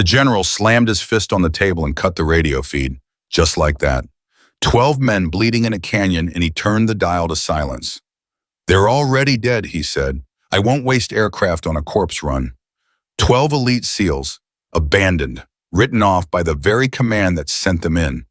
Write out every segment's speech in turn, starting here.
The general slammed his fist on the table and cut the radio feed, just like that. 12 men bleeding in a canyon, and he turned the dial to silence. "They're already dead," he said. "I won't waste aircraft on a corpse run." 12 elite SEALs, abandoned, written off by the very command that sent them in.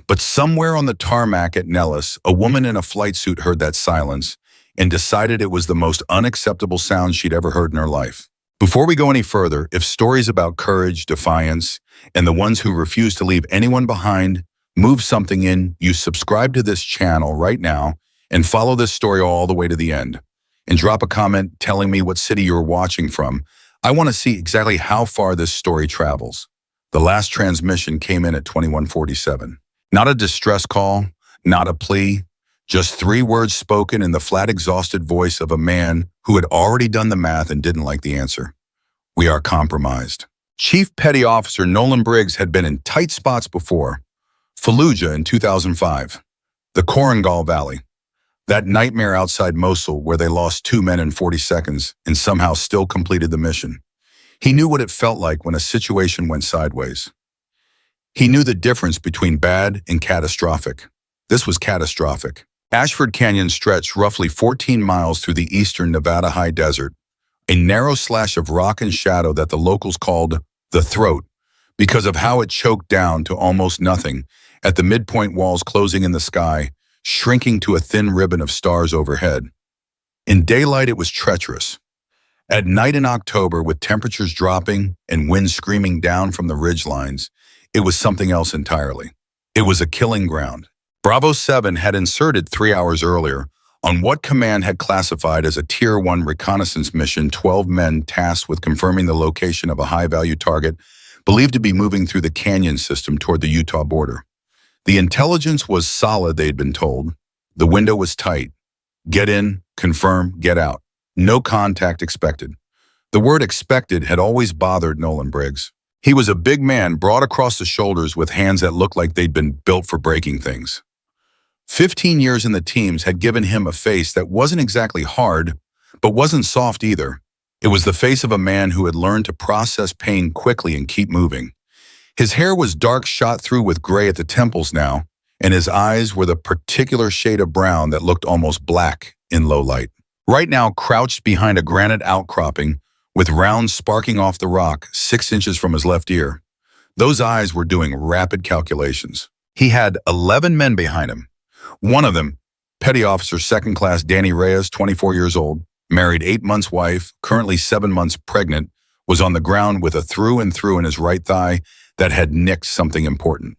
But somewhere on the tarmac at Nellis, a woman in a flight suit heard that silence and decided it was the most unacceptable sound she'd ever heard in her life. Before we go any further, if stories about courage, defiance, and the ones who refuse to leave anyone behind move something in, you subscribe to this channel right now and follow this story all the way to the end. And drop a comment telling me what city you're watching from. I want to see exactly how far this story travels. The last transmission came in at 21:47. Not a distress call, not a plea, just 3 words spoken in the flat, exhausted voice of a man who had already done the math and didn't like the answer. "We are compromised." Chief Petty Officer Nolan Briggs had been in tight spots before. Fallujah in 2005, the Korangal Valley, that nightmare outside Mosul where they lost 2 men in 40 seconds and somehow still completed the mission. He knew what it felt like when a situation went sideways. He knew the difference between bad and catastrophic. This was catastrophic. Ashford Canyon stretched roughly 14 miles through the eastern Nevada high desert, a narrow slash of rock and shadow that the locals called the Throat because of how it choked down to almost nothing at the midpoint walls closing in the sky, shrinking to a thin ribbon of stars overhead. In daylight, it was treacherous. At night in October, with temperatures dropping and winds screaming down from the ridgelines, it was something else entirely. It was a killing ground. Bravo 7 had inserted 3 hours earlier on what command had classified as a Tier 1 reconnaissance mission. 12 men tasked with confirming the location of a high-value target believed to be moving through the canyon system toward the Utah border. The intelligence was solid, they'd been told. The window was tight. Get in, confirm, get out. No contact expected. The word expected had always bothered Nolan Briggs. He was a big man, broad across the shoulders with hands that looked like they'd been built for breaking things. 15 years in the teams had given him a face that wasn't exactly hard, but wasn't soft either. It was the face of a man who had learned to process pain quickly and keep moving. His hair was dark, shot through with gray at the temples now, and his eyes were the particular shade of brown that looked almost black in low light. Right now, crouched behind a granite outcropping, with rounds sparking off the rock 6 inches from his left ear, those eyes were doing rapid calculations. He had 11 men behind him. One of them, Petty Officer Second Class Danny Reyes, 24 years old, married 8 months wife, currently 7 months pregnant, was on the ground with a through and through in his right thigh that had nicked something important.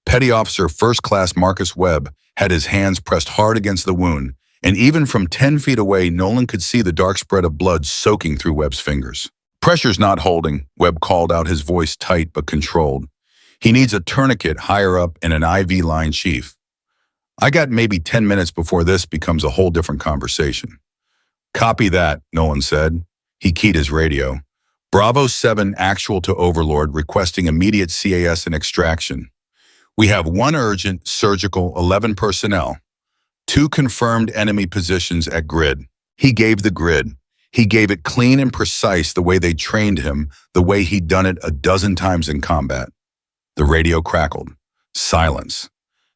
Petty Officer First Class Marcus Webb had his hands pressed hard against the wound, and even from 10 feet away, Nolan could see the dark spread of blood soaking through Webb's fingers. "Pressure's not holding," Webb called out, his voice tight but controlled. "He needs a tourniquet higher up and an IV line, Chief." "I got maybe 10 minutes before this becomes a whole different conversation." "Copy that," Nolan said. He keyed his radio. "Bravo 7 actual to Overlord requesting immediate CAS and extraction. We have 1 urgent surgical 11 personnel. 2 confirmed enemy positions at grid." He gave the grid. He gave it clean and precise, the way they trained him, the way he'd done it a dozen times in combat. The radio crackled. Silence.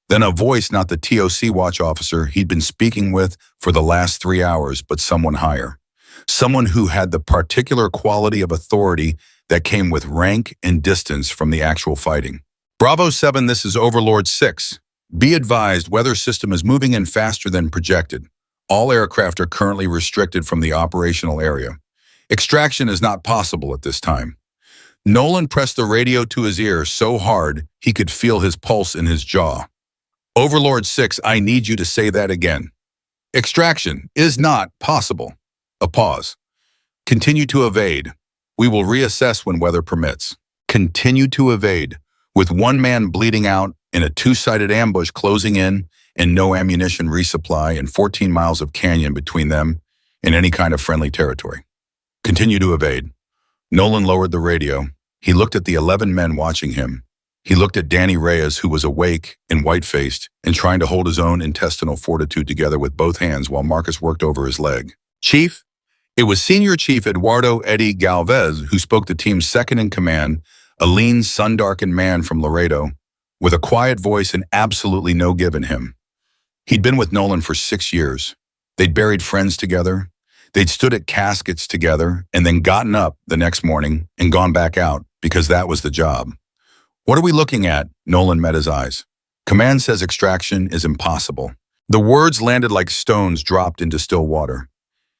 Then a voice, not the TOC watch officer he'd been speaking with for the last 3 hours, but someone higher. Someone who had the particular quality of authority that came with rank and distance from the actual fighting. "Bravo 7, this is Overlord 6. Be advised, weather system is moving in faster than projected. All aircraft are currently restricted from the operational area. Extraction is not possible at this time." Nolan pressed the radio to his ear so hard he could feel his pulse in his jaw. "Overlord 6, I need you to say that again. Extraction is not possible." A pause. "Continue to evade. We will reassess when weather permits." Continue to evade, with 1 man bleeding out in a 2-sided ambush closing in and no ammunition resupply and 14 miles of canyon between them and any kind of friendly territory. Continue to evade. Nolan lowered the radio. He looked at the 11 men watching him. He looked at Danny Reyes, who was awake and white-faced and trying to hold his own intestinal fortitude together with both hands while Marcus worked over his leg. "Chief?" It was Senior Chief Eduardo Eddie Galvez who spoke, the team's second in command, a lean, sun-darkened man from Laredo, with a quiet voice and absolutely no give in him. He'd been with Nolan for 6 years. They'd buried friends together. They'd stood at caskets together and then gotten up the next morning and gone back out because that was the job. What are we looking at? Nolan met his eyes. Command says extraction is impossible. The words landed like stones dropped into still water.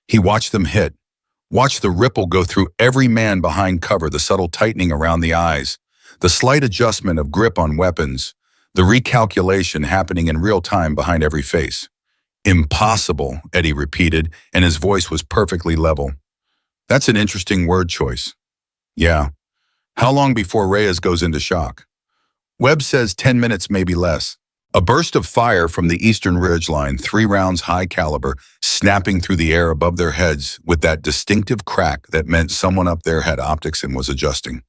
He watched them hit, watched the ripple go through every man behind cover, the subtle tightening around the eyes, the slight adjustment of grip on weapons, the recalculation happening in real time behind every face. Impossible, Eddie repeated, and his voice was perfectly level. That's an interesting word choice. Yeah. How long before Reyes goes into shock? Webb says 10 minutes, maybe less. A burst of fire from the eastern ridgeline, 3 rounds high caliber, snapping through the air above their heads with that distinctive crack that meant someone up there had optics and was adjusting.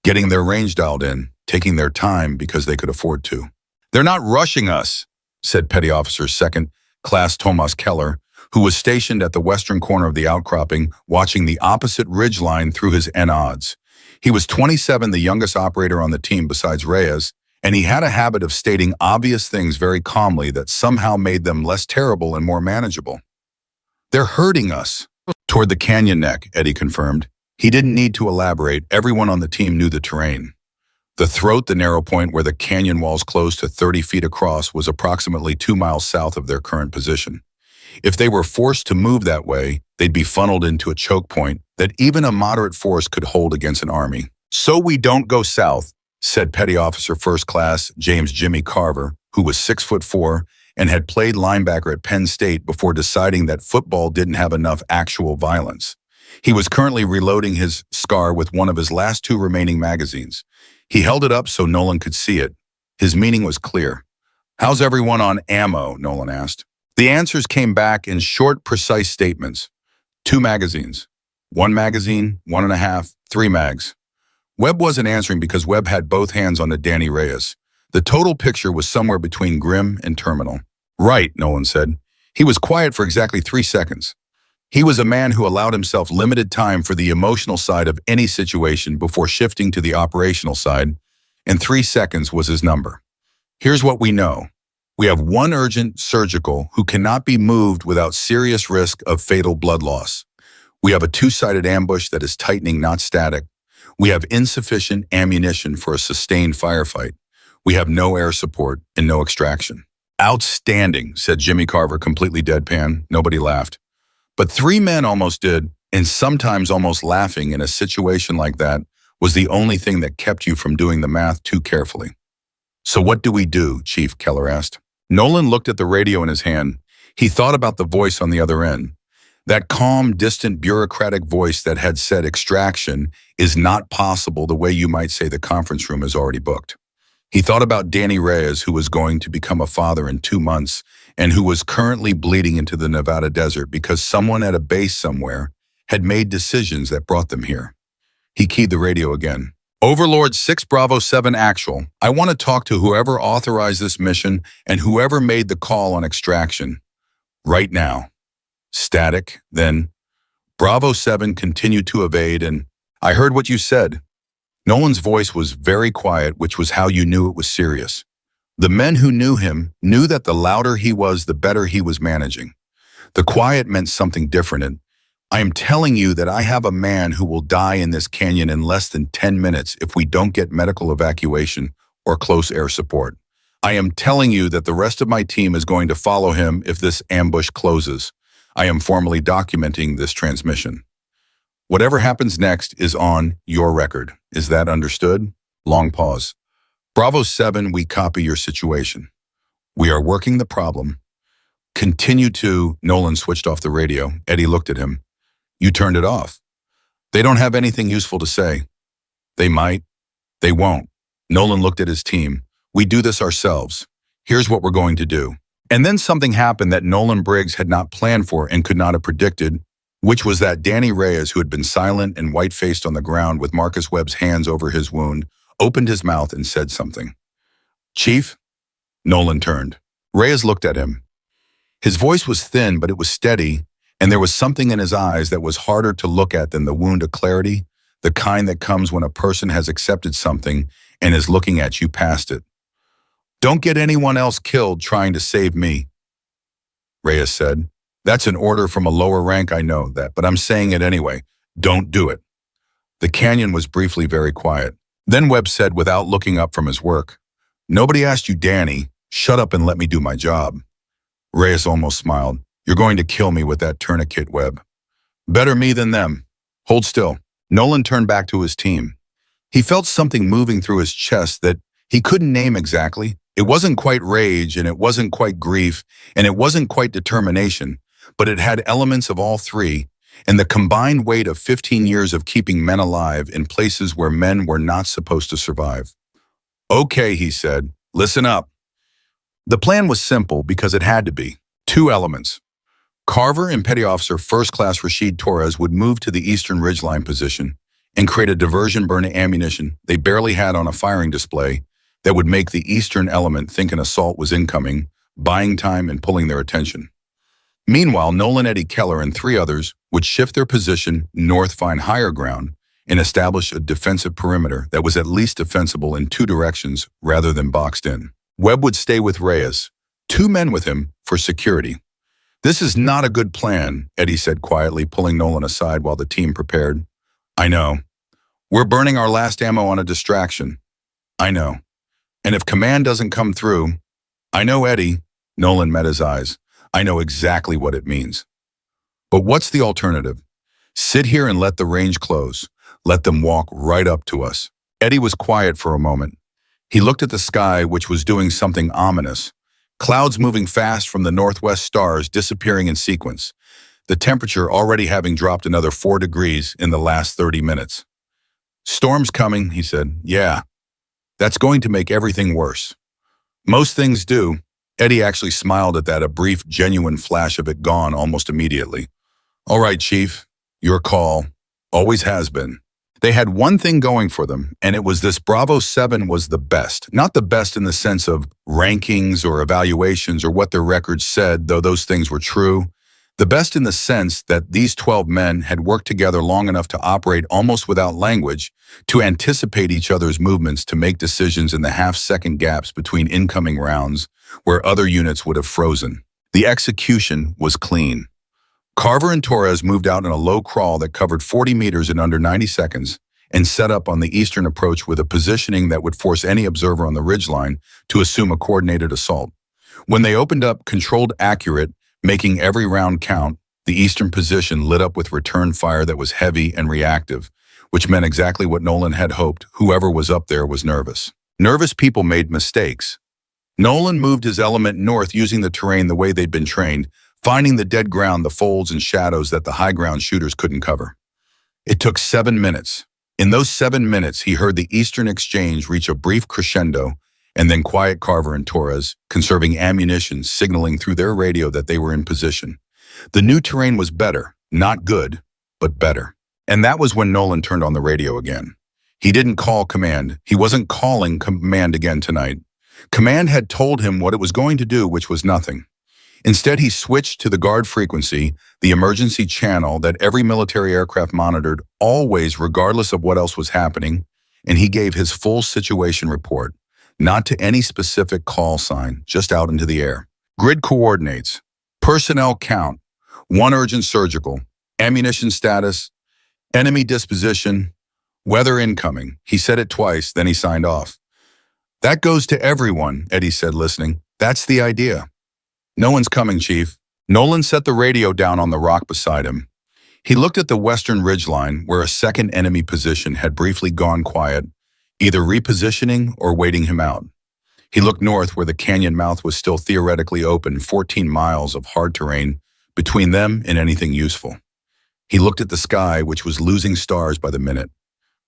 Getting their range dialed in, taking their time because they could afford to. They're not rushing us, said Petty Officer 2nd Class Tomas Keller, who was stationed at the western corner of the outcropping, watching the opposite ridgeline through his N-odds. He was 27, the youngest operator on the team besides Reyes, and he had a habit of stating obvious things very calmly that somehow made them less terrible and more manageable. They're hurting us. Toward the canyon neck, Eddie confirmed. He didn't need to elaborate. Everyone on the team knew the terrain. The throat, the narrow point where the canyon walls closed to 30 feet across, was approximately 2 miles south of their current position. If they were forced to move that way, they'd be funneled into a choke point that even a moderate force could hold against an army. So we don't go south, said Petty Officer 1st Class James Jimmy Carver, who was 6'4" and had played linebacker at Penn State before deciding that football didn't have enough actual violence. He was currently reloading his SCAR with one of his last 2 remaining magazines. He held it up so Nolan could see it. His meaning was clear. How's everyone on ammo? Nolan asked. The answers came back in short, precise statements. 2 magazines. 1 magazine, 1.5, 3 mags. Webb wasn't answering because Webb had both hands on the Danny Reyes. The total picture was somewhere between grim and terminal. Right, Nolan said. He was quiet for exactly 3 seconds. He was a man who allowed himself limited time for the emotional side of any situation before shifting to the operational side, and 3 seconds was his number. Here's what we know. We have 1 urgent surgical who cannot be moved without serious risk of fatal blood loss. We have a 2-sided ambush that is tightening, not static. We have insufficient ammunition for a sustained firefight. We have no air support and no extraction. Outstanding, said Jimmy Carver, completely deadpan. Nobody laughed. But 3 men almost did, and sometimes almost laughing in a situation like that was the only thing that kept you from doing the math too carefully. So what do we do? Chief Keller asked. Nolan looked at the radio in his hand. He thought about the voice on the other end. That calm, distant, bureaucratic voice that had said extraction is not possible the way you might say the conference room is already booked. He thought about Danny Reyes, who was going to become a father in 2 months and who was currently bleeding into the Nevada desert because someone at a base somewhere had made decisions that brought them here. He keyed the radio again. Overlord 6 Bravo 7 Actual, I want to talk to whoever authorized this mission and whoever made the call on extraction. Right now. Static, then. Bravo 7 continued to evade, and I heard what you said. Nolan's voice was very quiet, which was how you knew it was serious. The men who knew him knew that the louder he was, the better he was managing. The quiet meant something different, and I am telling you that I have a man who will die in this canyon in less than 10 minutes if we don't get medical evacuation or close air support. I am telling you that the rest of my team is going to follow him if this ambush closes. I am formally documenting this transmission. Whatever happens next is on your record. Is that understood? Long pause. Bravo 7, we copy your situation. We are working the problem. Continue to... Nolan switched off the radio. Eddie looked at him. You turned it off. They don't have anything useful to say. They might. They won't. Nolan looked at his team. We do this ourselves. Here's what we're going to do. And then something happened that Nolan Briggs had not planned for and could not have predicted, which was that Danny Reyes, who had been silent and white-faced on the ground with Marcus Webb's hands over his wound, opened his mouth and said something. Chief? Nolan turned. Reyes looked at him. His voice was thin, but it was steady, and there was something in his eyes that was harder to look at than the wound of clarity, the kind that comes when a person has accepted something and is looking at you past it. Don't get anyone else killed trying to save me, Reyes said. That's an order from a lower rank, I know that, but I'm saying it anyway. Don't do it. The canyon was briefly very quiet. Then Webb said without looking up from his work, Nobody asked you, Danny. Shut up and let me do my job. Reyes almost smiled. You're going to kill me with that tourniquet, Webb. Better me than them. Hold still. Nolan turned back to his team. He felt something moving through his chest that he couldn't name exactly. It wasn't quite rage, and it wasn't quite grief, and it wasn't quite determination, but it had elements of all three, and the combined weight of 15 years of keeping men alive in places where men were not supposed to survive. Okay, he said, listen up. The plan was simple because it had to be. Two elements. Carver and Petty Officer First Class Rashid Torres would move to the eastern ridgeline position and create a diversion burn ammunition they barely had on a firing display that would make the eastern element think an assault was incoming, buying time and pulling their attention. Meanwhile, Nolan, Eddie Keller, and three others would shift their position north, find higher ground, and establish a defensive perimeter that was at least defensible in two directions rather than boxed in. Webb would stay with Reyes, two men with him for security. This is not a good plan, Eddie said quietly, pulling Nolan aside while the team prepared. I know. We're burning our last ammo on a distraction. I know. And if command doesn't come through, I know, Eddie. Nolan met his eyes. I know exactly what it means. But what's the alternative? Sit here and let the range close. Let them walk right up to us. Eddie was quiet for a moment. He looked at the sky, which was doing something ominous. Clouds moving fast from the northwest, stars disappearing in sequence. The temperature already having dropped another 4 degrees in the last 30 minutes. Storm's coming, he said. Yeah, that's going to make everything worse. Most things do. Eddie actually smiled at that, a brief, genuine flash of it gone almost immediately. All right, Chief, your call. Always has been. They had one thing going for them, and it was this Bravo 7 was the best. Not the best in the sense of rankings or evaluations or what their records said, though those things were true. The best in the sense that these 12 men had worked together long enough to operate almost without language, to anticipate each other's movements, to make decisions in the half-second gaps between incoming rounds where other units would have frozen. The execution was clean. Carver and Torres moved out in a low crawl that covered 40 meters in under 90 seconds and set up on the eastern approach with a positioning that would force any observer on the ridgeline to assume a coordinated assault. When they opened up, controlled, accurate, making every round count, the eastern position lit up with return fire that was heavy and reactive, which meant exactly what Nolan had hoped. Whoever was up there was nervous. Nervous people made mistakes. Nolan moved his element north using the terrain the way they'd been trained, finding the dead ground, the folds and shadows that the high ground shooters couldn't cover. It took 7 minutes. In those 7 minutes, he heard the eastern exchange reach a brief crescendo, and then quiet Carver and Torres, conserving ammunition, signaling through their radio that they were in position. The new terrain was better, not good, but better. And that was when Nolan turned on the radio again. He didn't call command. He wasn't calling command again tonight. Command had told him what it was going to do, which was nothing. Instead, he switched to the guard frequency, the emergency channel that every military aircraft monitored, always regardless of what else was happening, and he gave his full situation report, not to any specific call sign, just out into the air. Grid coordinates, personnel count, 1 urgent surgical, ammunition status, enemy disposition, weather incoming. He said it twice, then he signed off. That goes to everyone, Eddie said, listening. That's the idea. No one's coming, Chief. Nolan set the radio down on the rock beside him. He looked at the western ridgeline where a second enemy position had briefly gone quiet, either repositioning or waiting him out. He looked north where the canyon mouth was still theoretically open, 14 miles of hard terrain between them and anything useful. He looked at the sky, which was losing stars by the minute.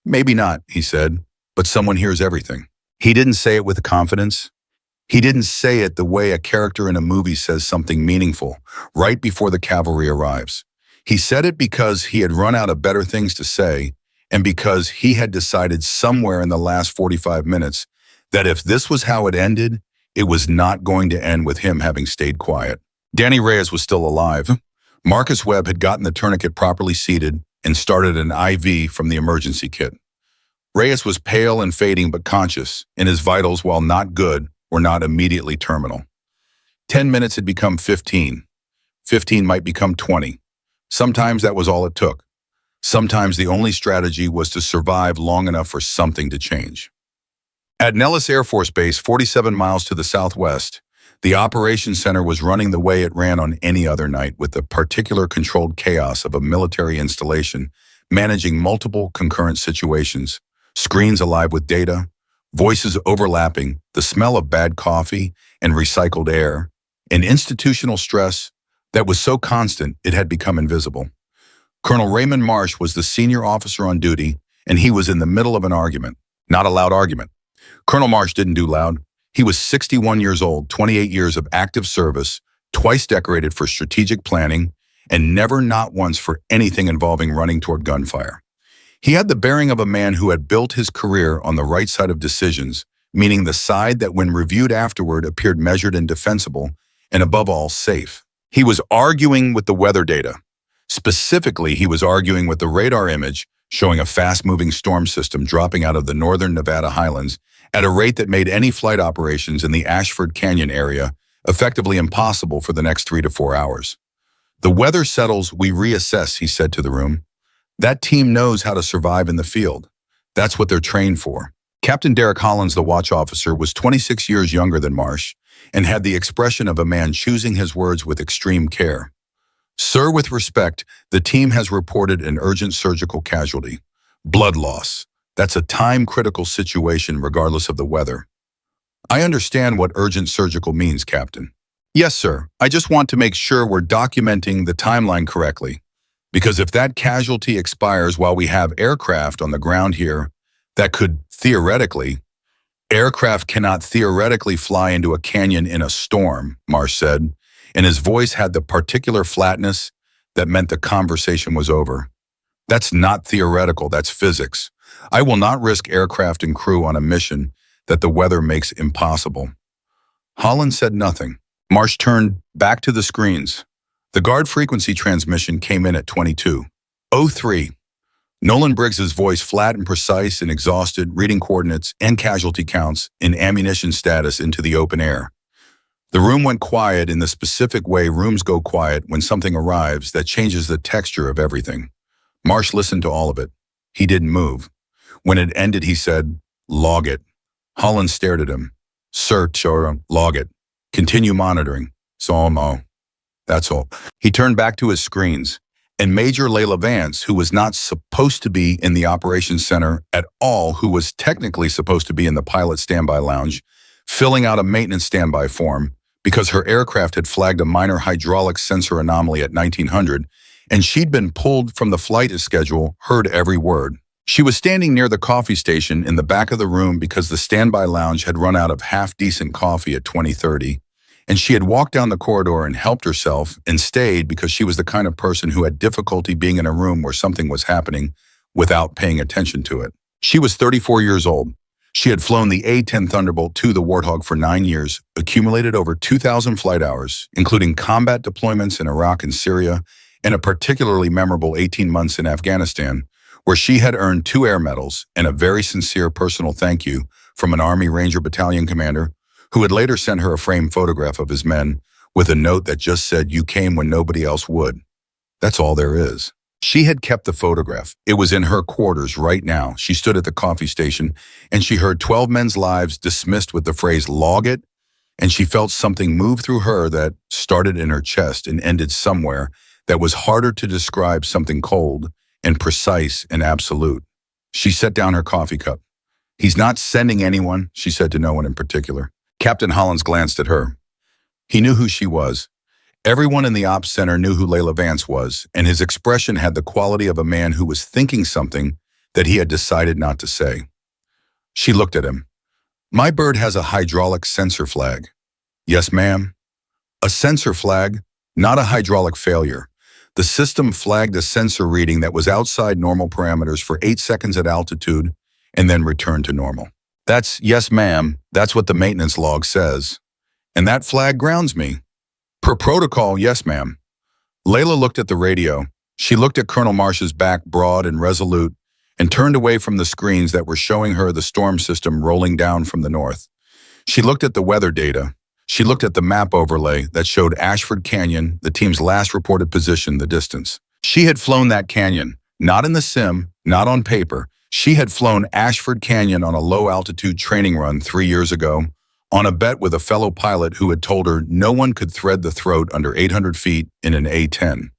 Maybe not, he said, but someone hears everything. He didn't say it with confidence. He didn't say it the way a character in a movie says something meaningful, right before the cavalry arrives. He said it because he had run out of better things to say, and because he had decided somewhere in the last 45 minutes that if this was how it ended, it was not going to end with him having stayed quiet. Danny Reyes was still alive. Marcus Webb had gotten the tourniquet properly seated, and started an IV from the emergency kit. Reyes was pale and fading but conscious, and his vitals, while not good, were not immediately terminal. 10 minutes had become 15. 15 might become 20. Sometimes that was all it took. Sometimes the only strategy was to survive long enough for something to change. At Nellis Air Force Base, 47 miles to the southwest, the operations center was running the way it ran on any other night, with the particular controlled chaos of a military installation, managing multiple concurrent situations, screens alive with data, voices overlapping, the smell of bad coffee and recycled air, and institutional stress that was so constant it had become invisible. Colonel Raymond Marsh was the senior officer on duty, and he was in the middle of an argument. Not a loud argument. Colonel Marsh didn't do loud. He was 61 years old, 28 years of active service, twice decorated for strategic planning, and never not once for anything involving running toward gunfire. He had the bearing of a man who had built his career on the right side of decisions, meaning the side that when reviewed afterward appeared measured and defensible, and above all, safe. He was arguing with the weather data. Specifically, he was arguing with the radar image showing a fast-moving storm system dropping out of the northern Nevada highlands at a rate that made any flight operations in the Ashford Canyon area effectively impossible for the next 3 to 4 hours. The weather settles, we reassess, he said to the room. That team knows how to survive in the field. That's what they're trained for. Captain Derek Hollins, the watch officer, was 26 years younger than Marsh and had the expression of a man choosing his words with extreme care. Sir, with respect, the team has reported an urgent surgical casualty. Blood loss. That's a time-critical situation regardless of the weather. I understand what urgent surgical means, Captain. Yes, sir. I just want to make sure we're documenting the timeline correctly. Because if that casualty expires while we have aircraft on the ground here, that could theoretically... Aircraft cannot theoretically fly into a canyon in a storm, Marsh said, and his voice had the particular flatness that meant the conversation was over. That's not theoretical, that's physics. I will not risk aircraft and crew on a mission that the weather makes impossible. Holland said nothing. Marsh turned back to the screens. The guard frequency transmission came in at 22:03. Nolan Briggs's voice, flat and precise and exhausted, reading coordinates and casualty counts in ammunition status into the open air. The room went quiet in the specific way rooms go quiet when something arrives that changes the texture of everything. Marsh listened to all of it. He didn't move. When it ended, he said, "Log it." Holland stared at him. "Sir, log it. Continue monitoring. So, that's all." He turned back to his screens, and Major Layla Vance, who was not supposed to be in the operations center at all, who was technically supposed to be in the pilot standby lounge, filling out a maintenance standby form, because her aircraft had flagged a minor hydraulic sensor anomaly at 1900, and she'd been pulled from the flight schedule, heard every word. She was standing near the coffee station in the back of the room because the standby lounge had run out of half-decent coffee at 20:30, and she had walked down the corridor and helped herself and stayed because she was the kind of person who had difficulty being in a room where something was happening without paying attention to it. She was 34 years old. She had flown the A-10 Thunderbolt II, the Warthog, for 9 years, accumulated over 2,000 flight hours, including combat deployments in Iraq and Syria, and a particularly memorable 18 months in Afghanistan, where she had earned 2 air medals and a very sincere personal thank you from an Army Ranger Battalion commander who had later sent her a framed photograph of his men with a note that just said, "You came when nobody else would." That's all there is. She had kept the photograph. It was in her quarters right now. She stood at the coffee station, and she heard 12 men's lives dismissed with the phrase, "Log it," and she felt something move through her that started in her chest and ended somewhere that was harder to describe, something cold and precise and absolute. She set down her coffee cup. "He's not sending anyone," she said to no one in particular. Captain Hollins glanced at her. He knew who she was. Everyone in the ops center knew who Layla Vance was, and his expression had the quality of a man who was thinking something that he had decided not to say. She looked at him. "My bird has a hydraulic sensor flag." "Yes, ma'am." "A sensor flag, not a hydraulic failure. The system flagged a sensor reading that was outside normal parameters for 8 seconds at altitude and then returned to normal." Yes, ma'am. That's what the maintenance log says. "And that flag grounds me." "Per protocol, yes, ma'am." Layla looked at the radio. She looked at Colonel Marsh's back, broad and resolute, and turned away from the screens that were showing her the storm system rolling down from the north. She looked at the weather data. She looked at the map overlay that showed Ashford Canyon, the team's last reported position, the distance. She had flown that canyon, not in the sim, not on paper. She had flown Ashford Canyon on a low-altitude training run 3 years ago, on a bet with a fellow pilot who had told her no one could thread the throat under 800 feet in an A-10.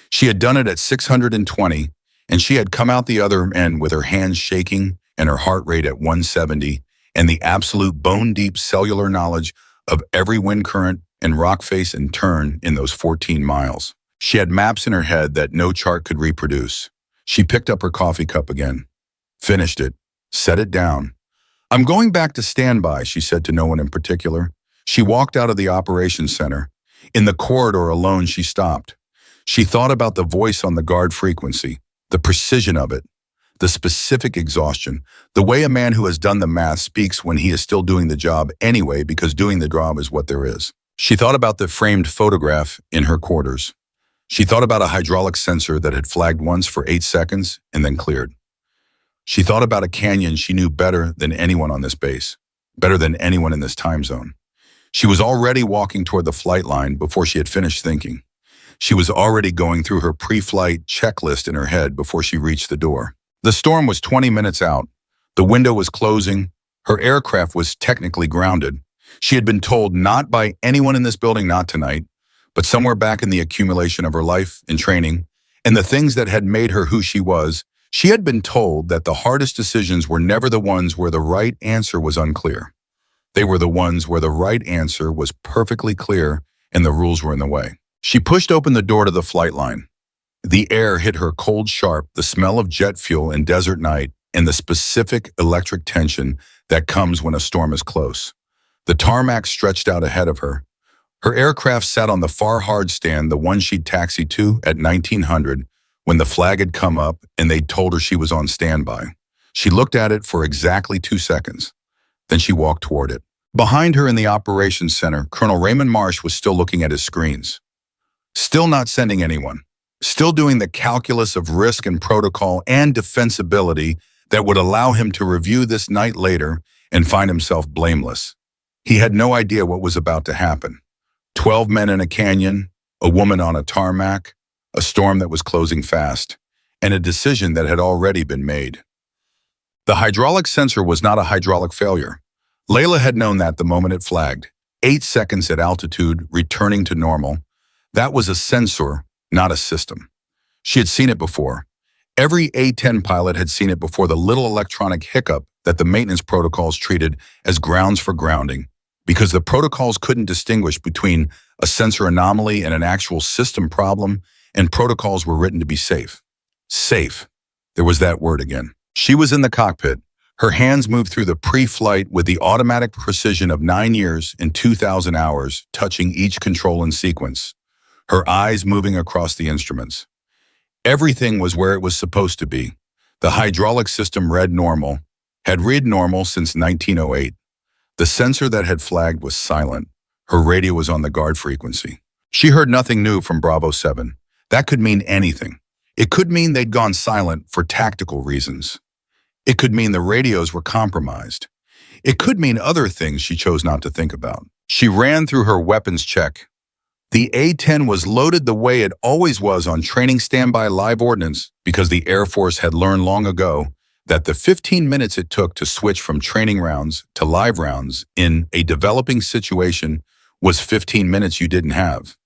She had done it at 620, and she had come out the other end with her hands shaking and her heart rate at 170, and the absolute bone-deep cellular knowledge of every wind current and rock face and turn in those 14 miles. She had maps in her head that no chart could reproduce. She picked up her coffee cup again, finished it, set it down. "I'm going back to standby," she said to no one in particular. She walked out of the operations center. In the corridor alone, she stopped. She thought about the voice on the guard frequency, the precision of it, the specific exhaustion, the way a man who has done the math speaks when he is still doing the job anyway because doing the job is what there is. She thought about the framed photograph in her quarters. She thought about a hydraulic sensor that had flagged once for 8 seconds and then cleared. She thought about a canyon she knew better than anyone on this base, better than anyone in this time zone. She was already walking toward the flight line before she had finished thinking. She was already going through her pre-flight checklist in her head before she reached the door. The storm was 20 minutes out. The window was closing. Her aircraft was technically grounded. She had been told not by anyone in this building not tonight, but somewhere back in the accumulation of her life and training, and the things that had made her who she was, she had been told that the hardest decisions were never the ones where the right answer was unclear. They were the ones where the right answer was perfectly clear and the rules were in the way. She pushed open the door to the flight line. The air hit her cold sharp, the smell of jet fuel in desert night, and the specific electric tension that comes when a storm is close. The tarmac stretched out ahead of her. Her aircraft sat on the far hard stand, the one she'd taxied to at 1900, when the flag had come up and they'd told her she was on standby. She looked at it for exactly 2 seconds. Then she walked toward it. Behind her in the operations center, Colonel Raymond Marsh was still looking at his screens. Still not sending anyone. Still doing the calculus of risk and protocol and defensibility that would allow him to review this night later and find himself blameless. He had no idea what was about to happen. 12 men in a canyon, a woman on a tarmac, a storm that was closing fast, and a decision that had already been made. The hydraulic sensor was not a hydraulic failure. Layla had known that the moment it flagged. 8 seconds at altitude, returning to normal. That was a sensor, not a system. She had seen it before. Every A-10 pilot had seen it before, the little electronic hiccup that the maintenance protocols treated as grounds for grounding, because the protocols couldn't distinguish between a sensor anomaly and an actual system problem, and protocols were written to be safe. Safe. There was that word again. She was in the cockpit. Her hands moved through the pre-flight with the automatic precision of 9 years and 2,000 hours, touching each control in sequence. Her eyes moving across the instruments. Everything was where it was supposed to be. The hydraulic system read normal, had read normal since 1908. The sensor that had flagged was silent. Her radio was on the guard frequency. She heard nothing new from Bravo 7. That could mean anything. It could mean they'd gone silent for tactical reasons. It could mean the radios were compromised. It could mean other things she chose not to think about. She ran through her weapons check. The A-10 was loaded the way it always was on training standby live ordnance because the Air Force had learned long ago that the 15 minutes it took to switch from training rounds to live rounds in a developing situation was 15 minutes you didn't have.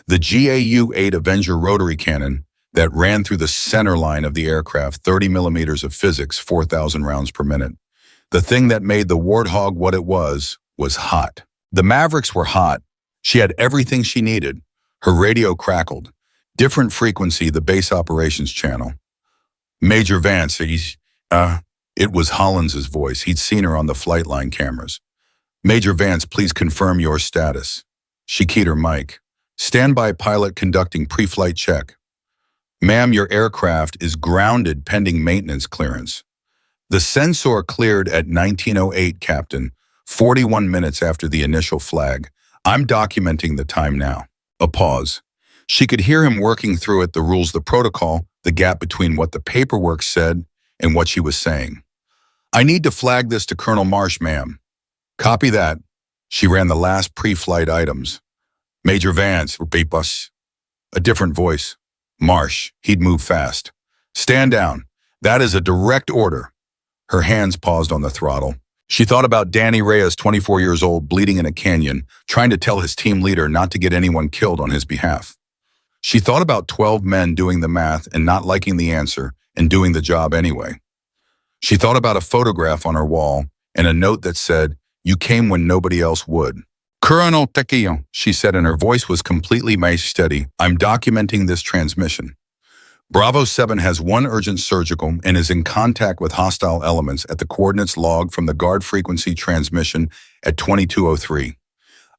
The GAU-8 Avenger rotary cannon that ran through the center line of the aircraft, 30 millimeters of physics, 4,000 rounds per minute. The thing that made the Warthog what it was hot. The Mavericks were hot. She had everything she needed. Her radio crackled. Different frequency, the base operations channel. Major Vance, it was Hollins's voice. He'd seen her on the flight line cameras. Major Vance, please confirm your status. She keyed her mic. Standby pilot conducting pre-flight check. Ma'am, your aircraft is grounded pending maintenance clearance. The sensor cleared at 1908, Captain, 41 minutes after the initial flag. I'm documenting the time now. A pause. She could hear him working through it, the rules, the protocol, the gap between what the paperwork said and what she was saying. I need to flag this to Colonel Marsh, ma'am. Copy that. She ran the last pre-flight items. Major Vance, repeat bus. A different voice. Marsh, he'd move fast. Stand down. That is a direct order. Her hands paused on the throttle. She thought about Danny Reyes, 24 years old, bleeding in a canyon, trying to tell his team leader not to get anyone killed on his behalf. She thought about 12 men doing the math and not liking the answer and doing the job anyway. She thought about a photograph on her wall and a note that said, "You came when nobody else would." Colonel Tequillon, she said, and her voice was completely steady. I'm documenting this transmission. Bravo 7 has one urgent surgical and is in contact with hostile elements at the coordinates logged from the guard frequency transmission at 2203.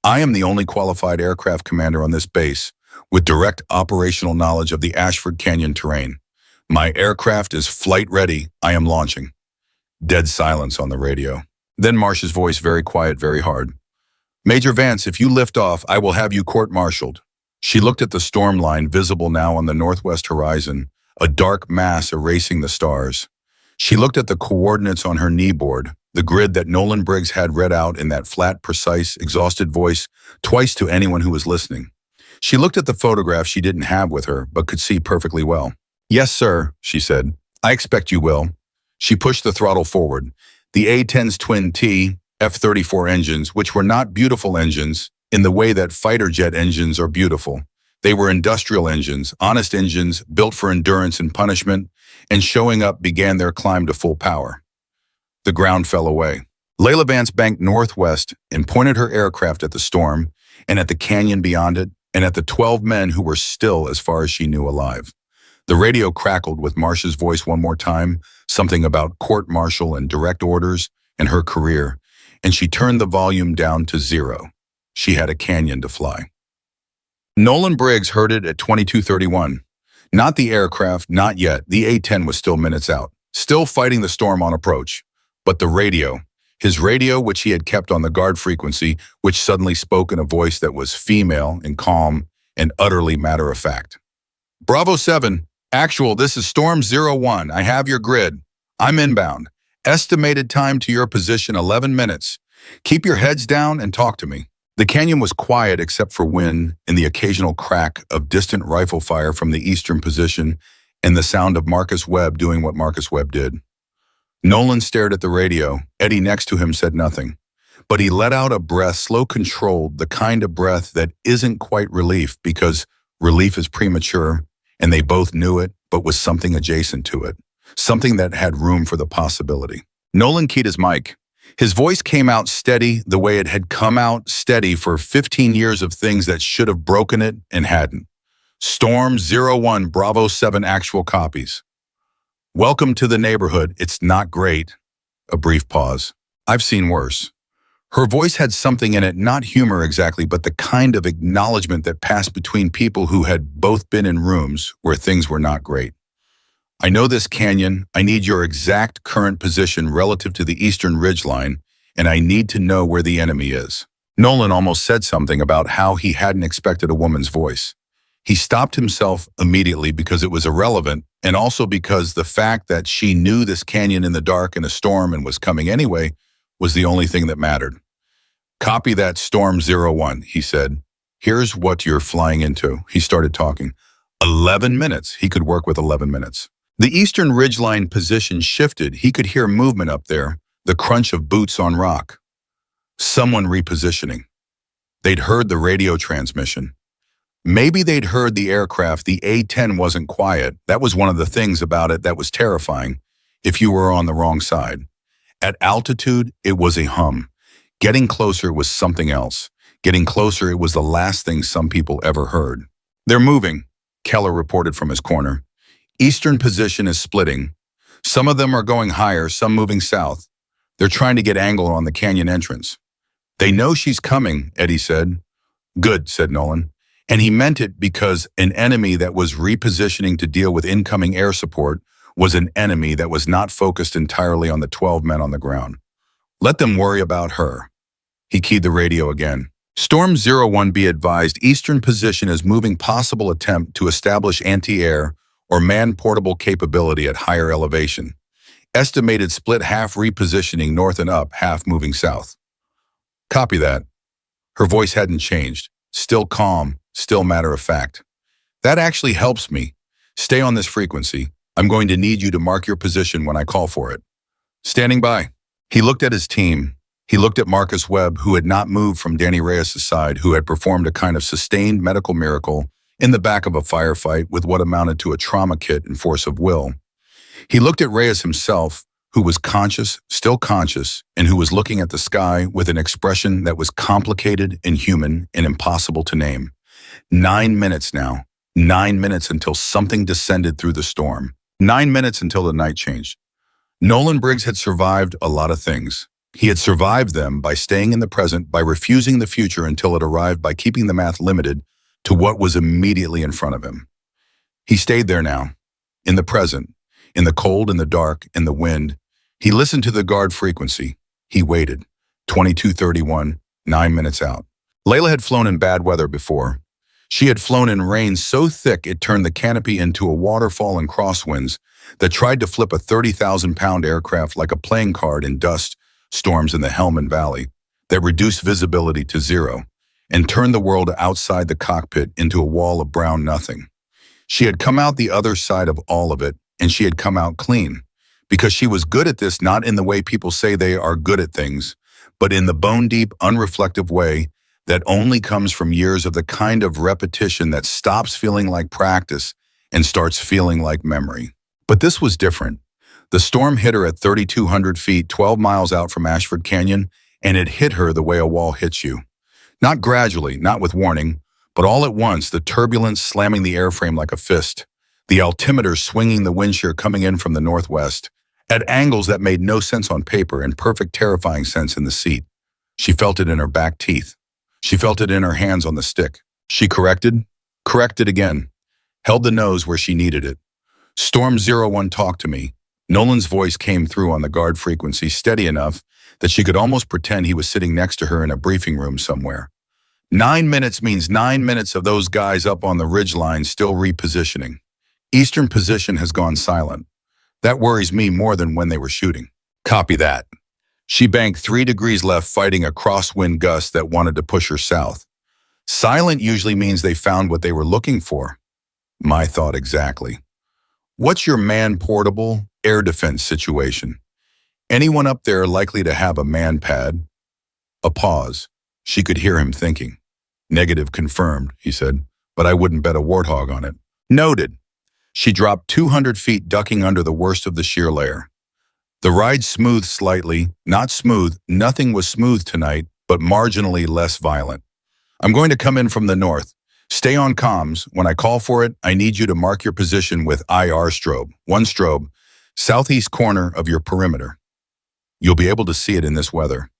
I am the only qualified aircraft commander on this base with direct operational knowledge of the Ashford Canyon terrain. My aircraft is flight ready. I am launching. Dead silence on the radio. Then Marsh's voice, very quiet, very hard. Major Vance, if you lift off, I will have you court-martialed. She looked at the storm line visible now on the northwest horizon, a dark mass erasing the stars. She looked at the coordinates on her kneeboard, the grid that Nolan Briggs had read out in that flat, precise, exhausted voice twice to anyone who was listening. She looked at the photograph she didn't have with her, but could see perfectly well. Yes, sir, she said. I expect you will. She pushed the throttle forward. The A-10's twin T, F-34 engines, which were not beautiful engines in the way that fighter jet engines are beautiful. They were industrial engines, honest engines built for endurance and punishment, and showing up began their climb to full power. The ground fell away. Layla Vance banked northwest and pointed her aircraft at the storm and at the canyon beyond it and at the 12 men who were still, as far as she knew, alive. The radio crackled with Marsh's voice one more time, something about court-martial and direct orders and her career, and she turned the volume down to 0. She had a canyon to fly. Nolan Briggs heard it at 2231. Not the aircraft, not yet. The A-10 was still minutes out, still fighting the storm on approach. But the radio, his radio, which he had kept on the guard frequency, which suddenly spoke in a voice that was female and calm and utterly matter-of-fact. Bravo 7, actual, this is Storm 01. I have your grid. I'm inbound. Estimated time to your position, 11 minutes. Keep your heads down and talk to me. The canyon was quiet except for wind and the occasional crack of distant rifle fire from the eastern position and the sound of Marcus Webb doing what Marcus Webb did. Nolan stared at the radio. Eddie next to him said nothing. But he let out a breath, slow, controlled, the kind of breath that isn't quite relief because relief is premature, and they both knew it, but was something adjacent to it, something that had room for the possibility. Nolan keyed his mic. His voice came out steady the way it had come out steady for 15 years of things that should have broken it and hadn't. Storm 01, Bravo 7 actual copies. Welcome to the neighborhood. It's not great. A brief pause. I've seen worse. Her voice had something in it, not humor exactly, but the kind of acknowledgement that passed between people who had both been in rooms where things were not great. I know this canyon. I need your exact current position relative to the eastern ridgeline, and I need to know where the enemy is. Nolan almost said something about how he hadn't expected a woman's voice. He stopped himself immediately because it was irrelevant, and also because the fact that she knew this canyon in the dark in a storm and was coming anyway was the only thing that mattered. Copy that, Storm 01, he said. Here's what you're flying into. He started talking. 11 minutes. He could work with 11 minutes. The eastern ridgeline position shifted. He could hear movement up there, the crunch of boots on rock. Someone repositioning. They'd heard the radio transmission. Maybe they'd heard the aircraft. The A-10 wasn't quiet. That was one of the things about it that was terrifying if you were on the wrong side. At altitude, it was a hum. Getting closer was something else. Getting closer, it was the last thing some people ever heard. They're moving, Keller reported from his corner. Eastern position is splitting. Some of them are going higher, some moving south. They're trying to get angle on the canyon entrance. They know she's coming, Eddie said. Good, said Nolan. And he meant it because an enemy that was repositioning to deal with incoming air support was an enemy that was not focused entirely on the 12 men on the ground. Let them worry about her. He keyed the radio again. Storm 01, be advised, Eastern position is moving, possible attempt to establish anti-air or man-portable capability at higher elevation. Estimated split half repositioning north and up, half moving south. Copy that. Her voice hadn't changed. Still calm, still matter of fact. That actually helps me. Stay on this frequency. I'm going to need you to mark your position when I call for it. Standing by. He looked at his team. He looked at Marcus Webb, who had not moved from Danny Reyes' side, who had performed a kind of sustained medical miracle in the back of a firefight with what amounted to a trauma kit and force of will. He looked at Reyes himself, who was conscious, still conscious, and who was looking at the sky with an expression that was complicated and human and impossible to name. 9 minutes now. 9 minutes until something descended through the storm. 9 minutes until the night changed. Nolan Briggs had survived a lot of things. He had survived them by staying in the present, by refusing the future until it arrived, by keeping the math limited to what was immediately in front of him. He stayed there now, in the present, in the cold, in the dark, in the wind. He listened to the guard frequency. He waited. 22:31, 9 minutes out. Layla had flown in bad weather before. She had flown in rain so thick it turned the canopy into a waterfall and crosswinds that tried to flip a 30,000-pound aircraft like a playing card in dust storms in the Helmand Valley that reduced visibility to zero and turned the world outside the cockpit into a wall of brown nothing. She had come out the other side of all of it, and she had come out clean, because she was good at this, not in the way people say they are good at things, but in the bone-deep, unreflective way that only comes from years of the kind of repetition that stops feeling like practice and starts feeling like memory. But this was different. The storm hit her at 3,200 feet, 12 miles out from Ashford Canyon, and it hit her the way a wall hits you. Not gradually, not with warning, but all at once, the turbulence slamming the airframe like a fist, the altimeter swinging the wind shear coming in from the northwest, at angles that made no sense on paper and perfect terrifying sense in the seat. She felt it in her back teeth. She felt it in her hands on the stick. She corrected again, held the nose where she needed it. Storm 01 talked to me. Nolan's voice came through on the guard frequency, steady enough that she could almost pretend he was sitting next to her in a briefing room somewhere. 9 minutes means 9 minutes of those guys up on the ridgeline still repositioning. Eastern position has gone silent. That worries me more than when they were shooting. Copy that. She banked 3 degrees left, fighting a crosswind gust that wanted to push her south. Silent usually means they found what they were looking for. My thought exactly. What's your man-portable air defense situation? Anyone up there likely to have a man-pad? A pause. She could hear him thinking. Negative confirmed, he said, but I wouldn't bet a warthog on it. Noted. She dropped 200 feet, ducking under the worst of the shear layer. The ride smoothed slightly, not smooth, nothing was smooth tonight, but marginally less violent. I'm going to come in from the north. Stay on comms. When I call for it, I need you to mark your position with IR strobe, 1 strobe, southeast corner of your perimeter. You'll be able to see it in this weather.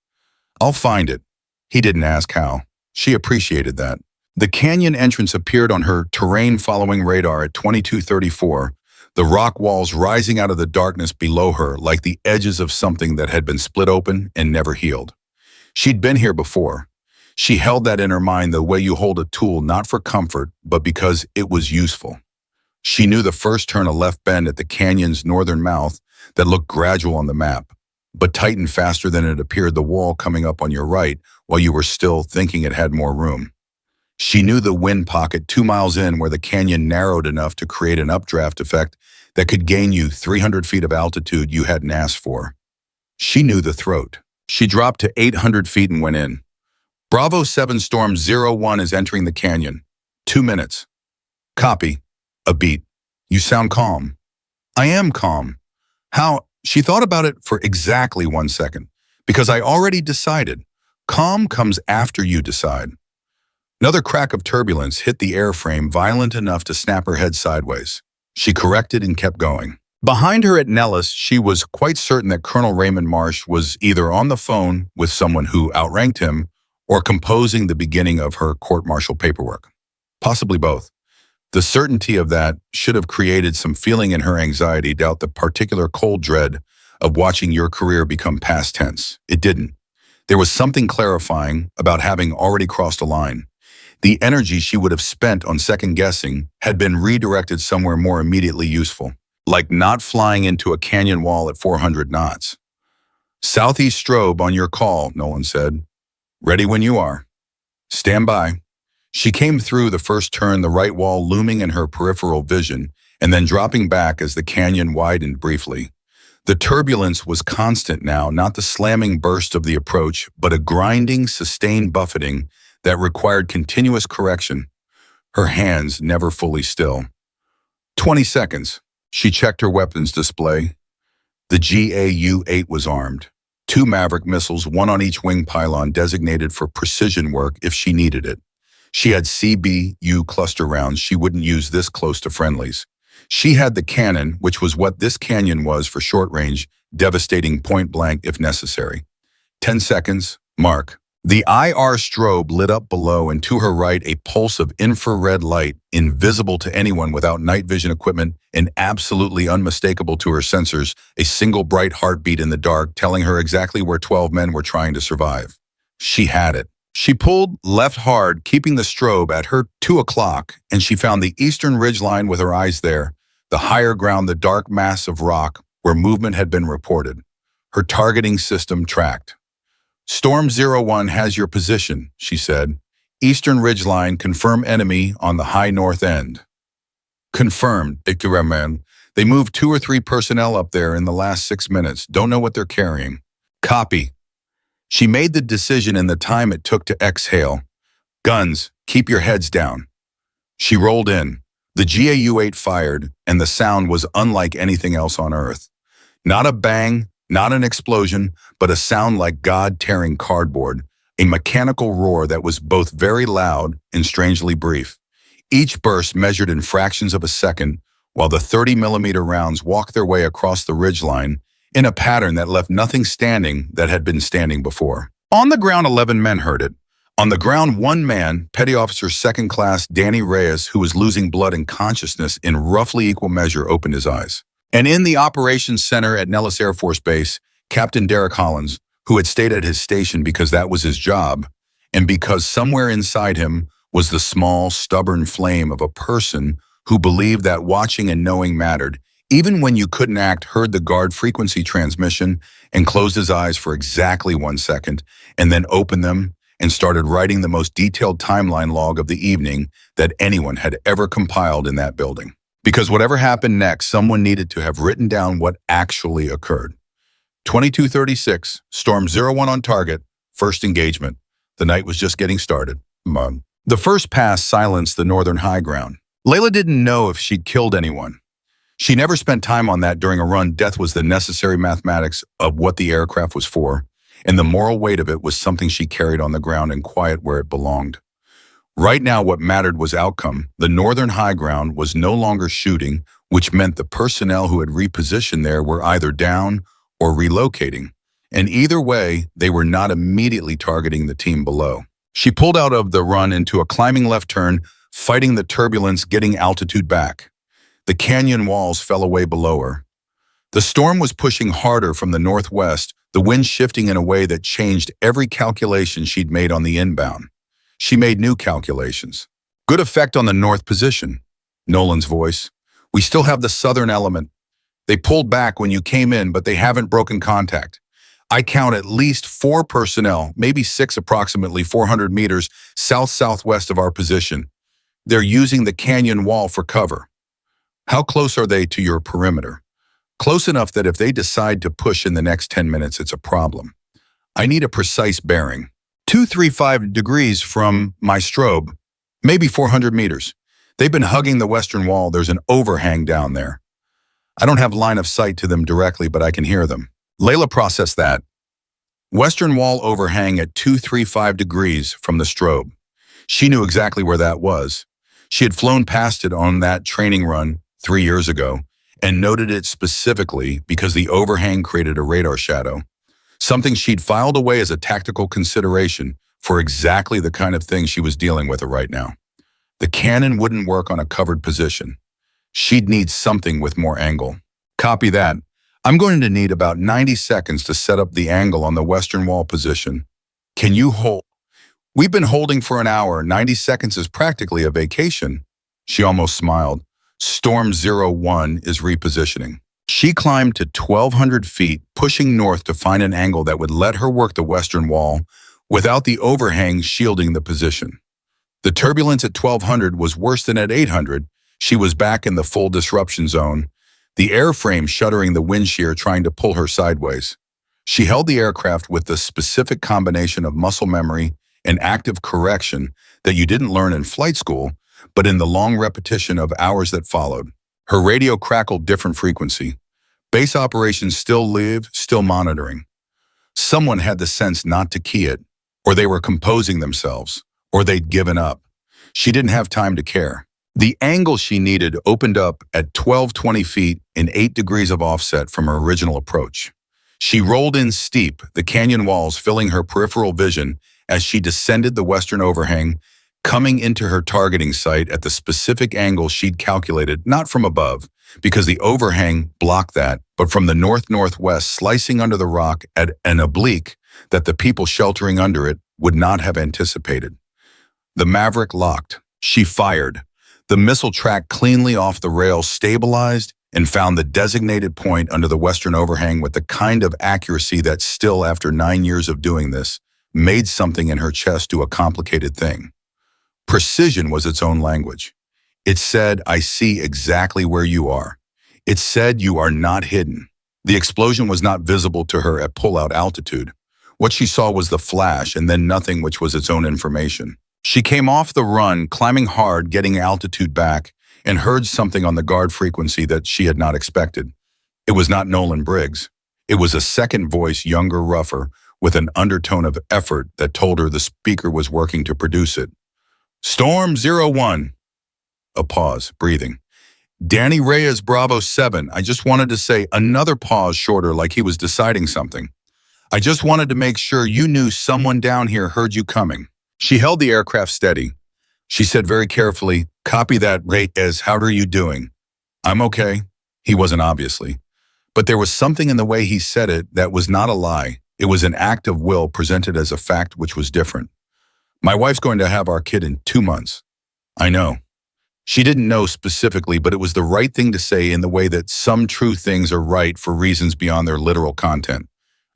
I'll find it. He didn't ask how. She appreciated that. The canyon entrance appeared on her terrain-following radar at 2234, the rock walls rising out of the darkness below her like the edges of something that had been split open and never healed. She'd been here before. She held that in her mind the way you hold a tool, not for comfort, but because it was useful. She knew the first turn a left bend at the canyon's northern mouth that looked gradual on the map, but tightened faster than it appeared the wall coming up on your right while you were still thinking it had more room. She knew the wind pocket 2 miles in where the canyon narrowed enough to create an updraft effect that could gain you 300 feet of altitude you hadn't asked for. She knew the throat. She dropped to 800 feet and went in. Bravo 7 Storm 01 is entering the canyon. 2 minutes. Copy. A beat. You sound calm. I am calm. How? She thought about it for exactly 1 second. Because I already decided. Calm comes after you decide. Another crack of turbulence hit the airframe, violent enough to snap her head sideways. She corrected and kept going. Behind her at Nellis, she was quite certain that Colonel Raymond Marsh was either on the phone with someone who outranked him or composing the beginning of her court-martial paperwork. Possibly both. The certainty of that should have created some feeling in her anxiety, doubt the particular cold dread of watching your career become past tense. It didn't. There was something clarifying about having already crossed a line. The energy she would have spent on second-guessing had been redirected somewhere more immediately useful, like not flying into a canyon wall at 400 knots. "Southeast strobe on your call," Nolan said. "Ready when you are." "Stand by." She came through the first turn, the right wall looming in her peripheral vision, and then dropping back as the canyon widened briefly. The turbulence was constant now, not the slamming burst of the approach, but a grinding, sustained buffeting that required continuous correction, her hands never fully still. 20 seconds. She checked her weapons display. The GAU-8 was armed. 2 Maverick missiles, 1 on each wing pylon, designated for precision work if she needed it. She had CBU cluster rounds she wouldn't use this close to friendlies. She had the cannon, which was what this canyon was for short range, devastating point blank if necessary. 10 seconds. Mark. The IR strobe lit up below, and to her right a pulse of infrared light, invisible to anyone without night vision equipment and absolutely unmistakable to her sensors, a single bright heartbeat in the dark telling her exactly where 12 men were trying to survive. She had it. She pulled left hard, keeping the strobe at her 2 o'clock, and she found the eastern ridgeline with her eyes there, the higher ground, the dark mass of rock where movement had been reported. Her targeting system tracked. "Storm 01 has your position," she said. "Eastern ridgeline, confirm enemy on the high north end." "Confirmed, Ikiraman. They moved 2 or 3 personnel up there in the last 6 minutes. Don't know what they're carrying." "Copy." She made the decision in the time it took to exhale. "Guns, keep your heads down." She rolled in. The GAU-8 fired, and the sound was unlike anything else on Earth. Not a bang, not an explosion, but a sound like God tearing cardboard, a mechanical roar that was both very loud and strangely brief. Each burst measured in fractions of a second, while the 30-millimeter rounds walked their way across the ridgeline in a pattern that left nothing standing that had been standing before. On the ground, 11 men heard it. On the ground, 1 man, Petty Officer Second Class Danny Reyes, who was losing blood and consciousness in roughly equal measure, opened his eyes. And in the operations center at Nellis Air Force Base, Captain Derek Hollins, who had stayed at his station because that was his job, and because somewhere inside him was the small, stubborn flame of a person who believed that watching and knowing mattered, even when you couldn't act, heard the guard frequency transmission and closed his eyes for exactly 1 second, and then opened them and started writing the most detailed timeline log of the evening that anyone had ever compiled in that building. Because whatever happened next, someone needed to have written down what actually occurred. 22:36, Storm 01 on target, first engagement. The night was just getting started. The first pass silenced the northern high ground. Layla didn't know if she'd killed anyone. She never spent time on that during a run. Death was the necessary mathematics of what the aircraft was for, and the moral weight of it was something she carried on the ground and quiet where it belonged. Right now, what mattered was outcome. The northern high ground was no longer shooting, which meant the personnel who had repositioned there were either down or relocating. And either way, they were not immediately targeting the team below. She pulled out of the run into a climbing left turn, fighting the turbulence, getting altitude back. The canyon walls fell away below her. The storm was pushing harder from the northwest, the wind shifting in a way that changed every calculation she'd made on the inbound. She made new calculations. "Good effect on the north position." Nolan's voice. "We still have the southern element. They pulled back when you came in, but they haven't broken contact. I count at least 4 personnel, maybe 6, approximately 400 meters south-southwest of our position. They're using the canyon wall for cover." "How close are they to your perimeter?" "Close enough that if they decide to push in the next 10 minutes, it's a problem. I need a precise bearing. 235 degrees from my strobe, maybe 400 meters. They've been hugging the western wall. There's an overhang down there. I don't have line of sight to them directly, but I can hear them." Layla processed that. Western wall overhang at 235 degrees from the strobe. She knew exactly where that was. She had flown past it on that training run 3 years ago and noted it specifically because the overhang created a radar shadow, something she'd filed away as a tactical consideration for exactly the kind of thing she was dealing with right now. The cannon wouldn't work on a covered position. She'd need something with more angle. "Copy that. I'm going to need about 90 seconds to set up the angle on the western wall position." Can you hold? We've been holding for an hour. 90 seconds is practically a vacation. She almost smiled. Storm Zero One is repositioning. She climbed to 1,200 feet, pushing north to find an angle that would let her work the western wall without the overhang shielding the position. The turbulence at 1,200 was worse than at 800. She was back in the full disruption zone, the airframe shuttering the wind shear trying to pull her sideways. She held the aircraft with the specific combination of muscle memory and active correction that you didn't learn in flight school, but in the long repetition of hours that followed. Her radio crackled different frequency. Base operations still live, still monitoring. Someone had the sense not to key it, or they were composing themselves, or they'd given up. She didn't have time to care. The angle she needed opened up at 1,220 feet in 8 degrees of offset from her original approach. She rolled in steep, the canyon walls filling her peripheral vision as she descended the western overhang, coming into her targeting site at the specific angle she'd calculated, not from above, because the overhang blocked that, but from the north-northwest, slicing under the rock at an oblique that the people sheltering under it would not have anticipated. The Maverick locked. She fired. The missile tracked cleanly off the rail, stabilized, and found the designated point under the western overhang with the kind of accuracy that still, after 9 years of doing this, made something in her chest do a complicated thing. Precision was its own language. It said, I see exactly where you are. It said you are not hidden. The explosion was not visible to her at pull-out altitude. What she saw was the flash and then nothing, which was its own information. She came off the run, climbing hard, getting altitude back, and heard something on the guard frequency that she had not expected. It was not Nolan Briggs. It was a second voice, younger, rougher, with an undertone of effort that told her the speaker was working to produce it. Storm 01. A pause, breathing. Danny Reyes, Bravo 7. I just wanted to say another pause, shorter, like he was deciding something. I just wanted to make sure you knew someone down here heard you coming. She held the aircraft steady. She said very carefully, copy that, Reyes, how are you doing? I'm okay. He wasn't, obviously. But there was something in the way he said it that was not a lie. It was an act of will presented as a fact which was different. My wife's going to have our kid in 2 months. I know. She didn't know specifically, but it was the right thing to say in the way that some true things are right for reasons beyond their literal content.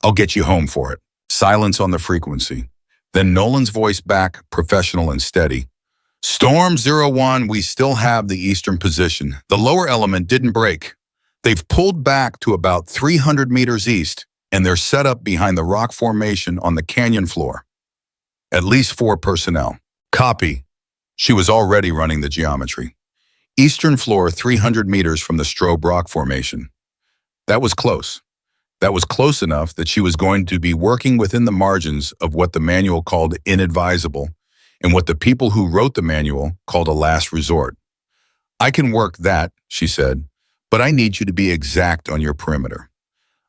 I'll get you home for it. Silence on the frequency. Then Nolan's voice back, professional and steady. Storm 01, we still have the eastern position. The lower element didn't break. They've pulled back to about 300 meters east, and they're set up behind the rock formation on the canyon floor. At least 4 personnel. Copy. She was already running the geometry. Eastern floor 300 meters from the Strobe Rock Formation. That was close. That was close enough that she was going to be working within the margins of what the manual called inadvisable and what the people who wrote the manual called a last resort. I can work that, she said, but I need you to be exact on your perimeter.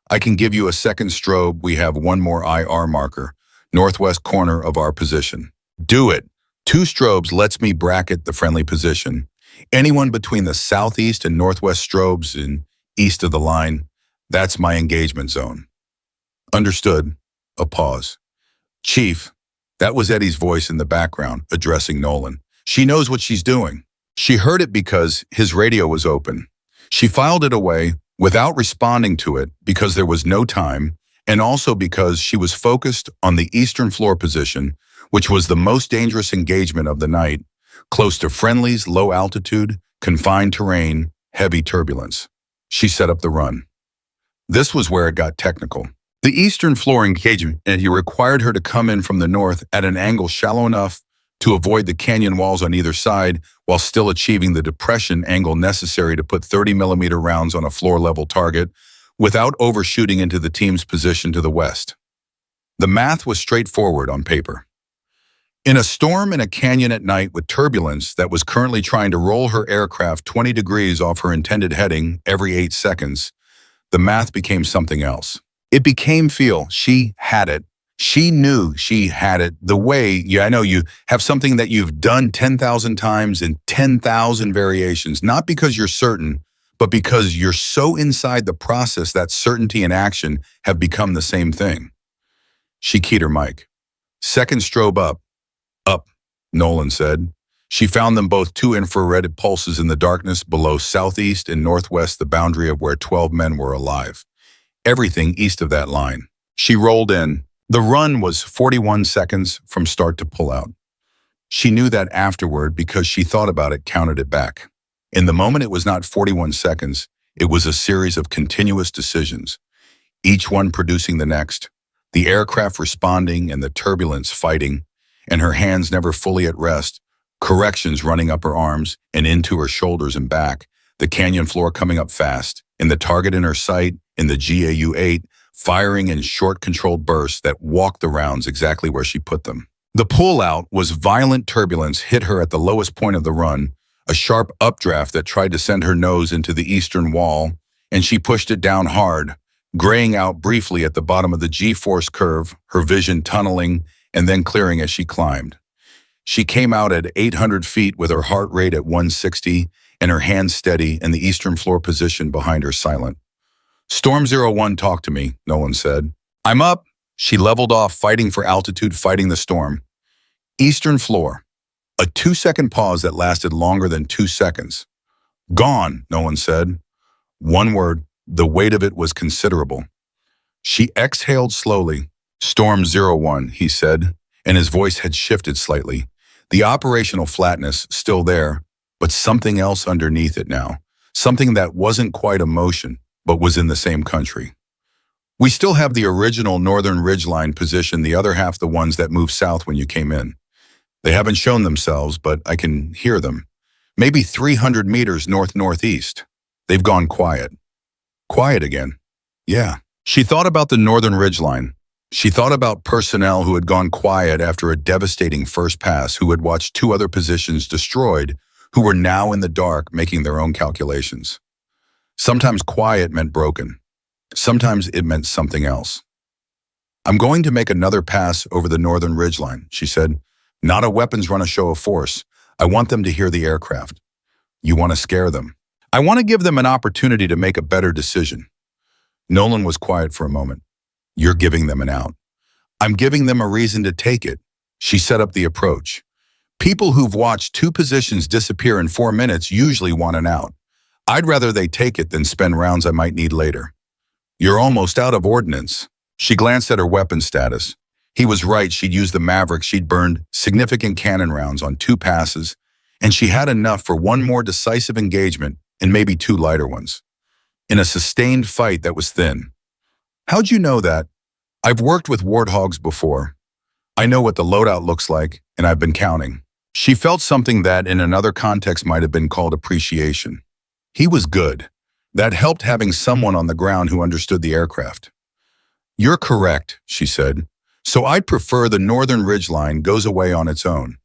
I can give you a second strobe. We have one more IR marker, northwest corner of our position. Do it. 2 strobes lets me bracket the friendly position. Anyone between the southeast and northwest strobes and east of the line, that's my engagement zone. Understood. A pause. Chief, that was Eddie's voice in the background, addressing Nolan. She knows what she's doing. She heard it because his radio was open. She filed it away without responding to it because there was no time, and also because she was focused on the eastern floor position, which was the most dangerous engagement of the night, close to friendlies, low altitude, confined terrain, heavy turbulence. She set up the run. This was where it got technical. The eastern floor engagement, and he required her to come in from the north at an angle shallow enough to avoid the canyon walls on either side while still achieving the depression angle necessary to put 30mm rounds on a floor-level target without overshooting into the team's position to the west. The math was straightforward on paper. In a storm in a canyon at night with turbulence that was currently trying to roll her aircraft 20 degrees off her intended heading every 8 seconds, the math became something else. It became feel. She had it. She knew she had it. The way, I know you have something that you've done 10,000 times in 10,000 variations, not because you're certain, but because you're so inside the process that certainty and action have become the same thing. She keyed her mic. Second strobe up. Up, Nolan said. She found them both two infrared pulses in the darkness below southeast and northwest, the boundary of where 12 men were alive. Everything east of that line. She rolled in. The run was 41 seconds from start to pullout. She knew that afterward because she thought about it, counted it back. In the moment, it was not 41 seconds. It was a series of continuous decisions, each one producing the next, the aircraft responding and the turbulence fighting, and her hands never fully at rest, corrections running up her arms and into her shoulders and back, the canyon floor coming up fast, and the target in her sight, in the GAU-8, firing in short controlled bursts that walked the rounds exactly where she put them. The pullout was violent turbulence hit her at the lowest point of the run, a sharp updraft that tried to send her nose into the eastern wall, and she pushed it down hard, graying out briefly at the bottom of the G-force curve, her vision tunneling and then clearing as she climbed. She came out at 800 feet with her heart rate at 160 and her hands steady and the eastern floor position behind her silent. Storm 01 talked to me, Nolan said. I'm up. She leveled off, fighting for altitude, fighting the storm. Eastern floor. A 2-second pause that lasted longer than 2 seconds. Gone, Nolan said. One word. The weight of it was considerable. She exhaled slowly. Storm 01, he said, and his voice had shifted slightly. The operational flatness still there, but something else underneath it now. Something that wasn't quite a motion, but was in the same country. We still have the original northern ridgeline position, the other half the ones that moved south when you came in. They haven't shown themselves, but I can hear them. Maybe 300 meters north-northeast. They've gone quiet. Quiet again. Yeah. She thought about the northern ridgeline. She thought about personnel who had gone quiet after a devastating first pass, who had watched 2 other positions destroyed, who were now in the dark making their own calculations. Sometimes quiet meant broken. Sometimes it meant something else. I'm going to make another pass over the northern ridgeline, she said. Not a weapons run, a show of force. I want them to hear the aircraft. You want to scare them. I want to give them an opportunity to make a better decision. Nolan was quiet for a moment. You're giving them an out. I'm giving them a reason to take it. She set up the approach. People who've watched 2 positions disappear in 4 minutes usually want an out. I'd rather they take it than spend rounds I might need later. You're almost out of ordnance. She glanced at her weapon status. He was right, she'd used the Maverick, she'd burned significant cannon rounds on 2 passes, and she had enough for 1 more decisive engagement and maybe 2 lighter ones. In a sustained fight that was thin. How'd you know that? I've worked with warthogs before. I know what the loadout looks like, and I've been counting. She felt something that in another context might have been called appreciation. He was good. That helped, having someone on the ground who understood the aircraft. You're correct, she said. So I'd prefer the northern ridgeline goes away on its own.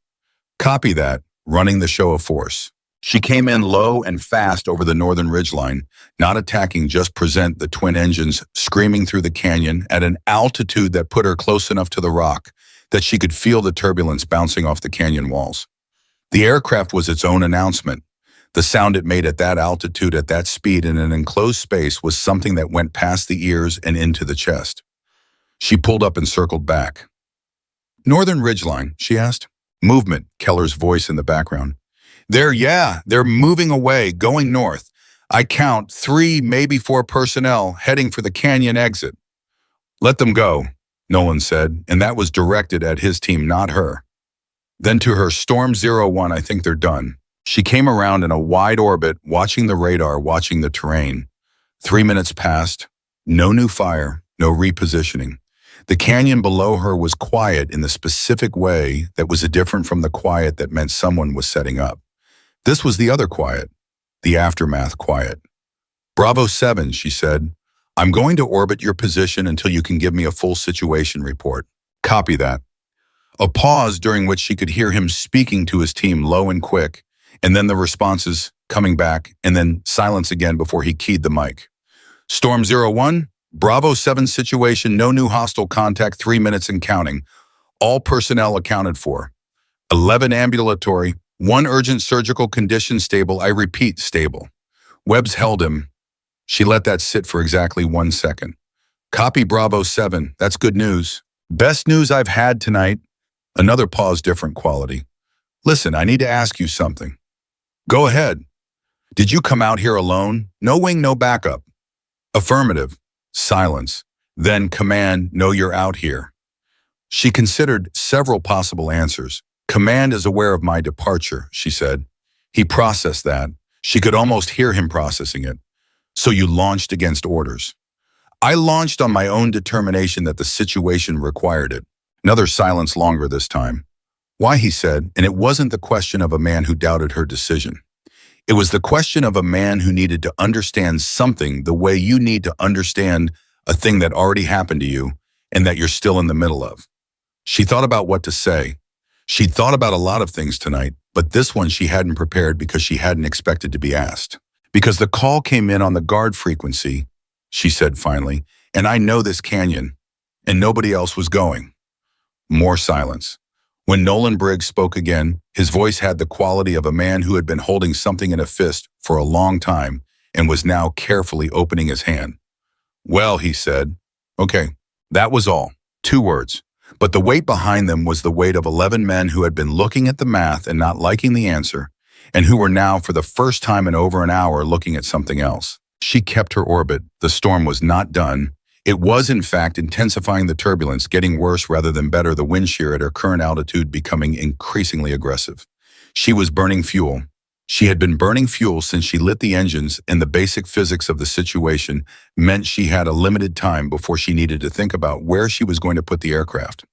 Copy that, running the show of force. She came in low and fast over the northern ridgeline, not attacking, just present the twin engines screaming through the canyon at an altitude that put her close enough to the rock that she could feel the turbulence bouncing off the canyon walls. The aircraft was its own announcement. The sound it made at that altitude, at that speed, in an enclosed space was something that went past the ears and into the chest. She pulled up and circled back. Northern ridgeline, she asked. Movement, Keller's voice in the background. They're moving away, going north. I count 3, maybe 4 personnel heading for the canyon exit. Let them go, Nolan said, and that was directed at his team, not her. Then to her, Storm 01, I think they're done. She came around in a wide orbit, watching the radar, watching the terrain. 3 minutes passed. No new fire, no repositioning. The canyon below her was quiet in the specific way that was different from the quiet that meant someone was setting up. This was the other quiet, the aftermath quiet. Bravo 7, she said. I'm going to orbit your position until you can give me a full situation report. Copy that. A pause during which she could hear him speaking to his team low and quick, and then the responses coming back, and then silence again before he keyed the mic. Storm 01, Bravo 7 situation, no new hostile contact, 3 minutes and counting. All personnel accounted for. 11 ambulatory, 1 urgent surgical condition stable, I repeat, stable. Webbs held him. She let that sit for exactly 1 second. Copy Bravo 7, that's good news. Best news I've had tonight. Another pause, different quality. Listen, I need to ask you something. Go ahead. Did you come out here alone? No wing, no backup. Affirmative. Silence. Then command, no, you're out here. She considered several possible answers. Command is aware of my departure, she said. He processed that. She could almost hear him processing it. So you launched against orders. I launched on my own determination that the situation required it. Another silence, longer this time. Why, he said, and it wasn't the question of a man who doubted her decision. It was the question of a man who needed to understand something the way you need to understand a thing that already happened to you and that you're still in the middle of. She thought about what to say. She'd thought about a lot of things tonight, but this one she hadn't prepared because she hadn't expected to be asked. Because the call came in on the guard frequency, she said finally, and I know this canyon, and nobody else was going. More silence. When Nolan Briggs spoke again, his voice had the quality of a man who had been holding something in a fist for a long time and was now carefully opening his hand. Well, he said, okay, that was all. 2 words. But the weight behind them was the weight of 11 men who had been looking at the math and not liking the answer, and who were now for the first time in over an hour looking at something else. She kept her orbit. The storm was not done. It was, in fact, intensifying the turbulence, getting worse rather than better, the wind shear at her current altitude becoming increasingly aggressive. She was burning fuel. She had been burning fuel since she lit the engines, and the basic physics of the situation meant she had a limited time before she needed to think about where she was going to put the aircraft.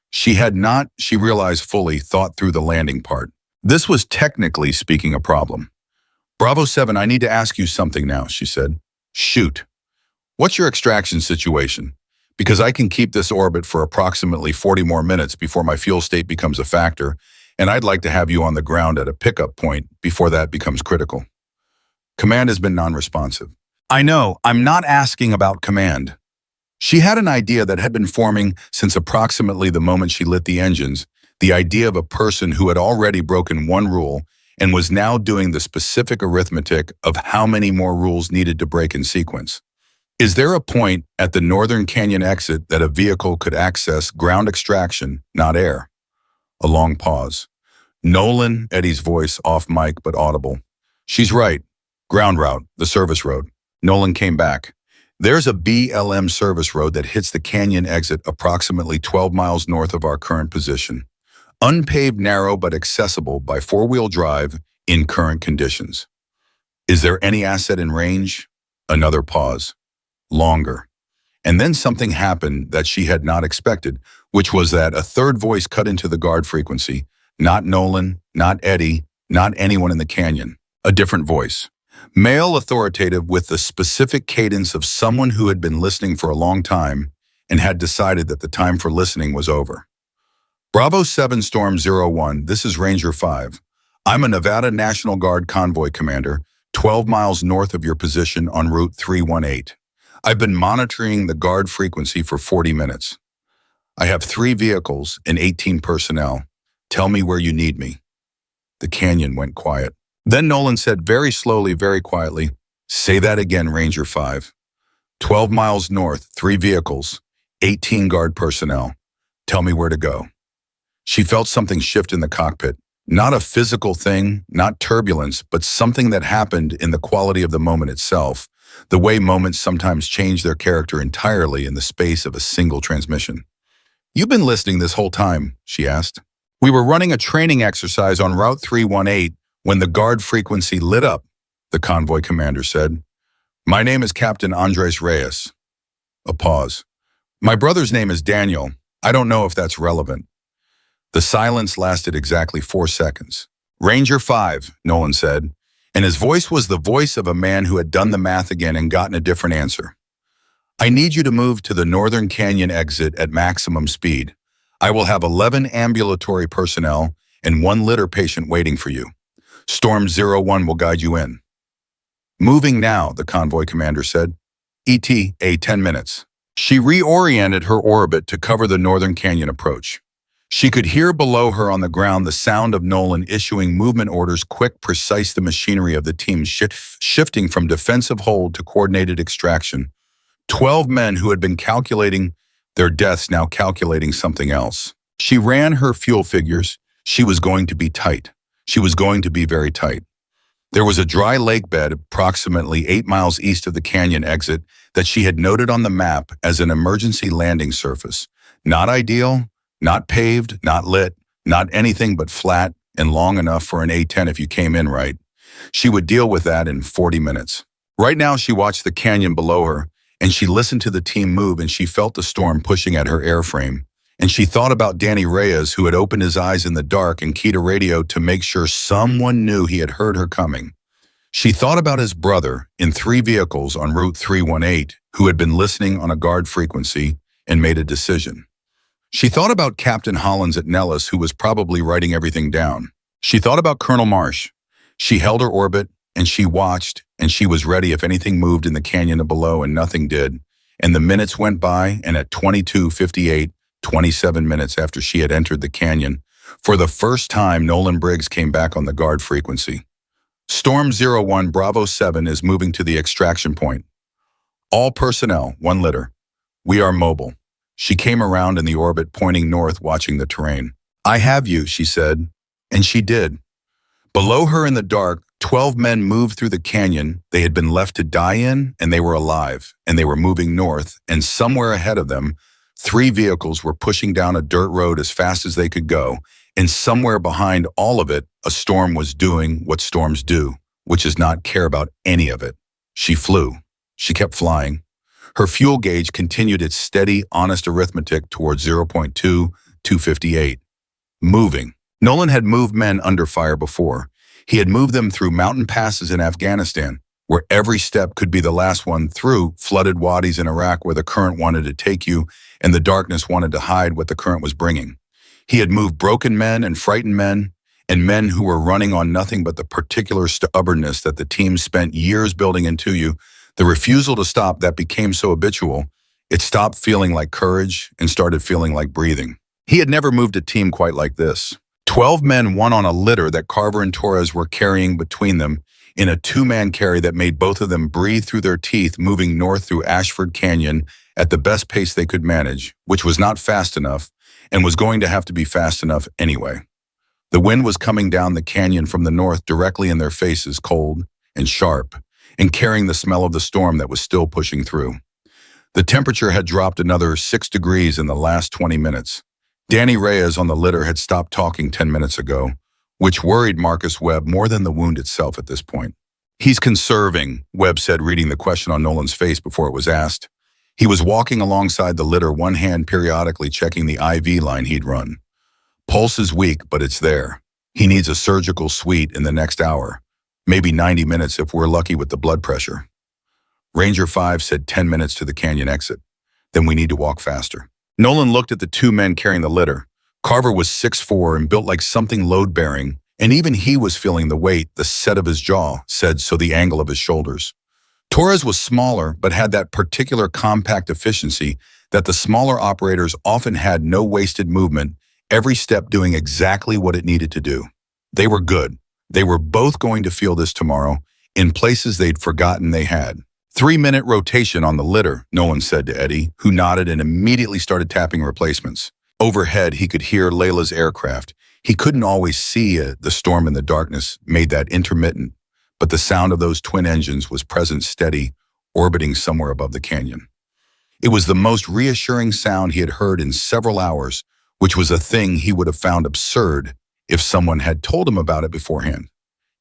She had not, she realized fully, thought through the landing part. This was technically speaking a problem. Bravo 7, I need to ask you something now, she said. Shoot. What's your extraction situation? Because I can keep this orbit for approximately 40 more minutes before my fuel state becomes a factor, and I'd like to have you on the ground at a pickup point before that becomes critical. Command has been non-responsive. I know, I'm not asking about command. She had an idea that had been forming since approximately the moment she lit the engines, the idea of a person who had already broken one rule and was now doing the specific arithmetic of how many more rules needed to break in sequence. Is there a point at the Northern Canyon exit that a vehicle could access ground extraction, not air? A long pause. Nolan, Eddie's voice off mic but audible. She's right. Ground route, the service road. Nolan came back. There's a BLM service road that hits the canyon exit approximately 12 miles north of our current position. Unpaved, narrow, but accessible by 4-wheel drive in current conditions. Is there any asset in range? Another pause. Longer. And then something happened that she had not expected, which was that a third voice cut into the guard frequency. Not Nolan, not Eddie, not anyone in the canyon. A different voice. Male, authoritative, with the specific cadence of someone who had been listening for a long time and had decided that the time for listening was over. Bravo 7 Storm 01, this is Ranger 5. I'm a Nevada National Guard convoy commander, 12 miles north of your position on Route 318. I've been monitoring the guard frequency for 40 minutes. I have 3 vehicles and 18 personnel. Tell me where you need me. The canyon went quiet. Then Nolan said very slowly, very quietly, say that again, Ranger 5. 12 miles north, 3 vehicles, 18 guard personnel. Tell me where to go. She felt something shift in the cockpit. Not a physical thing, not turbulence, but something that happened in the quality of the moment itself, the way moments sometimes change their character entirely in the space of a single transmission. You've been listening this whole time, she asked. We were running a training exercise on Route 318 when the guard frequency lit up, the convoy commander said. My name is Captain Andres Reyes. A pause. My brother's name is Daniel. I don't know if that's relevant. The silence lasted exactly 4 seconds. Ranger 5, Nolan said, and his voice was the voice of a man who had done the math again and gotten a different answer. I need you to move to the Northern Canyon exit at maximum speed. I will have 11 ambulatory personnel and 1 litter patient waiting for you. Storm 01 will guide you in. Moving now, the convoy commander said. ETA 10 minutes. She reoriented her orbit to cover the Northern Canyon approach. She could hear below her on the ground the sound of Nolan issuing movement orders, quick, precise, the machinery of the team shifting from defensive hold to coordinated extraction. 12 men who had been calculating their deaths now calculating something else. She ran her fuel figures. She was going to be tight. She was going to be very tight. There was a dry lake bed approximately 8 miles east of the canyon exit that she had noted on the map as an emergency landing surface. Not ideal, not paved, not lit, not anything but flat and long enough for an A-10 if you came in right. She would deal with that in 40 minutes. Right now, she watched the canyon below her, and she listened to the team move, and she felt the storm pushing at her airframe. And she thought about Danny Reyes, who had opened his eyes in the dark and keyed a radio to make sure someone knew he had heard her coming. She thought about his brother in 3 vehicles on Route 318, who had been listening on a guard frequency and made a decision. She thought about Captain Hollins at Nellis, who was probably writing everything down. She thought about Colonel Marsh. She held her orbit, and she watched, and she was ready if anything moved in the canyon below, and nothing did. And the minutes went by, and at 22:58, 27 minutes after she had entered the canyon, for the first time, Nolan Briggs came back on the guard frequency. Storm 01 Bravo 7 is moving to the extraction point. All personnel, 1 litter. We are mobile. She came around in the orbit, pointing north, watching the terrain. I have you, she said. And she did. Below her in the dark, 12 men moved through the canyon they had been left to die in, and they were alive, and they were moving north, and somewhere ahead of them, 3 vehicles were pushing down a dirt road as fast as they could go, and somewhere behind all of it, a storm was doing what storms do, which is not care about any of it. She flew. She kept flying. Her fuel gauge continued its steady, honest arithmetic towards 0.2, 258. Moving. Nolan had moved men under fire before. He had moved them through mountain passes in Afghanistan, where every step could be the last one, through flooded wadis in Iraq where the current wanted to take you and the darkness wanted to hide what the current was bringing. He had moved broken men and frightened men, and men who were running on nothing but the particular stubbornness that the team spent years building into you, the refusal to stop that became so habitual, it stopped feeling like courage and started feeling like breathing. He had never moved a team quite like this. 12 men won on a litter that Carver and Torres were carrying between them in a 2-man carry that made both of them breathe through their teeth, moving north through Ashford Canyon at the best pace they could manage, which was not fast enough and was going to have to be fast enough anyway. The wind was coming down the canyon from the north directly in their faces, cold and sharp, and carrying the smell of the storm that was still pushing through. The temperature had dropped another 6 degrees in the last 20 minutes. Danny Reyes on the litter had stopped talking 10 minutes ago, which worried Marcus Webb more than the wound itself at this point. He's conserving, Webb said, reading the question on Nolan's face before it was asked. He was walking alongside the litter, one hand periodically checking the IV line he'd run. Pulse is weak, but it's there. He needs a surgical suite in the next hour, maybe 90 minutes if we're lucky with the blood pressure. Ranger 5 said 10 minutes to the canyon exit. Then we need to walk faster. Nolan looked at the 2 men carrying the litter. Carver was 6'4" and built like something load-bearing, and even he was feeling the weight. The set of his jaw said so, the angle of his shoulders. Torres was smaller, but had that particular compact efficiency that the smaller operators often had. No wasted movement, every step doing exactly what it needed to do. They were good. They were both going to feel this tomorrow in places they'd forgotten they had. 3-minute rotation on the litter, Nolan said to Eddie, who nodded and immediately started tapping replacements. Overhead, he could hear Layla's aircraft. He couldn't always see the storm in the darkness made that intermittent, but the sound of those twin engines was present, steady, orbiting somewhere above the canyon. It was the most reassuring sound he had heard in several hours, which was a thing he would have found absurd if someone had told him about it beforehand.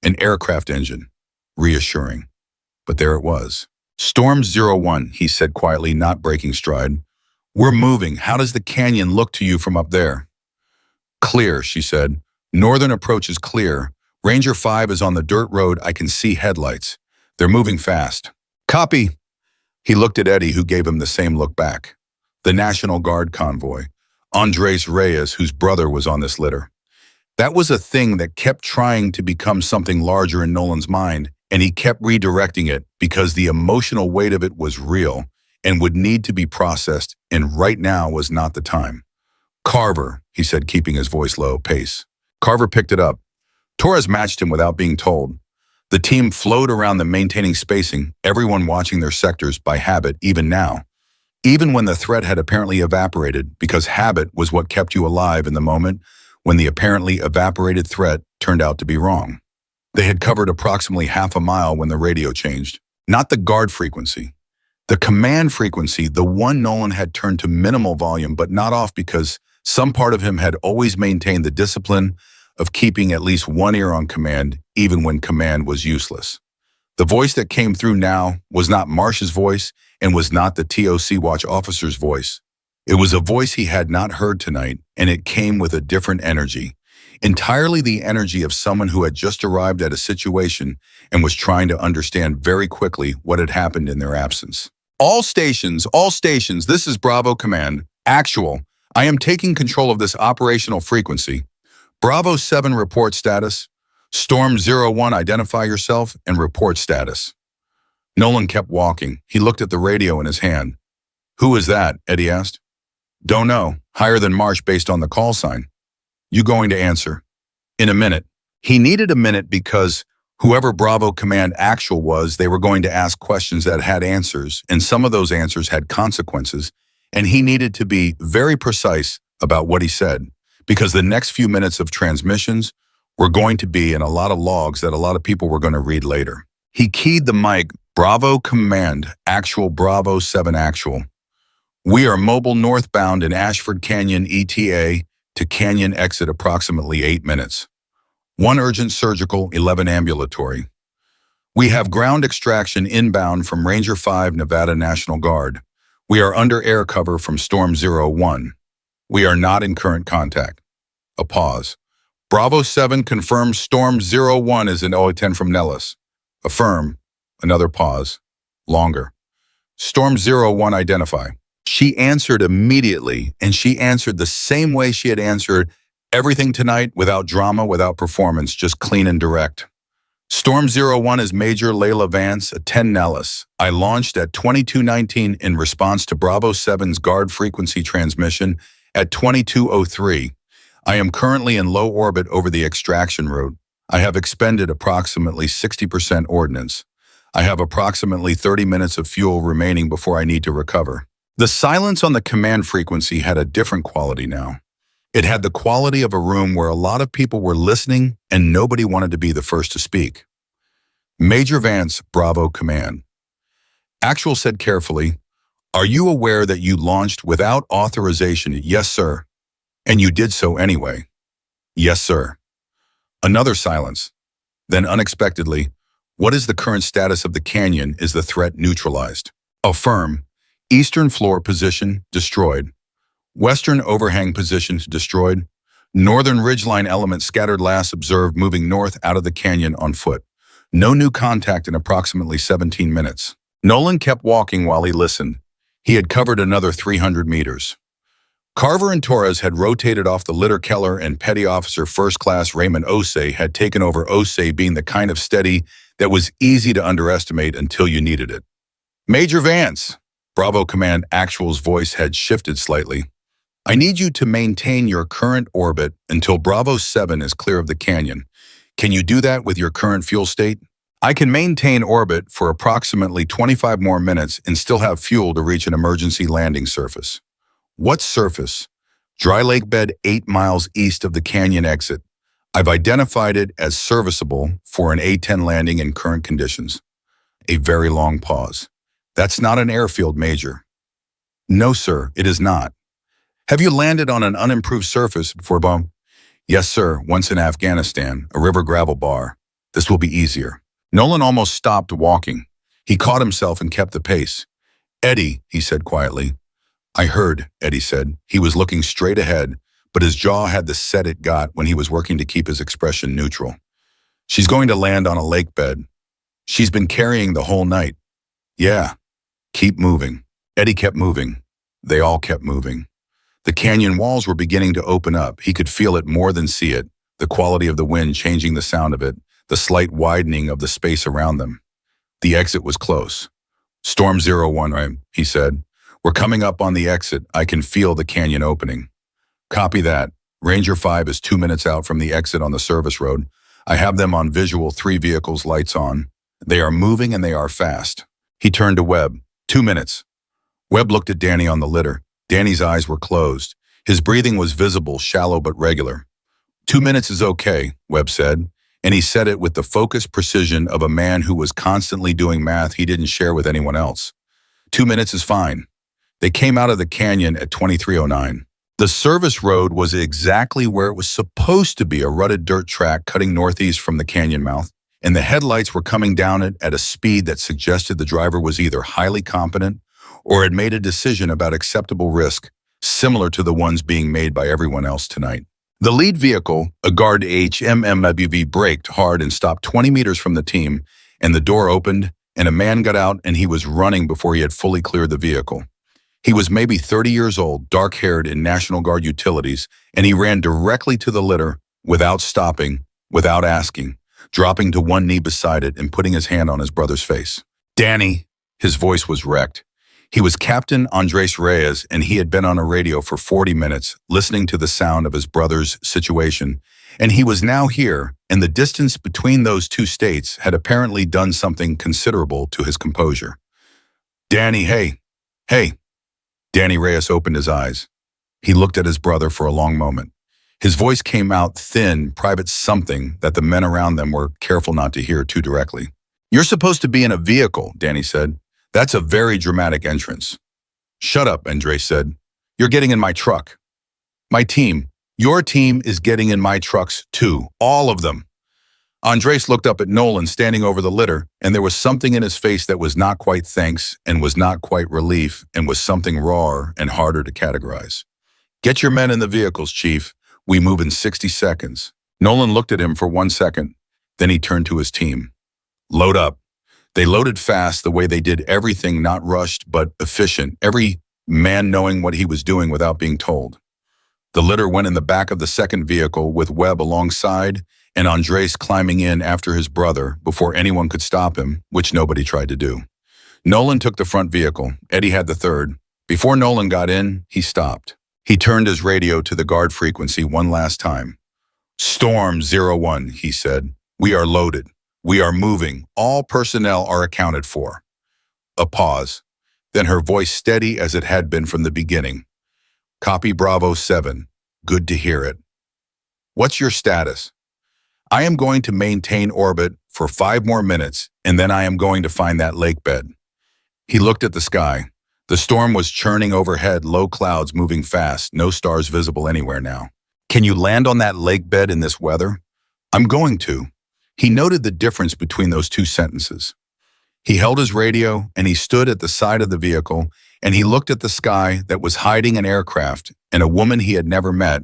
An aircraft engine. Reassuring. But there it was. Storm 01, he said quietly, not breaking stride. We're moving. How does the canyon look to you from up there? Clear, she said. Northern approach is clear. Ranger 5 is on the dirt road. I can see headlights. They're moving fast. Copy. He looked at Eddie, who gave him the same look back. The National Guard convoy. Andres Reyes, whose brother was on this litter. That was a thing that kept trying to become something larger in Nolan's mind, and he kept redirecting it because the emotional weight of it was real and would need to be processed, and right now was not the time. Carver, he said, keeping his voice low, pace. Carver picked it up. Torres matched him without being told. The team flowed around them, maintaining spacing, everyone watching their sectors by habit even now. even when the threat had apparently evaporated, because habit was what kept you alive in the moment when the apparently evaporated threat turned out to be wrong. They had covered approximately half a mile when the radio changed. Not the guard frequency. The command frequency, the one Nolan had turned to minimal volume but not off because some part of him had always maintained the discipline of keeping at least one ear on command, even when command was useless. The voice that came through now was not Marsh's voice and was not the TOC watch officer's voice. It was a voice he had not heard tonight, and it came with a different energy. Entirely the energy of someone who had just arrived at a situation and was trying to understand very quickly what had happened in their absence. All stations, this is Bravo Command. Actual, I am taking control of this operational frequency. Bravo 7 report status. Storm 01, identify yourself and report status. Nolan kept walking. He looked at the radio in his hand. Who is that? Eddie asked. Don't know. Higher than Marsh based on the call sign. You going to answer? In a minute. He needed a minute because whoever Bravo Command Actual was, they were going to ask questions that had answers, and some of those answers had consequences, and he needed to be very precise about what he said, because the next few minutes of transmissions were going to be in a lot of logs that a lot of people were going to read later. He keyed the mic, Bravo Command Actual, Bravo 7 Actual. We are mobile northbound in Ashford Canyon ETA to Canyon exit approximately 8 minutes. 1 urgent surgical, 11 ambulatory. We have ground extraction inbound from Ranger 5 Nevada National Guard. We are under air cover from Storm 01. We are not in current contact. A pause. Bravo 7 confirms Storm 01 is an A-10 from Nellis. Affirm. Another pause. Longer. Storm 01 identify. She answered immediately, and she answered the same way she had answered everything tonight, without drama, without performance, just clean and direct. Storm 01 is Major Layla Vance, A-10 Nellis. I launched at 22:19 in response to Bravo 7's guard frequency transmission at 22:03. I am currently in low orbit over the extraction route. I have expended approximately 60% ordnance. I have approximately 30 minutes of fuel remaining before I need to recover. The silence on the command frequency had a different quality now. It had the quality of a room where a lot of people were listening and nobody wanted to be the first to speak. Major Vance, Bravo Command. Actual said carefully, are you aware that you launched without authorization? Yes, sir. And you did so anyway? Yes, sir. Another silence. Then unexpectedly, what is the current status of the canyon? Is the threat neutralized? Affirm. Eastern floor position destroyed. Western overhang position destroyed. Northern ridgeline element scattered last observed moving north out of the canyon on foot. No new contact in approximately 17 minutes. Nolan kept walking while he listened. He had covered another 300 meters. Carver and Torres had rotated off the litter. Keller and Petty Officer First Class Raymond Osei had taken over. Osei being the kind of steady that was easy to underestimate until you needed it. Major Vance. Bravo Command Actual's voice had shifted slightly. I need you to maintain your current orbit until Bravo 7 is clear of the canyon. Can you do that with your current fuel state? I can maintain orbit for approximately 25 more minutes and still have fuel to reach an emergency landing surface. What surface? Dry lake bed 8 miles east of the canyon exit. I've identified it as serviceable for an A-10 landing in current conditions. A very long pause. That's not an airfield, Major. No, sir, it is not. Have you landed on an unimproved surface before, Bob? Yes, sir, once in Afghanistan, a river gravel bar. This will be easier. Nolan almost stopped walking. He caught himself and kept the pace. Eddie, he said quietly. I heard, Eddie said. He was looking straight ahead, but his jaw had the set it got when he was working to keep his expression neutral. She's going to land on a lake bed. She's been carrying the whole night. Yeah. Keep moving. Eddie kept moving. They all kept moving. The canyon walls were beginning to open up. He could feel it more than see it, the quality of the wind changing the sound of it, the slight widening of the space around them. The exit was close. Storm 01, right? He said. We're coming up on the exit. I can feel the canyon opening. Copy that. Ranger 5 is 2 minutes out from the exit on the service road. I have them on visual, 3 vehicles, lights on. They are moving and they are fast. He turned to Webb. 2 minutes. Webb looked at Danny on the litter. Danny's eyes were closed. His breathing was visible, shallow but regular. 2 minutes is okay, Webb said, and he said it with the focused precision of a man who was constantly doing math he didn't share with anyone else. 2 minutes is fine. They came out of the canyon at 2309. The service road was exactly where it was supposed to be, a rutted dirt track cutting northeast from the canyon mouth, and the headlights were coming down it at a speed that suggested the driver was either highly competent or had made a decision about acceptable risk, similar to the ones being made by everyone else tonight. The lead vehicle, a Guard HMMWV, braked hard and stopped 20 meters from the team, and the door opened, and a man got out, and he was running before he had fully cleared the vehicle. He was maybe 30 years old, dark-haired in National Guard utilities, and he ran directly to the litter without stopping, without asking, dropping to one knee beside it and putting his hand on his brother's face. Danny, his voice was wrecked. He was Captain Andres Reyes, and he had been on a radio for 40 minutes, listening to the sound of his brother's situation, and he was now here, and the distance between those two states had apparently done something considerable to his composure. Danny, hey. Danny Reyes opened his eyes. He looked at his brother for a long moment. His voice came out thin, private something that the men around them were careful not to hear too directly. You're supposed to be in a vehicle, Danny said. That's a very dramatic entrance. Shut up, Andres said. You're getting in my truck. My team, your team is getting in my trucks too, all of them. Andres looked up at Nolan standing over the litter, and there was something in his face that was not quite thanks and was not quite relief and was something rawer and harder to categorize. Get your men in the vehicles, Chief. We move in 60 seconds. Nolan looked at him for 1 second. Then he turned to his team. Load up. They loaded fast, the way they did everything, not rushed but efficient, every man knowing what he was doing without being told. The litter went in the back of the second vehicle with Webb alongside and Andres climbing in after his brother before anyone could stop him, which nobody tried to do. Nolan took the front vehicle. Eddie had the third. Before Nolan got in, he stopped. He turned his radio to the guard frequency one last time. Storm 01, he said. We are loaded. We are moving. All personnel are accounted for. A pause. Then her voice steady as it had been from the beginning. Copy Bravo 7. Good to hear it. What's your status? I am going to maintain orbit for 5 more minutes, and then I am going to find that lake bed. He looked at the sky. The storm was churning overhead, low clouds moving fast, no stars visible anywhere now. Can you land on that lake bed in this weather? I'm going to. He noted the difference between those two sentences. He held his radio, and he stood at the side of the vehicle, and he looked at the sky that was hiding an aircraft and a woman he had never met,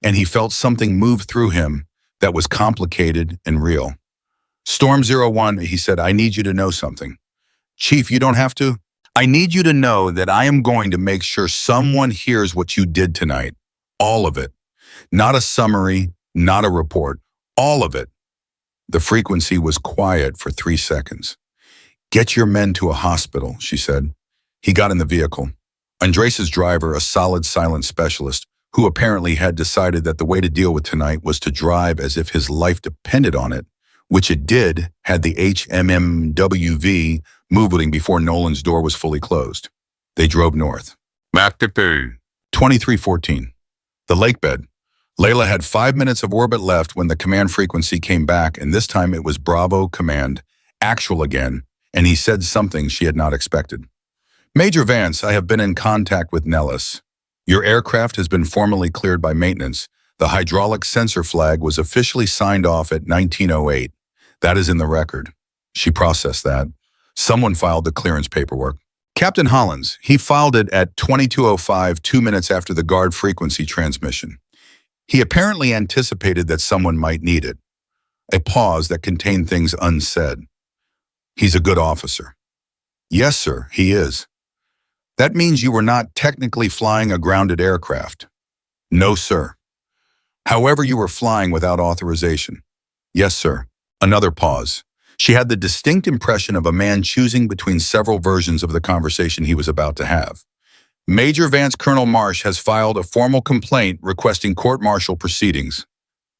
and he felt something move through him that was complicated and real. Storm 01, he said, I need you to know something. Chief, you don't have to. I need you to know that I am going to make sure someone hears what you did tonight. All of it. Not a summary, not a report. All of it. The frequency was quiet for 3 seconds. Get your men to a hospital, she said. He got in the vehicle. Andres' driver, a solid, silent specialist, who apparently had decided that the way to deal with tonight was to drive as if his life depended on it, which it did had the HMMWV moving before Nolan's door was fully closed. They drove north. Back to 2314. The lake bed. Layla had 5 minutes of orbit left when the command frequency came back, and this time it was Bravo Command, actual again, and he said something she had not expected. Major Vance, I have been in contact with Nellis. Your aircraft has been formally cleared by maintenance. The hydraulic sensor flag was officially signed off at 1908. That is in the record. She processed that. Someone filed the clearance paperwork. Captain Hollins, he filed it at 2205, 2 minutes after the guard frequency transmission. He apparently anticipated that someone might need it. A pause that contained things unsaid. He's a good officer. Yes, sir, he is. That means you were not technically flying a grounded aircraft. No, sir. However, you were flying without authorization. Yes, sir. Another pause. She had the distinct impression of a man choosing between several versions of the conversation he was about to have. Major Vance Colonel Marsh has filed a formal complaint requesting court-martial proceedings.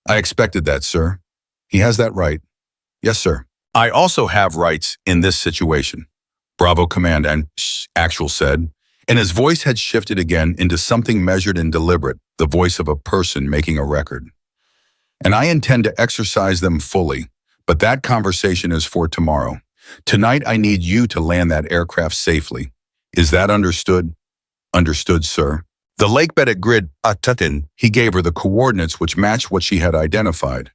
I expected that, sir. He has that right. Yes, sir. I also have rights in this situation. Bravo Command and Actual said, And his voice had shifted again into something measured and deliberate, the voice of a person making a record. And I intend to exercise them fully, but that conversation is for tomorrow. Tonight I need you to land that aircraft safely. Is that understood? Understood, sir. The lake bed at grid A-10, he gave her the coordinates which matched what she had identified.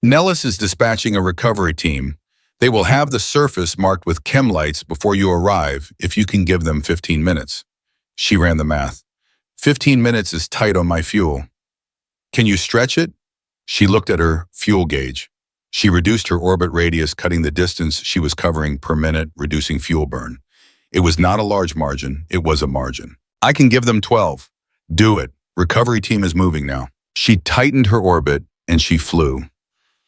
Nellis is dispatching a recovery team. They will have the surface marked with chem lights before you arrive if you can give them 15 minutes. She ran the math. 15 minutes is tight on my fuel. Can you stretch it? She looked at her fuel gauge. She reduced her orbit radius, cutting the distance she was covering per minute, reducing fuel burn. It was not a large margin, it was a margin. I can give them 12. Do it. Recovery team is moving now. She tightened her orbit and she flew.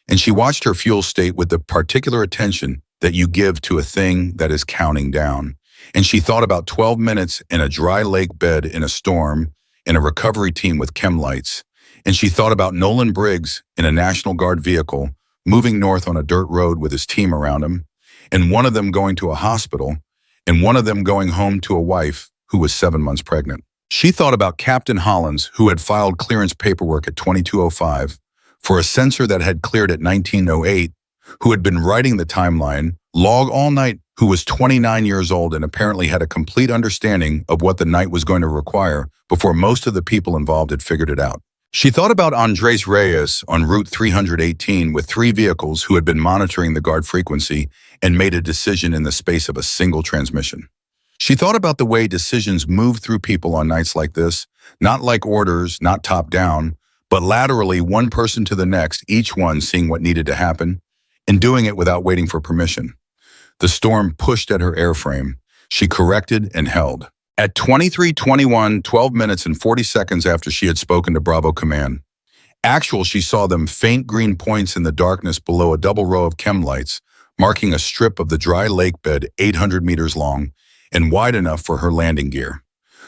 And she watched her fuel state with the particular attention that you give to a thing that is counting down. And she thought about 12 minutes in a dry lake bed in a storm, in a recovery team with chem lights. And she thought about Nolan Briggs in a National Guard vehicle, moving north on a dirt road with his team around him, and one of them going to a hospital, and one of them going home to a wife who was 7 months pregnant. She thought about Captain Hollins, who had filed clearance paperwork at 2205 for a sensor that had cleared at 1908, who had been writing the timeline, log all night, who was 29 years old and apparently had a complete understanding of what the night was going to require before most of the people involved had figured it out. She thought about Andres Reyes on Route 318 with 3 vehicles who had been monitoring the guard frequency and made a decision in the space of a single transmission. She thought about the way decisions move through people on nights like this, not like orders, not top down, but laterally one person to the next, each one seeing what needed to happen and doing it without waiting for permission. The storm pushed at her airframe. She corrected and held. At 23:21, 12 minutes and 40 seconds after she had spoken to Bravo Command, she saw them faint green points in the darkness below a double row of chem lights, marking a strip of the dry lake bed 800 meters long and wide enough for her landing gear.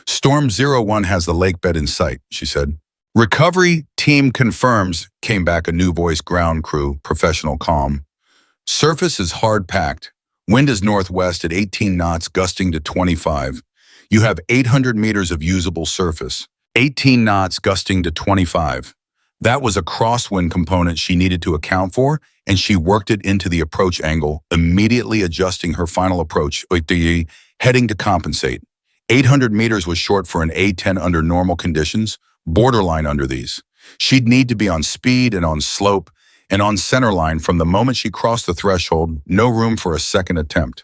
Storm 01 has the lake bed in sight, she said. Recovery team confirms, came back a new voice, ground crew, professional calm. Surface is hard packed. Wind is northwest at 18 knots, gusting to 25. You have 800 meters of usable surface. 18 knots, gusting to 25. That was a crosswind component she needed to account for, and she worked it into the approach angle, immediately adjusting her final approach, heading to compensate. 800 meters was short for an A-10 under normal conditions, borderline under these. She'd need to be on speed and on slope and on centerline from the moment she crossed the threshold, no room for a second attempt.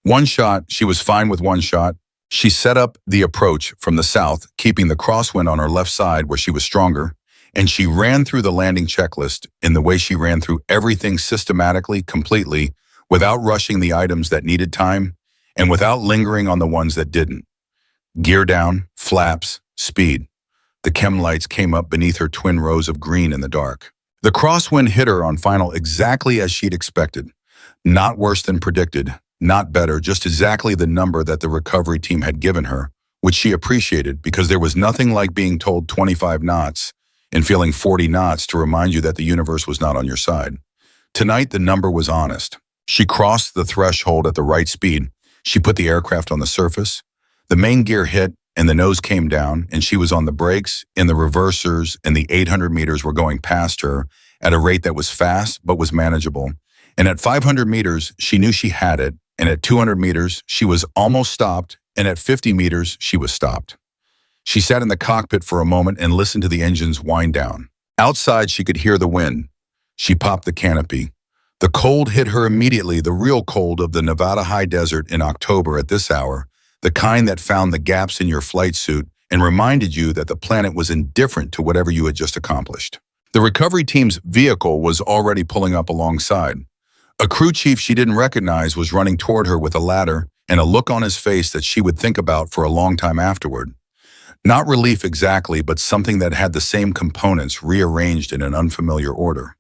One shot, she was fine with one shot. She set up the approach from the south, keeping the crosswind on her left side where she was stronger, and she ran through the landing checklist in the way she ran through everything systematically, completely, without rushing the items that needed time, and without lingering on the ones that didn't. Gear down, flaps, speed. The chem lights came up beneath her twin rows of green in the dark. The crosswind hit her on final exactly as she'd expected. Not worse than predicted, not better, just exactly the number that the recovery team had given her, which she appreciated because there was nothing like being told 25 knots and feeling 40 knots to remind you that the universe was not on your side. Tonight, the number was honest. She crossed the threshold at the right speed. She put the aircraft on the surface. The main gear hit and the nose came down, and she was on the brakes, and the reversers, and the 800 meters were going past her at a rate that was fast but was manageable. And at 500 meters, she knew she had it, and at 200 meters, she was almost stopped, and at 50 meters, she was stopped. She sat in the cockpit for a moment and listened to the engines wind down. Outside, she could hear the wind. She popped the canopy. The cold hit her immediately, the real cold of the Nevada high desert in October at this hour, the kind that found the gaps in your flight suit and reminded you that the planet was indifferent to whatever you had just accomplished. The recovery team's vehicle was already pulling up alongside. A crew chief she didn't recognize was running toward her with a ladder and a look on his face that she would think about for a long time afterward. Not relief exactly, but something that had the same components rearranged in an unfamiliar order.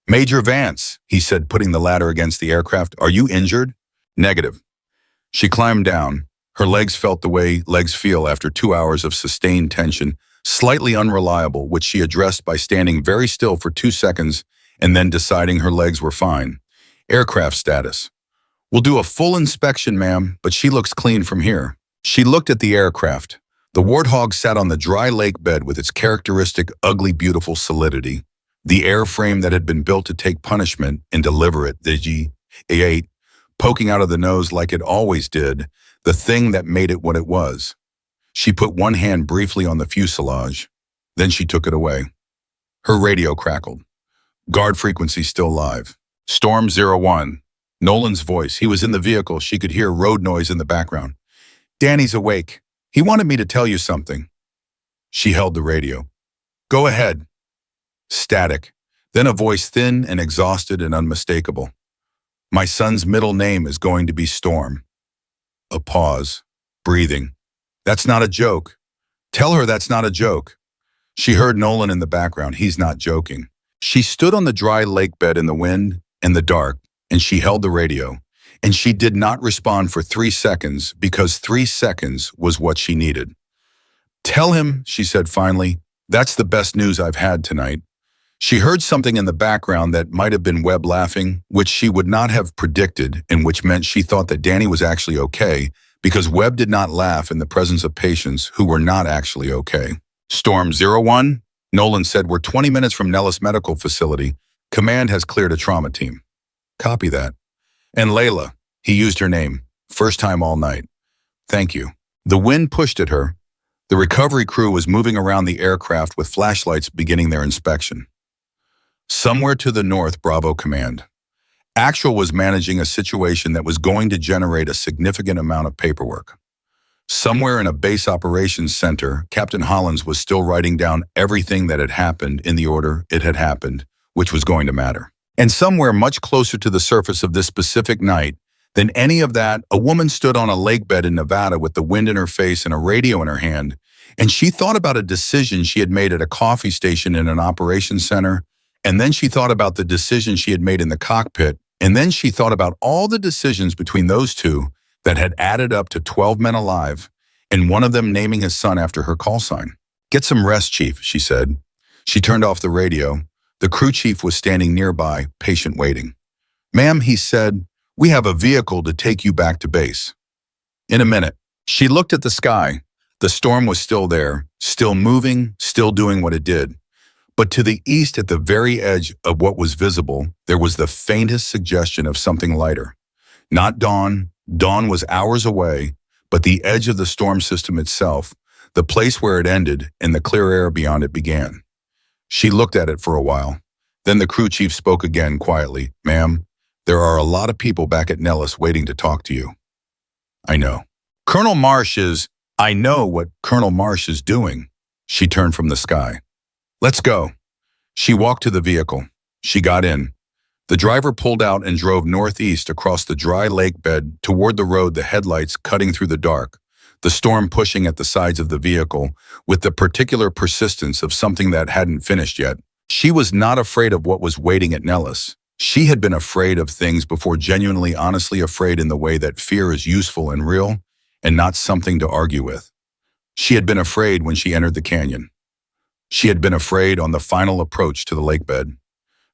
Major Vance, he said, putting the ladder against the aircraft, are you injured? Negative. She climbed down. Her legs felt the way legs feel after 2 hours of sustained tension, slightly unreliable, which she addressed by standing very still for 2 seconds and then deciding her legs were fine. Aircraft status. We'll do a full inspection, ma'am, but she looks clean from here. She looked at the aircraft. The Warthog sat on the dry lake bed with its characteristic ugly, beautiful solidity. The airframe that had been built to take punishment and deliver it, the A-8, poking out of the nose like it always did, the thing that made it what it was. She put one hand briefly on the fuselage. Then she took it away. Her radio crackled. Guard frequency still live. Storm 01. Nolan's voice. He was in the vehicle. She could hear road noise in the background. Danny's awake. He wanted me to tell you something. She held the radio. Go ahead. Static. Then a voice thin and exhausted and unmistakable. My son's middle name is going to be Storm. A pause. Breathing. That's not a joke. Tell her that's not a joke. She heard Nolan in the background. He's not joking. She stood on the dry lake bed in the wind and the dark, and she held the radio. And she did not respond for 3 seconds because 3 seconds was what she needed. Tell him, she said finally, that's the best news I've had tonight. She heard something in the background that might have been Webb laughing, which she would not have predicted, and which meant she thought that Danny was actually okay, because Webb did not laugh in the presence of patients who were not actually okay. Storm 01, Nolan said, we're 20 minutes from Nellis Medical Facility. Command has cleared a trauma team. Copy that. And Layla, he used her name, first time all night. Thank you. The wind pushed at her. The recovery crew was moving around the aircraft with flashlights beginning their inspection. Somewhere to the north, Bravo Command. Actual was managing a situation that was going to generate a significant amount of paperwork. Somewhere in a base operations center, Captain Hollins was still writing down everything that had happened in the order it had happened, which was going to matter. And somewhere much closer to the surface of this specific night than any of that, a woman stood on a lake bed in Nevada with the wind in her face and a radio in her hand, and she thought about a decision she had made at a coffee station in an operations center, and then she thought about the decision she had made in the cockpit, and then she thought about all the decisions between those two that had added up to 12 men alive, and one of them naming his son after her call sign. Get some rest, Chief, she said. She turned off the radio. The crew chief was standing nearby, patient waiting. Ma'am, he said, we have a vehicle to take you back to base. In a minute. She looked at the sky. The storm was still there, still moving, still doing what it did. But to the east, at the very edge of what was visible, there was the faintest suggestion of something lighter. Not dawn. Dawn was hours away, but the edge of the storm system itself, the place where it ended and the clear air beyond it began. She looked at it for a while. Then the crew chief spoke again quietly. Ma'am, there are a lot of people back at Nellis waiting to talk to you. I know. Colonel Marsh is... I know what Colonel Marsh is doing. She turned from the sky. Let's go. She walked to the vehicle. She got in. The driver pulled out and drove northeast across the dry lake bed toward the road, the headlights cutting through the dark, the storm pushing at the sides of the vehicle with the particular persistence of something that hadn't finished yet. She was not afraid of what was waiting at Nellis. She had been afraid of things before, genuinely, honestly afraid in the way that fear is useful and real and not something to argue with. She had been afraid when she entered the canyon. She had been afraid on the final approach to the lake bed.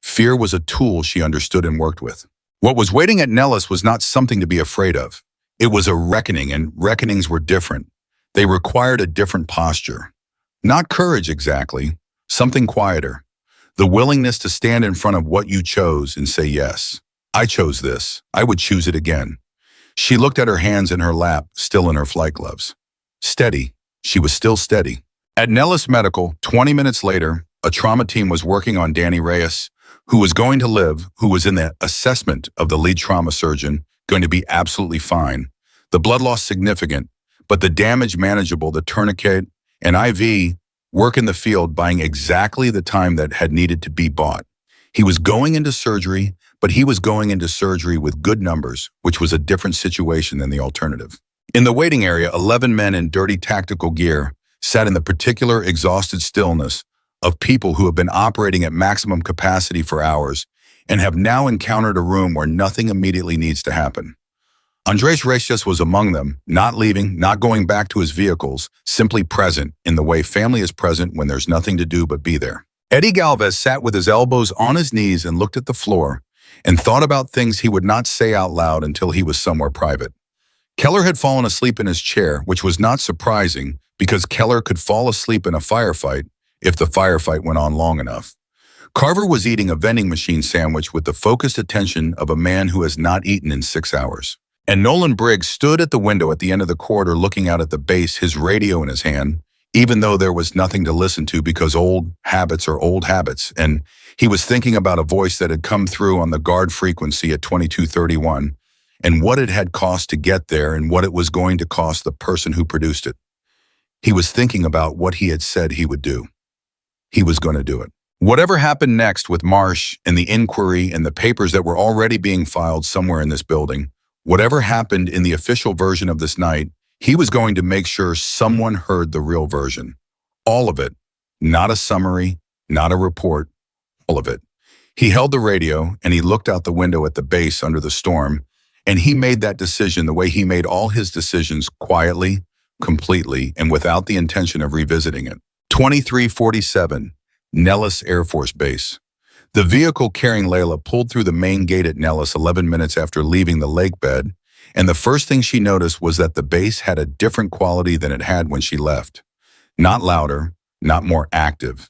Fear was a tool she understood and worked with. What was waiting at Nellis was not something to be afraid of. It was a reckoning, and reckonings were different. They required a different posture. Not courage exactly, something quieter. The willingness to stand in front of what you chose and say, yes, I chose this. I would choose it again. She looked at her hands in her lap, still in her flight gloves. Steady. She was still steady. At Nellis Medical, 20 minutes later, a trauma team was working on Danny Reyes, who was going to live, who was in the assessment of the lead trauma surgeon, going to be absolutely fine. The blood loss significant, but the damage manageable, the tourniquet and IV work in the field buying exactly the time that had needed to be bought. He was going into surgery, but he was going into surgery with good numbers, which was a different situation than the alternative. In the waiting area, 11 men in dirty tactical gear sat in the particular exhausted stillness of people who have been operating at maximum capacity for hours and have now encountered a room where nothing immediately needs to happen. Andres Reyes was among them, not leaving, not going back to his vehicles, simply present in the way family is present when there's nothing to do but be there. Eddie Galvez sat with his elbows on his knees and looked at the floor and thought about things he would not say out loud until he was somewhere private. Keller had fallen asleep in his chair, which was not surprising because Keller could fall asleep in a firefight if the firefight went on long enough. Carver was eating a vending machine sandwich with the focused attention of a man who has not eaten in 6 hours. And Nolan Briggs stood at the window at the end of the corridor looking out at the base, his radio in his hand, even though there was nothing to listen to because old habits are old habits, and he was thinking about a voice that had come through on the guard frequency at 2231, and what it had cost to get there and what it was going to cost the person who produced it. He was thinking about what he had said he would do. He was going to do it. Whatever happened next with Marsh and the inquiry and the papers that were already being filed somewhere in this building, whatever happened in the official version of this night, he was going to make sure someone heard the real version. All of it. Not a summary, not a report, all of it. He held the radio and he looked out the window at the base under the storm, and he made that decision the way he made all his decisions, quietly, completely, and without the intention of revisiting it. 2347, Nellis Air Force Base. The vehicle carrying Layla pulled through the main gate at Nellis 11 minutes after leaving the lake bed, and the first thing she noticed was that the base had a different quality than it had when she left. Not louder, not more active,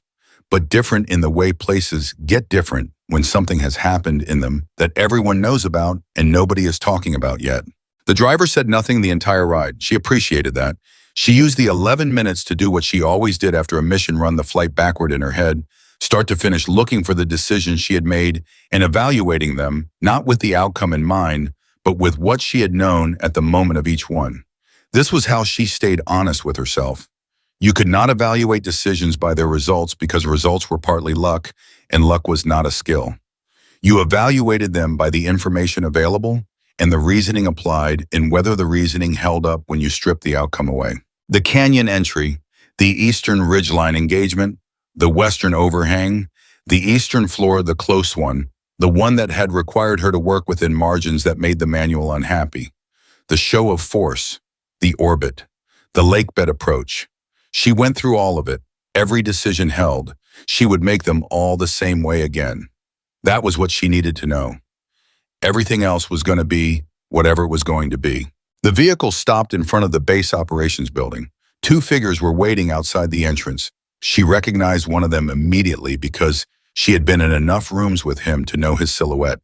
but different in the way places get different when something has happened in them that everyone knows about and nobody is talking about yet. The driver said nothing the entire ride. She appreciated that. She used the 11 minutes to do what she always did after a mission, run the flight backward in her head, start to finish looking for the decisions she had made and evaluating them, not with the outcome in mind, but with what she had known at the moment of each one. This was how she stayed honest with herself. You could not evaluate decisions by their results because results were partly luck, and luck was not a skill. You evaluated them by the information available and the reasoning applied and whether the reasoning held up when you stripped the outcome away. The canyon entry, the eastern ridgeline engagement, the western overhang, the eastern floor, the close one, the one that had required her to work within margins that made the manual unhappy, the show of force, the orbit, the lakebed approach. She went through all of it, every decision held. She would make them all the same way again. That was what she needed to know. Everything else was going to be whatever it was going to be. The vehicle stopped in front of the base operations building. Two figures were waiting outside the entrance. She recognized one of them immediately because she had been in enough rooms with him to know his silhouette.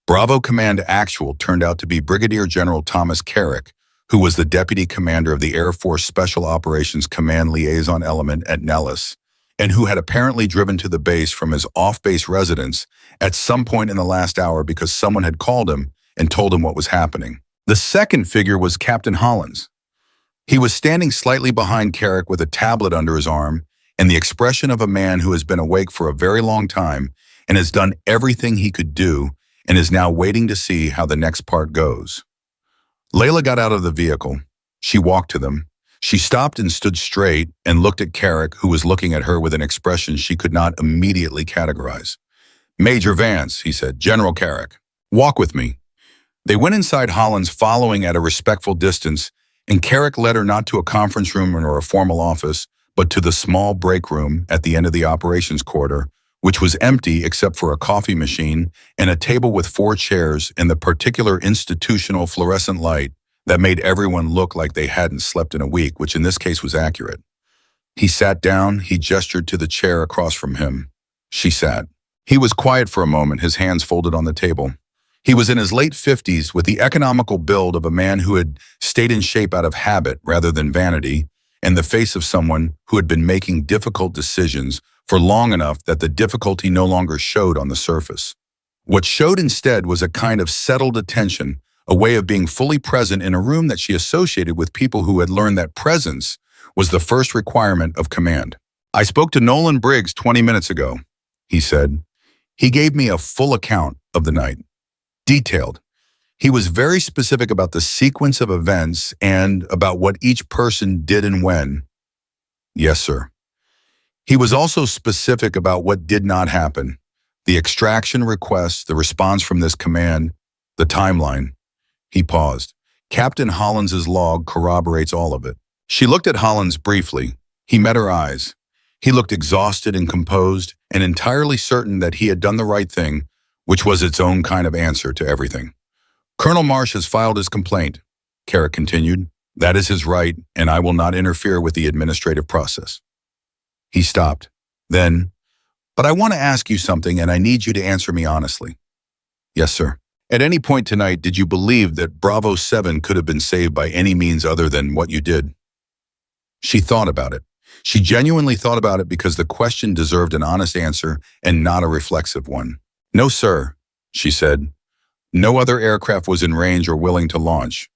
Bravo Command Actual turned out to be Brigadier General Thomas Carrick, who was the Deputy Commander of the Air Force Special Operations Command Liaison Element at Nellis, and who had apparently driven to the base from his off-base residence at some point in the last hour because someone had called him and told him what was happening. The second figure was Captain Hollins. He was standing slightly behind Carrick with a tablet under his arm and the expression of a man who has been awake for a very long time and has done everything he could do and is now waiting to see how the next part goes. Layla got out of the vehicle. She walked to them. She stopped and stood straight and looked at Carrick, who was looking at her with an expression she could not immediately categorize. "Major Vance," he said, "General Carrick, walk with me." They went inside Hollins, following at a respectful distance, and Carrick led her not to a conference room or a formal office, but to the small break room at the end of the operations corridor, which was empty except for a coffee machine and a table with 4 chairs and the particular institutional fluorescent light that made everyone look like they hadn't slept in a week, which in this case was accurate. He sat down. He gestured to the chair across from him. She sat. He was quiet for a moment, his hands folded on the table. He was in his late 50s with the economical build of a man who had stayed in shape out of habit rather than vanity, and the face of someone who had been making difficult decisions for long enough that the difficulty no longer showed on the surface. What showed instead was a kind of settled attention, a way of being fully present in a room that she associated with people who had learned that presence was the first requirement of command. "I spoke to Nolan Briggs 20 minutes ago," he said. "He gave me a full account of the night. Detailed. He was very specific about the sequence of events and about what each person did and when." "Yes, sir." "He was also specific about what did not happen. The extraction request, the response from this command, the timeline." He paused. "Captain Hollins's log corroborates all of it." She looked at Hollins briefly. He met her eyes. He looked exhausted and composed and entirely certain that he had done the right thing, which was its own kind of answer to everything. "Colonel Marsh has filed his complaint." Carrick continued. That is his right, and I will not interfere with the administrative process. He stopped. Then, but I want to ask you something, and I need you to answer me honestly. Yes, sir. At any point tonight, did you believe that Bravo 7 could have been saved by any means other than what you did? She thought about it. She genuinely thought about it because the question deserved an honest answer and not a reflexive one. No, sir, she said. No other aircraft was in range or willing to launch.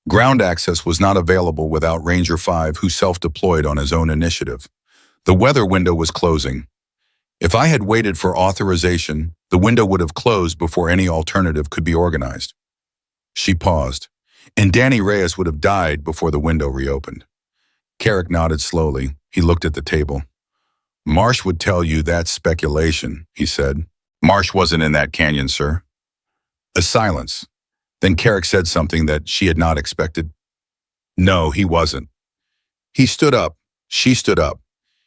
Ground access was not available without Ranger 5, who self-deployed on his own initiative. The weather window was closing. If I had waited for authorization, the window would have closed before any alternative could be organized. She paused, and Danny Reyes would have died before the window reopened. Carrick nodded slowly. He looked at the table. Marsh would tell you that's speculation, he said. Marsh wasn't in that canyon, sir. A silence. Then Carrick said something that she had not expected. No, he wasn't. He stood up. She stood up.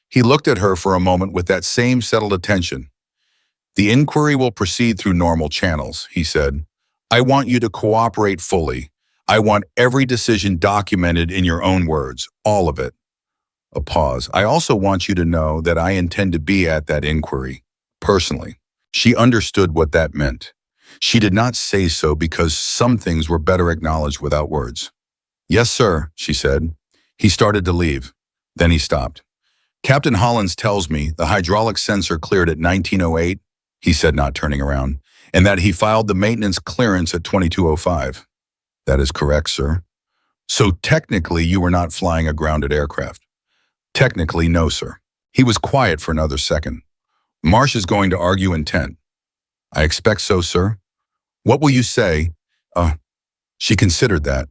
He looked at her for a moment with that same settled attention. The inquiry will proceed through normal channels, he said. I want you to cooperate fully. I want every decision documented in your own words, all of it. A pause. I also want you to know that I intend to be at that inquiry, personally. She understood what that meant. She did not say so because some things were better acknowledged without words. Yes, sir, she said. He started to leave. Then he stopped. Captain Hollins tells me the hydraulic sensor cleared at 1908, he said, not turning around, and that he filed the maintenance clearance at 2205. That is correct, sir. So technically you were not flying a grounded aircraft. Technically, no, sir. He was quiet for another second. Marsh is going to argue intent. I expect so, sir. What will you say? She considered that.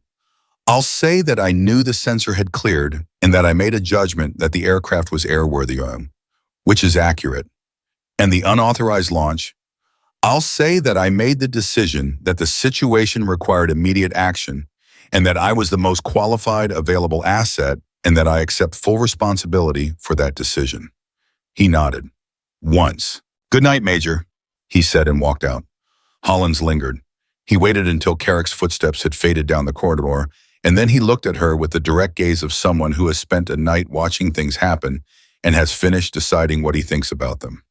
I'll say that I knew the sensor had cleared and that I made a judgment that the aircraft was airworthy, which is accurate. And the unauthorized launch, I'll say that I made the decision that the situation required immediate action and that I was the most qualified available asset and that I accept full responsibility for that decision. He nodded. Once. Good night, Major, he said and walked out. Hollins lingered. He waited until Carrick's footsteps had faded down the corridor, and then he looked at her with the direct gaze of someone who has spent a night watching things happen and has finished deciding what he thinks about them.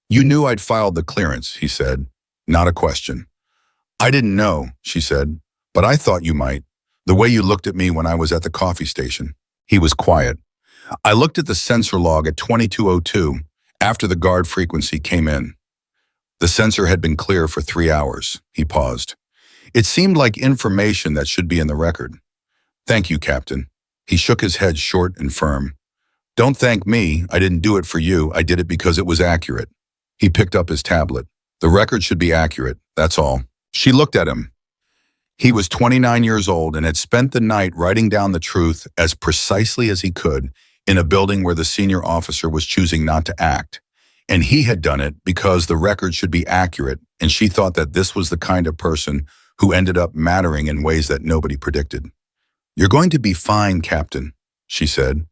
You knew I'd filed the clearance, he said. Not a question. I didn't know, she said, but I thought you might. The way you looked at me when I was at the coffee station. He was quiet. I looked at the sensor log at 2202 after the guard frequency came in. The sensor had been clear for 3 hours. He paused. It seemed like information that should be in the record. Thank you, Captain. He shook his head short and firm. Don't thank me. I didn't do it for you. I did it because it was accurate. He picked up his tablet. The record should be accurate, that's all. She looked at him. He was 29 years old and had spent the night writing down the truth as precisely as he could in a building where the senior officer was choosing not to act. And he had done it because the record should be accurate, and she thought that this was the kind of person who ended up mattering in ways that nobody predicted. You're going to be fine, Captain, she said.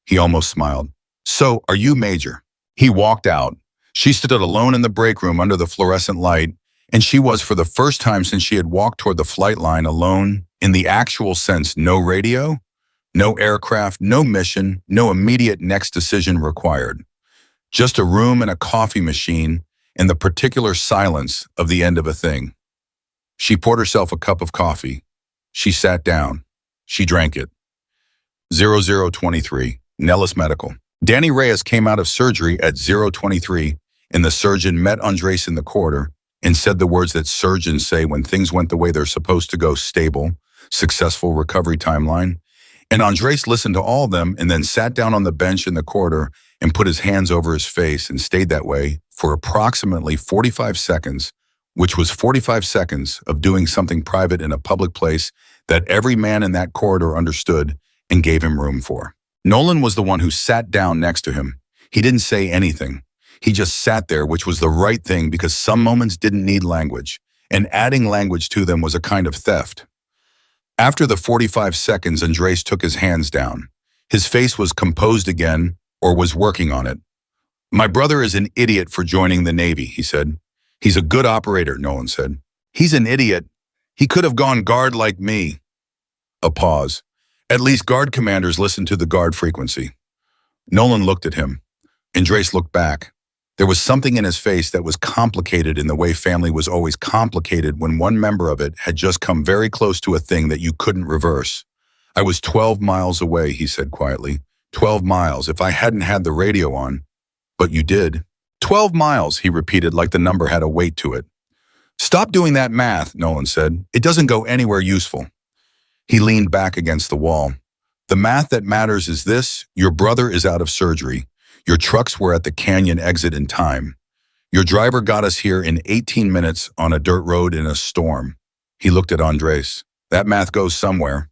He almost smiled. So, are you Major? He walked out. She stood alone in the break room under the fluorescent light, and she was, for the first time since she had walked toward the flight line, alone in the actual sense. No radio, no aircraft, no mission, no immediate next decision required. Just a room and a coffee machine and the particular silence of the end of a thing. She poured herself a cup of coffee. She sat down. She drank it. 0023, Nellis Medical. Danny Reyes came out of surgery at 023, and the surgeon met Andres in the corridor and said the words that surgeons say when things went the way they're supposed to go: stable, successful recovery timeline. And Andres listened to all of them and then sat down on the bench in the corridor and put his hands over his face and stayed that way for approximately 45 seconds, which was 45 seconds of doing something private in a public place that every man in that corridor understood and gave him room for. Nolan was the one who sat down next to him. He didn't say anything. He just sat there, which was the right thing because some moments didn't need language, and adding language to them was a kind of theft. After the 45 seconds, Andres took his hands down. His face was composed again, or was working on it. My brother is an idiot for joining the Navy, he said. He's a good operator, Nolan said. He's an idiot. He could have gone guard like me. A pause. At least guard commanders listen to the guard frequency. Nolan looked at him. Andres looked back. There was something in his face that was complicated in the way family was always complicated when one member of it had just come very close to a thing that you couldn't reverse. I was 12 miles away, he said quietly. 12 miles, if I hadn't had the radio on. But you did. 12 miles, he repeated like the number had a weight to it. Stop doing that math, Nolan said. It doesn't go anywhere useful. He leaned back against the wall. The math that matters is this: your brother is out of surgery. Your trucks were at the canyon exit in time. Your driver got us here in 18 minutes on a dirt road in a storm. He looked at Andres. That math goes somewhere.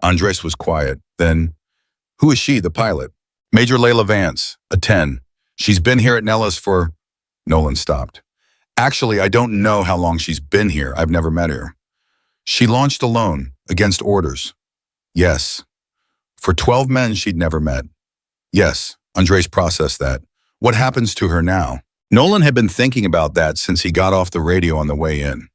Andres was quiet. Then, who is she, the pilot? Major Layla Vance, A-10. She's been here at Nellis for... Nolan stopped. Actually, I don't know how long she's been here. I've never met her. She launched alone, against orders. Yes. For 12 men she'd never met. Yes, Andres processed that. What happens to her now? Nolan had been thinking about that since he got off the radio on the way in.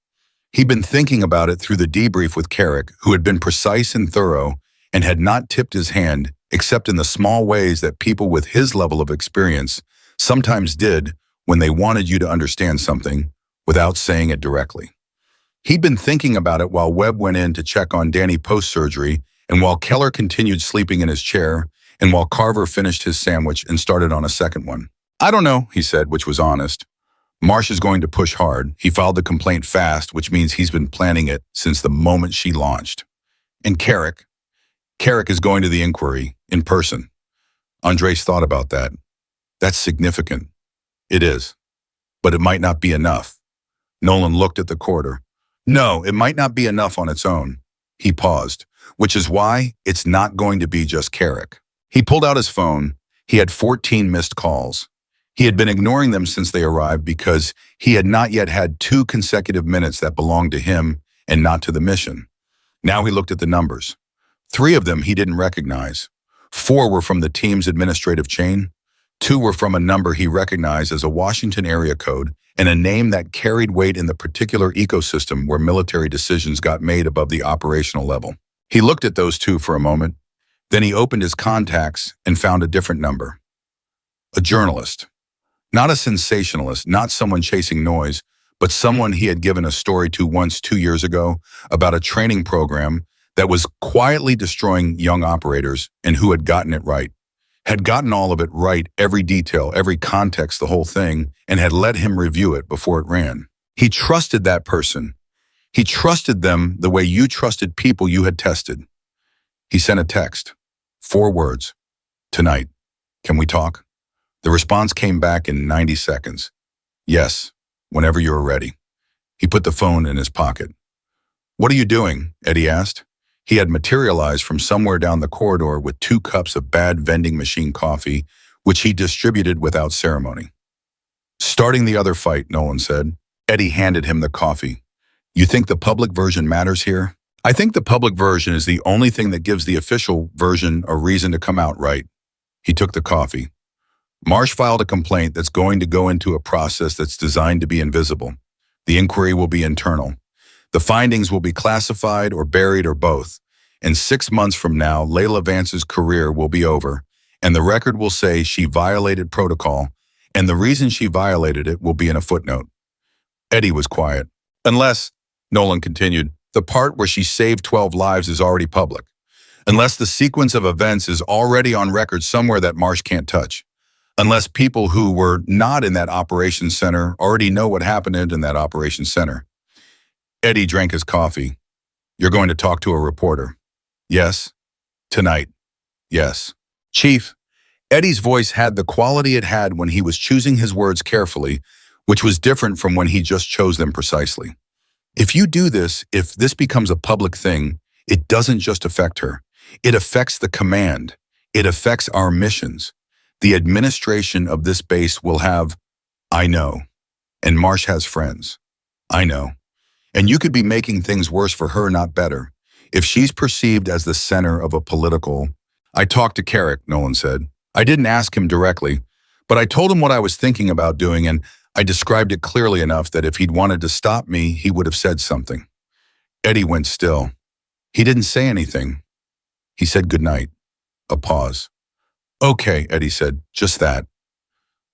He'd been thinking about it through the debrief with Carrick, who had been precise and thorough and had not tipped his hand except in the small ways that people with his level of experience sometimes did when they wanted you to understand something without saying it directly. He'd been thinking about it while Webb went in to check on Danny post-surgery, and while Keller continued sleeping in his chair, and while Carver finished his sandwich and started on a second one. I don't know, he said, which was honest. Marsh is going to push hard. He filed the complaint fast, which means he's been planning it since the moment she launched. And Carrick is going to the inquiry in person. Andres thought about that. That's significant. It is. But it might not be enough. Nolan looked at the corridor. No, it might not be enough on its own. He paused, which is why it's not going to be just Carrick. He pulled out his phone. He had 14 missed calls. He had been ignoring them since they arrived because he had not yet had 2 consecutive minutes that belonged to him and not to the mission. Now he looked at the numbers. 3 of them he didn't recognize. 4 were from the team's administrative chain. 2 were from a number he recognized as a Washington area code and a name that carried weight in the particular ecosystem where military decisions got made above the operational level. He looked at those 2 for a moment. Then he opened his contacts and found a different number. A journalist. Not a sensationalist, not someone chasing noise, but someone he had given a story to once 2 years ago about a training program that was quietly destroying young operators and who had gotten it right. Had gotten all of it right, every detail, every context, the whole thing, and had let him review it before it ran. He trusted that person. He trusted them the way you trusted people you had tested. He sent a text. 4 words. Tonight. Can we talk? The response came back in 90 seconds. Yes, whenever you are ready. He put the phone in his pocket. What are you doing? Eddie asked. He had materialized from somewhere down the corridor with 2 cups of bad vending machine coffee, which he distributed without ceremony. Starting the other fight, Nolan said. Eddie handed him the coffee. You think the public version matters here? I think the public version is the only thing that gives the official version a reason to come out right. He took the coffee. Marsh filed a complaint that's going to go into a process that's designed to be invisible. The inquiry will be internal. The findings will be classified or buried or both. And 6 months from now, Layla Vance's career will be over, and the record will say she violated protocol, and the reason she violated it will be in a footnote. Eddie was quiet. Unless, Nolan continued, the part where she saved 12 lives is already public. Unless the sequence of events is already on record somewhere that Marsh can't touch. Unless people who were not in that operations center already know what happened in that operations center. Eddie drank his coffee. You're going to talk to a reporter. Yes. Tonight. Yes. Chief, Eddie's voice had the quality it had when he was choosing his words carefully, which was different from when he just chose them precisely. If you do this, if this becomes a public thing, it doesn't just affect her. It affects the command. It affects our missions. The administration of this base will have, I know, and Marsh has friends. I know. And you could be making things worse for her, not better. If she's perceived as the center of a political... I talked to Carrick, Nolan said. I didn't ask him directly, but I told him what I was thinking about doing, and I described it clearly enough that if he'd wanted to stop me, he would have said something. Eddie went still. He didn't say anything. He said goodnight. A pause. Okay, Eddie said, just that.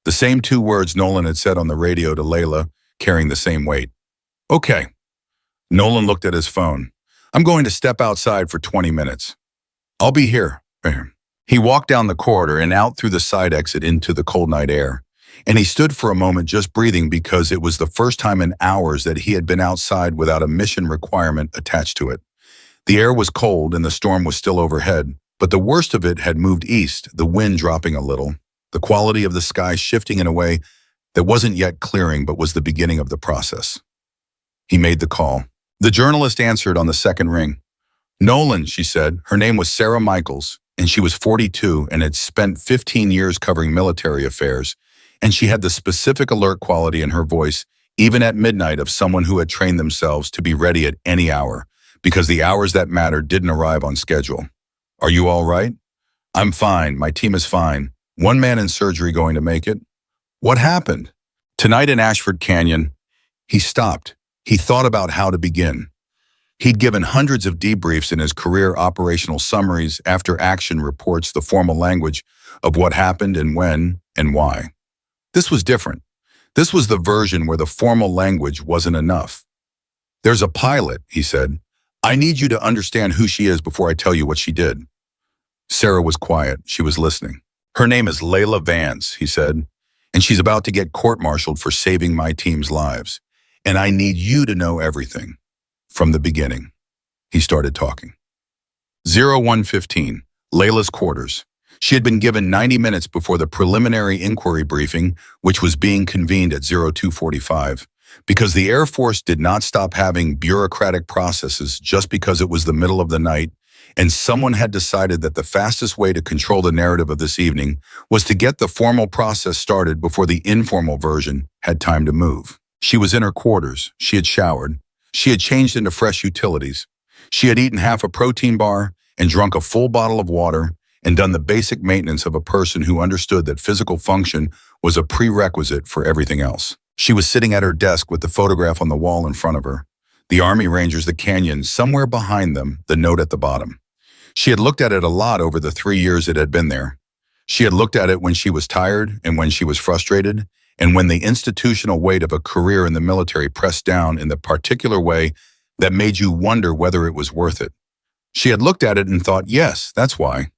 The same two words Nolan had said on the radio to Layla, carrying the same weight. Okay. Nolan looked at his phone. I'm going to step outside for 20 minutes. I'll be here. He walked down the corridor and out through the side exit into the cold night air. And he stood for a moment just breathing because it was the first time in hours that he had been outside without a mission requirement attached to it. The air was cold and the storm was still overhead, but the worst of it had moved east, the wind dropping a little, the quality of the sky shifting in a way that wasn't yet clearing but was the beginning of the process. He made the call. The journalist answered on the second ring. Nolan, she said. Her name was Sarah Michaels, and she was 42 and had spent 15 years covering military affairs, and she had the specific alert quality in her voice, even at midnight, of someone who had trained themselves to be ready at any hour, because the hours that mattered didn't arrive on schedule. Are you all right? I'm fine. My team is fine. One man in surgery going to make it. What happened? Tonight in Ashford Canyon, he stopped. He thought about how to begin. He'd given hundreds of debriefs in his career, operational summaries, after action reports, the formal language of what happened and when and why. This was different. This was the version where the formal language wasn't enough. There's a pilot, he said. I need you to understand who she is before I tell you what she did. Sarah was quiet. She was listening. Her name is Layla Vance, he said, and she's about to get court-martialed for saving my team's lives. And I need you to know everything. From the beginning. He started talking. 01:15, Layla's quarters. She had been given 90 minutes before the preliminary inquiry briefing, which was being convened at 02:45, because the Air Force did not stop having bureaucratic processes just because it was the middle of the night, and someone had decided that the fastest way to control the narrative of this evening was to get the formal process started before the informal version had time to move. She was in her quarters. She had showered. She had changed into fresh utilities. She had eaten half a protein bar and drunk a full bottle of water and done the basic maintenance of a person who understood that physical function was a prerequisite for everything else. She was sitting at her desk with the photograph on the wall in front of her. The Army Rangers, the canyon, somewhere behind them, the note at the bottom. She had looked at it a lot over the 3 years it had been there. She had looked at it when she was tired and when she was frustrated, and when the institutional weight of a career in the military pressed down in the particular way that made you wonder whether it was worth it. She had looked at it and thought, yes, that's why.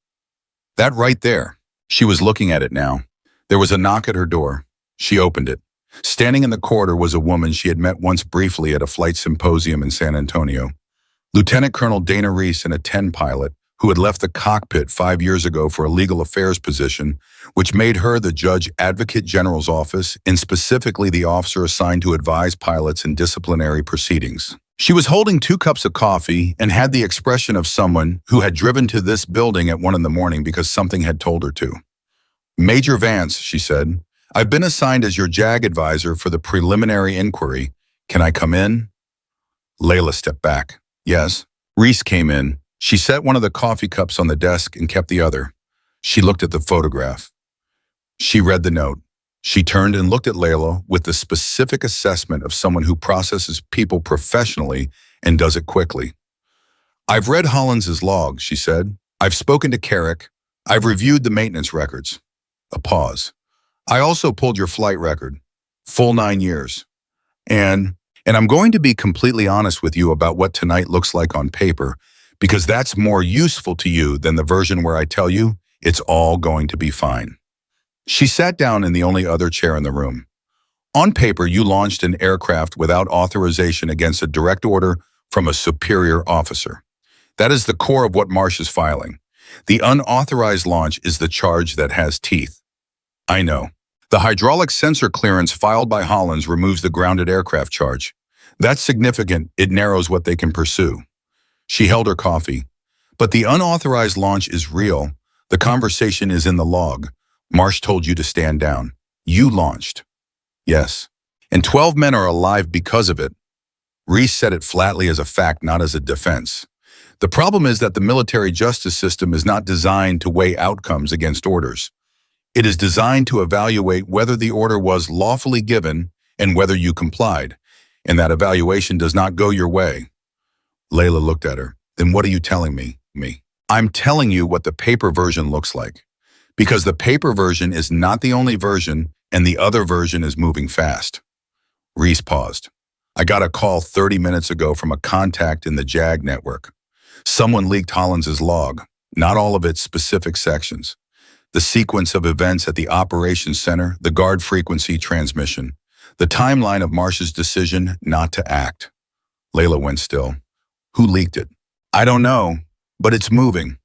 That right there. She was looking at it now. There was a knock at her door. She opened it. Standing in the corridor was a woman she had met once briefly at a flight symposium in San Antonio. Lieutenant Colonel Dana Reese, an A-10 pilot, who had left the cockpit 5 years ago for a legal affairs position, which made her the Judge Advocate General's office and specifically the officer assigned to advise pilots in disciplinary proceedings. She was holding 2 cups of coffee and had the expression of someone who had driven to this building at 1 a.m. because something had told her to. Major Vance, she said, I've been assigned as your JAG advisor for the preliminary inquiry. Can I come in? Layla stepped back. Yes. Reese came in. She set one of the coffee cups on the desk and kept the other. She looked at the photograph. She read the note. She turned and looked at Layla with the specific assessment of someone who processes people professionally and does it quickly. I've read Hollins's log, she said. I've spoken to Carrick. I've reviewed the maintenance records. A pause. I also pulled your flight record. Full 9 years. And I'm going to be completely honest with you about what tonight looks like on paper, because that's more useful to you than the version where I tell you it's all going to be fine. She sat down in the only other chair in the room. On paper, you launched an aircraft without authorization against a direct order from a superior officer. That is the core of what Marsh is filing. The unauthorized launch is the charge that has teeth. I know. The hydraulic sensor clearance filed by Hollins removes the grounded aircraft charge. That's significant. It narrows what they can pursue. She held her coffee. But the unauthorized launch is real. The conversation is in the log. Marsh told you to stand down. You launched. Yes. And 12 men are alive because of it. Reese said it flatly as a fact, not as a defense. The problem is that the military justice system is not designed to weigh outcomes against orders. It is designed to evaluate whether the order was lawfully given and whether you complied. And that evaluation does not go your way. Layla looked at her. Then what are you telling me? I'm telling you what the paper version looks like. Because the paper version is not the only version, and the other version is moving fast. Reese paused. I got a call 30 minutes ago from a contact in the JAG network. Someone leaked Hollins's log, not all of its specific sections. The sequence of events at the operations center, the guard frequency transmission, the timeline of Marsh's decision not to act. Layla went still. Who leaked it? I don't know, but it's moving.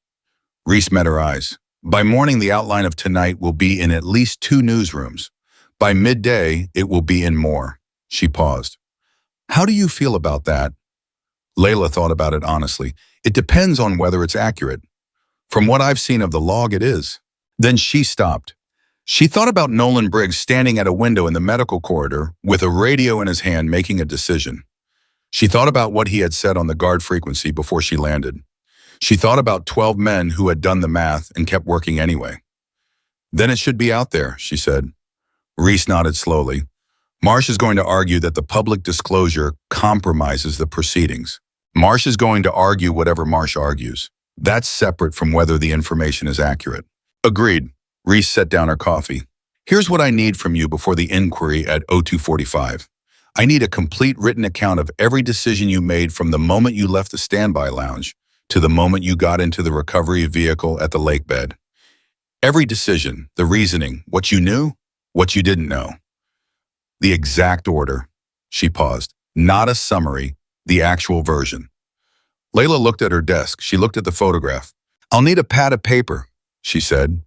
Reese met her eyes. By morning, the outline of tonight will be in at least 2 newsrooms. By midday, it will be in more. She paused. How do you feel about that? Layla thought about it honestly. It depends on whether it's accurate. From what I've seen of the log, it is. Then she stopped. She thought about Nolan Briggs standing at a window in the medical corridor with a radio in his hand making a decision. She thought about what he had said on the guard frequency before she landed. She thought about 12 men who had done the math and kept working anyway. Then it should be out there, she said. Reese nodded slowly. Marsh is going to argue that the public disclosure compromises the proceedings. Marsh is going to argue whatever Marsh argues. That's separate from whether the information is accurate. Agreed. Reese set down her coffee. Here's what I need from you before the inquiry at 0245. I need a complete written account of every decision you made from the moment you left the standby lounge to the moment you got into the recovery vehicle at the lake bed. Every decision, the reasoning, what you knew, what you didn't know. The exact order. She paused. Not a summary, the actual version. Layla looked at her desk. She looked at the photograph. I'll need a pad of paper, she said.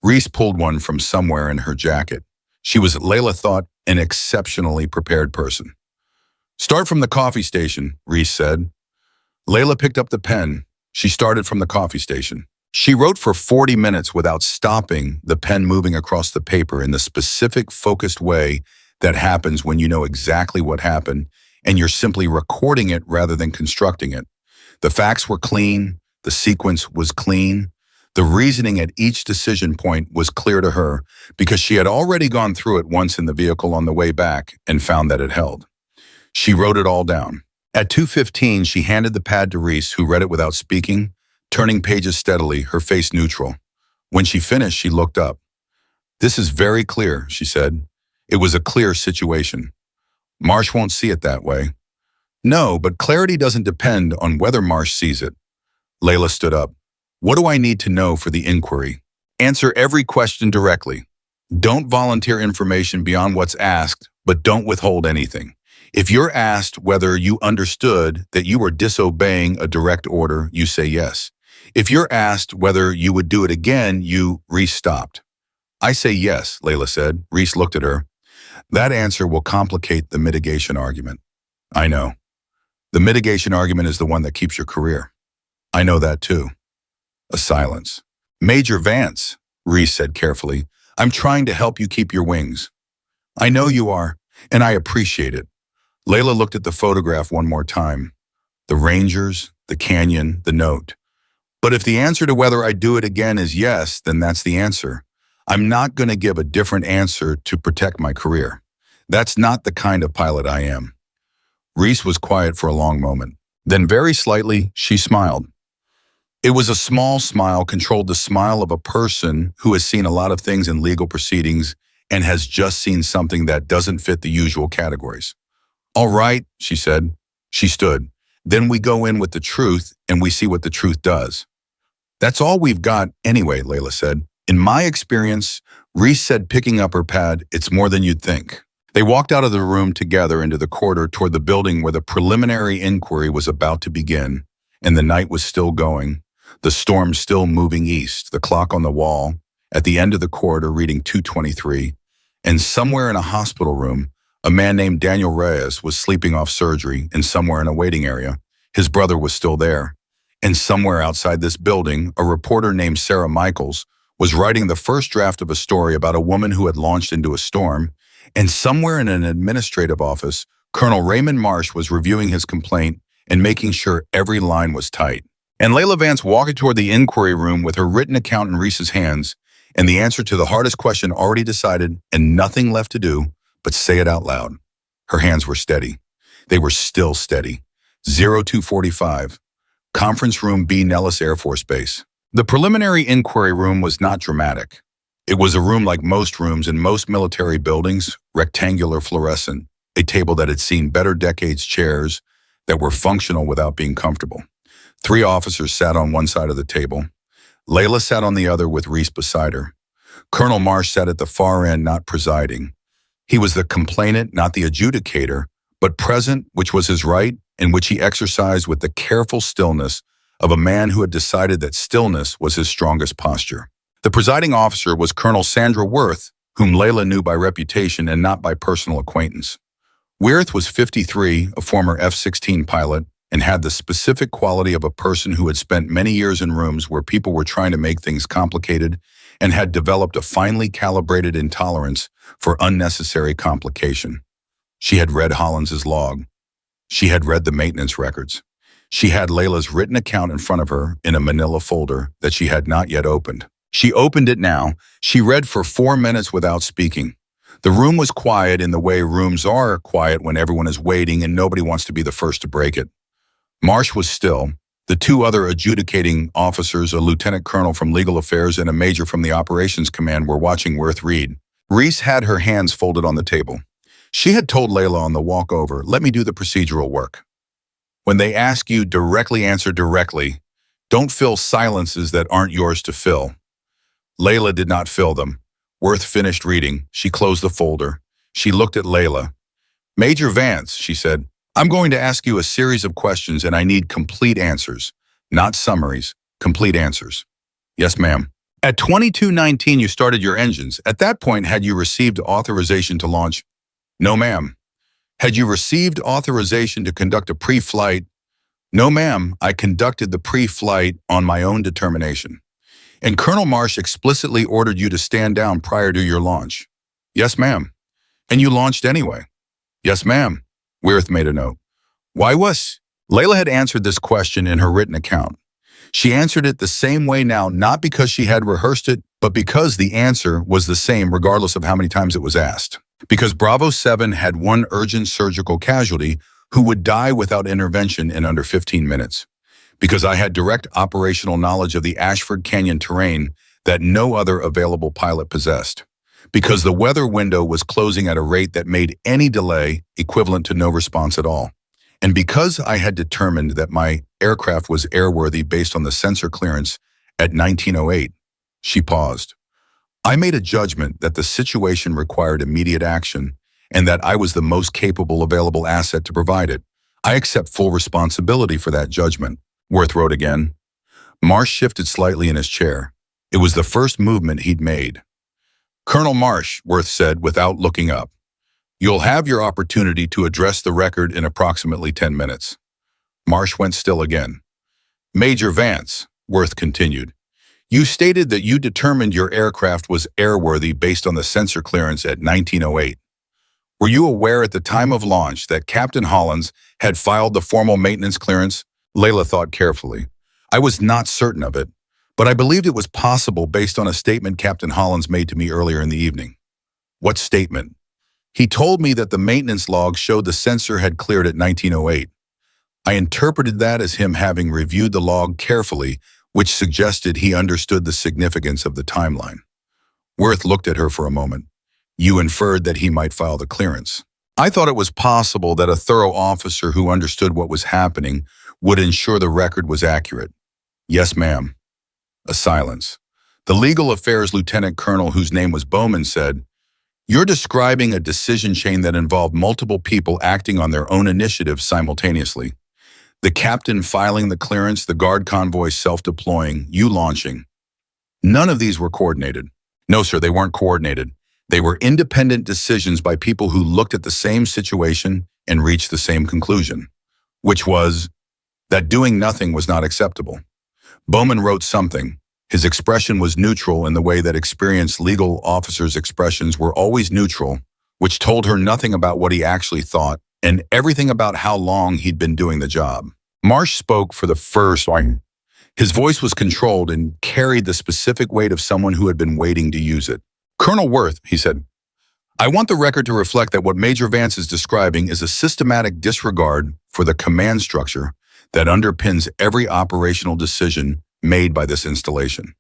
Reese pulled one from somewhere in her jacket. She was, Layla thought, an exceptionally prepared person. Start from the coffee station, Reese said. Layla picked up the pen. She started from the coffee station. She wrote for 40 minutes without stopping, the pen moving across the paper in the specific, focused way that happens when you know exactly what happened and you're simply recording it rather than constructing it. The facts were clean. The sequence was clean. The reasoning at each decision point was clear to her because she had already gone through it once in the vehicle on the way back and found that it held. She wrote it all down. At 2:15, she handed the pad to Reese, who read it without speaking, turning pages steadily, her face neutral. When she finished, she looked up. This is very clear, she said. It was a clear situation. Marsh won't see it that way. No, but clarity doesn't depend on whether Marsh sees it. Layla stood up. What do I need to know for the inquiry? Answer every question directly. Don't volunteer information beyond what's asked, but don't withhold anything. If you're asked whether you understood that you were disobeying a direct order, you say yes. If you're asked whether you would do it again, Reese stopped. I say yes, Layla said. Reese looked at her. That answer will complicate the mitigation argument. I know. The mitigation argument is the one that keeps your career. I know that too. A silence. Major Vance, Reese said carefully, I'm trying to help you keep your wings. I know you are, and I appreciate it. Layla looked at the photograph one more time. The Rangers, the canyon, the note. But if the answer to whether I do it again is yes, then that's the answer. I'm not going to give a different answer to protect my career. That's not the kind of pilot I am. Reese was quiet for a long moment. Then very slightly, she smiled. It was a small smile, controlled the smile of a person who has seen a lot of things in legal proceedings and has just seen something that doesn't fit the usual categories. All right, she said. She stood. Then we go in with the truth and we see what the truth does. That's all we've got anyway, Layla said. In my experience, Reese said, picking up her pad, it's more than you'd think. They walked out of the room together into the corridor toward the building where the preliminary inquiry was about to begin, and the night was still going, the storm still moving east, the clock on the wall, at the end of the corridor reading 2:23, and somewhere in a hospital room, a man named Daniel Reyes was sleeping off surgery, and somewhere in a waiting area, his brother was still there. And somewhere outside this building, a reporter named Sarah Michaels was writing the first draft of a story about a woman who had launched into a storm, and somewhere in an administrative office, Colonel Raymond Marsh was reviewing his complaint and making sure every line was tight. And Layla Vance walked toward the inquiry room with her written account in Reese's hands, and the answer to the hardest question already decided and nothing left to do but say it out loud. Her hands were steady. They were still steady. 0245. Conference Room B, Nellis Air Force Base. The preliminary inquiry room was not dramatic. It was a room like most rooms in most military buildings, rectangular, fluorescent, a table that had seen better decades, chairs that were functional without being comfortable. 3 officers sat on one side of the table. Layla sat on the other with Reese beside her. Colonel Marsh sat at the far end, not presiding. He was the complainant, not the adjudicator, but present, which was his right, and which he exercised with the careful stillness of a man who had decided that stillness was his strongest posture. The presiding officer was Colonel Sandra Worth, whom Layla knew by reputation and not by personal acquaintance. Worth was 53, a former F-16 pilot, and had the specific quality of a person who had spent many years in rooms where people were trying to make things complicated and had developed a finely calibrated intolerance for unnecessary complication. She had read Hollins's log. She had read the maintenance records. She had Layla's written account in front of her in a manila folder that she had not yet opened. She opened it now. She read for 4 minutes without speaking. The room was quiet in the way rooms are quiet when everyone is waiting and nobody wants to be the first to break it. Marsh was still. The 2 other adjudicating officers, a lieutenant colonel from legal affairs and a major from the operations command, were watching Worth read. Reese had her hands folded on the table. She had told Layla on the walk over, "Let me do the procedural work. When they ask you, directly answer directly. Don't fill silences that aren't yours to fill." Layla did not fill them. Worth finished reading. She closed the folder. She looked at Layla. "Major Vance," she said, "I'm going to ask you a series of questions and I need complete answers. Not summaries, complete answers." "Yes, ma'am." "At 22:19 you started your engines. At that point, had you received authorization to launch?" "No, ma'am." "Had you received authorization to conduct a pre-flight?" "No, ma'am. I conducted the pre-flight on my own determination." "And Colonel Marsh explicitly ordered you to stand down prior to your launch?" "Yes, ma'am." "And you launched anyway?" "Yes, ma'am." Worth made a note. "Why was?" Layla had answered this question in her written account. She answered it the same way now, not because she had rehearsed it, but because the answer was the same regardless of how many times it was asked. Because Bravo 7 had 1 urgent surgical casualty who would die without intervention in under 15 minutes. Because I had direct operational knowledge of the Ashford Canyon terrain that no other available pilot possessed. Because the weather window was closing at a rate that made any delay equivalent to no response at all. And because I had determined that my aircraft was airworthy based on the sensor clearance at 1908, she paused. I made a judgment that the situation required immediate action and that I was the most capable available asset to provide it. I accept full responsibility for that judgment. Worth wrote again. Marsh shifted slightly in his chair. It was the first movement he'd made. "Colonel Marsh," Worth said without looking up, "you'll have your opportunity to address the record in approximately 10 minutes. Marsh went still again. "Major Vance," Worth continued, "you stated that you determined your aircraft was airworthy based on the sensor clearance at 1908. Were you aware at the time of launch that Captain Hollins had filed the formal maintenance clearance?" Layla thought carefully. "I was not certain of it, but I believed it was possible based on a statement Captain Hollins made to me earlier in the evening." "What statement?" "He told me that the maintenance log showed the sensor had cleared at 1908. I interpreted that as him having reviewed the log carefully, which suggested he understood the significance of the timeline." Worth looked at her for a moment. "You inferred that he might file the clearance." "I thought it was possible that a thorough officer who understood what was happening would ensure the record was accurate." "Yes, ma'am." A silence. The legal affairs lieutenant colonel, whose name was Bowman, said, "You're describing a decision chain that involved multiple people acting on their own initiative simultaneously. The captain filing the clearance, the guard convoy self-deploying, you launching. None of these were coordinated." "No, sir, they weren't coordinated. They were independent decisions by people who looked at the same situation and reached the same conclusion, which was that doing nothing was not acceptable." Bowman wrote something. His expression was neutral in the way that experienced legal officers' expressions were always neutral, which told her nothing about what he actually thought and everything about how long he'd been doing the job. Marsh spoke for the first time. His voice was controlled and carried the specific weight of someone who had been waiting to use it. "Colonel Worth," he said, "I want the record to reflect that what Major Vance is describing is a systematic disregard for the command structure that underpins every operational decision made by this installation.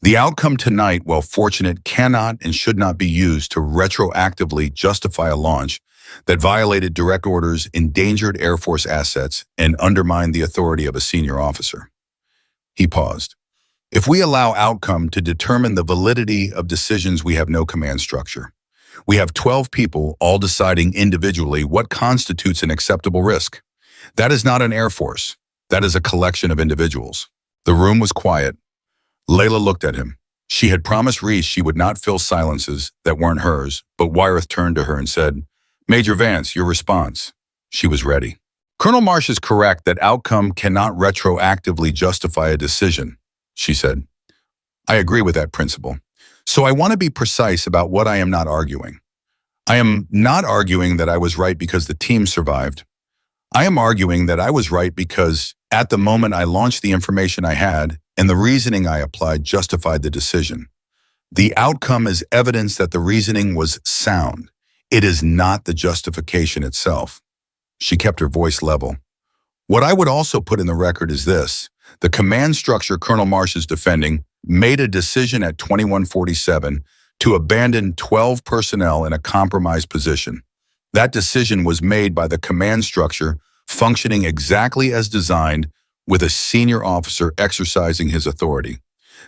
The outcome tonight, while fortunate, cannot and should not be used to retroactively justify a launch that violated direct orders, endangered Air Force assets, and undermined the authority of a senior officer. He paused. If we allow outcome to determine the validity of decisions, we have no command structure. We have 12 people all deciding individually what constitutes an acceptable risk. That is not an Air Force. That is a collection of individuals. The room was quiet. Layla looked at him. She had promised Reese she would not fill silences that weren't hers, but Wyeth turned to her and said, "Major Vance, your response." She was ready. "Colonel Marsh is correct that outcome cannot retroactively justify a decision," she said. "I agree with that principle. So I want to be precise about what I am not arguing. I am not arguing that I was right because the team survived. I am arguing that I was right because at the moment I launched the information I had and the reasoning I applied justified the decision. The outcome is evidence that the reasoning was sound. It is not the justification itself." She kept her voice level. "What I would also put in the record is this. The command structure Colonel Marsh is defending made a decision at 2147 to abandon 12 personnel in a compromised position. That decision was made by the command structure functioning exactly as designed, with a senior officer exercising his authority.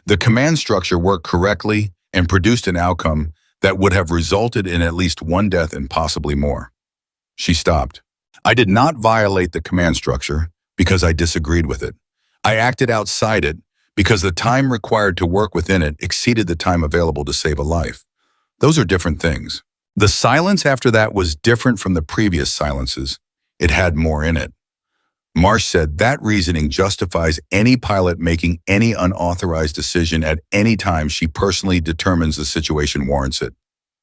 The command structure worked correctly and produced an outcome that would have resulted in at least one death and possibly more." She stopped. "I did not violate the command structure because I disagreed with it. I acted outside it because the time required to work within it exceeded the time available to save a life. Those are different things. The silence after that was different from the previous silences. It had more in it." Marsh said that reasoning justifies any pilot making any unauthorized decision at any time she personally determines the situation warrants it.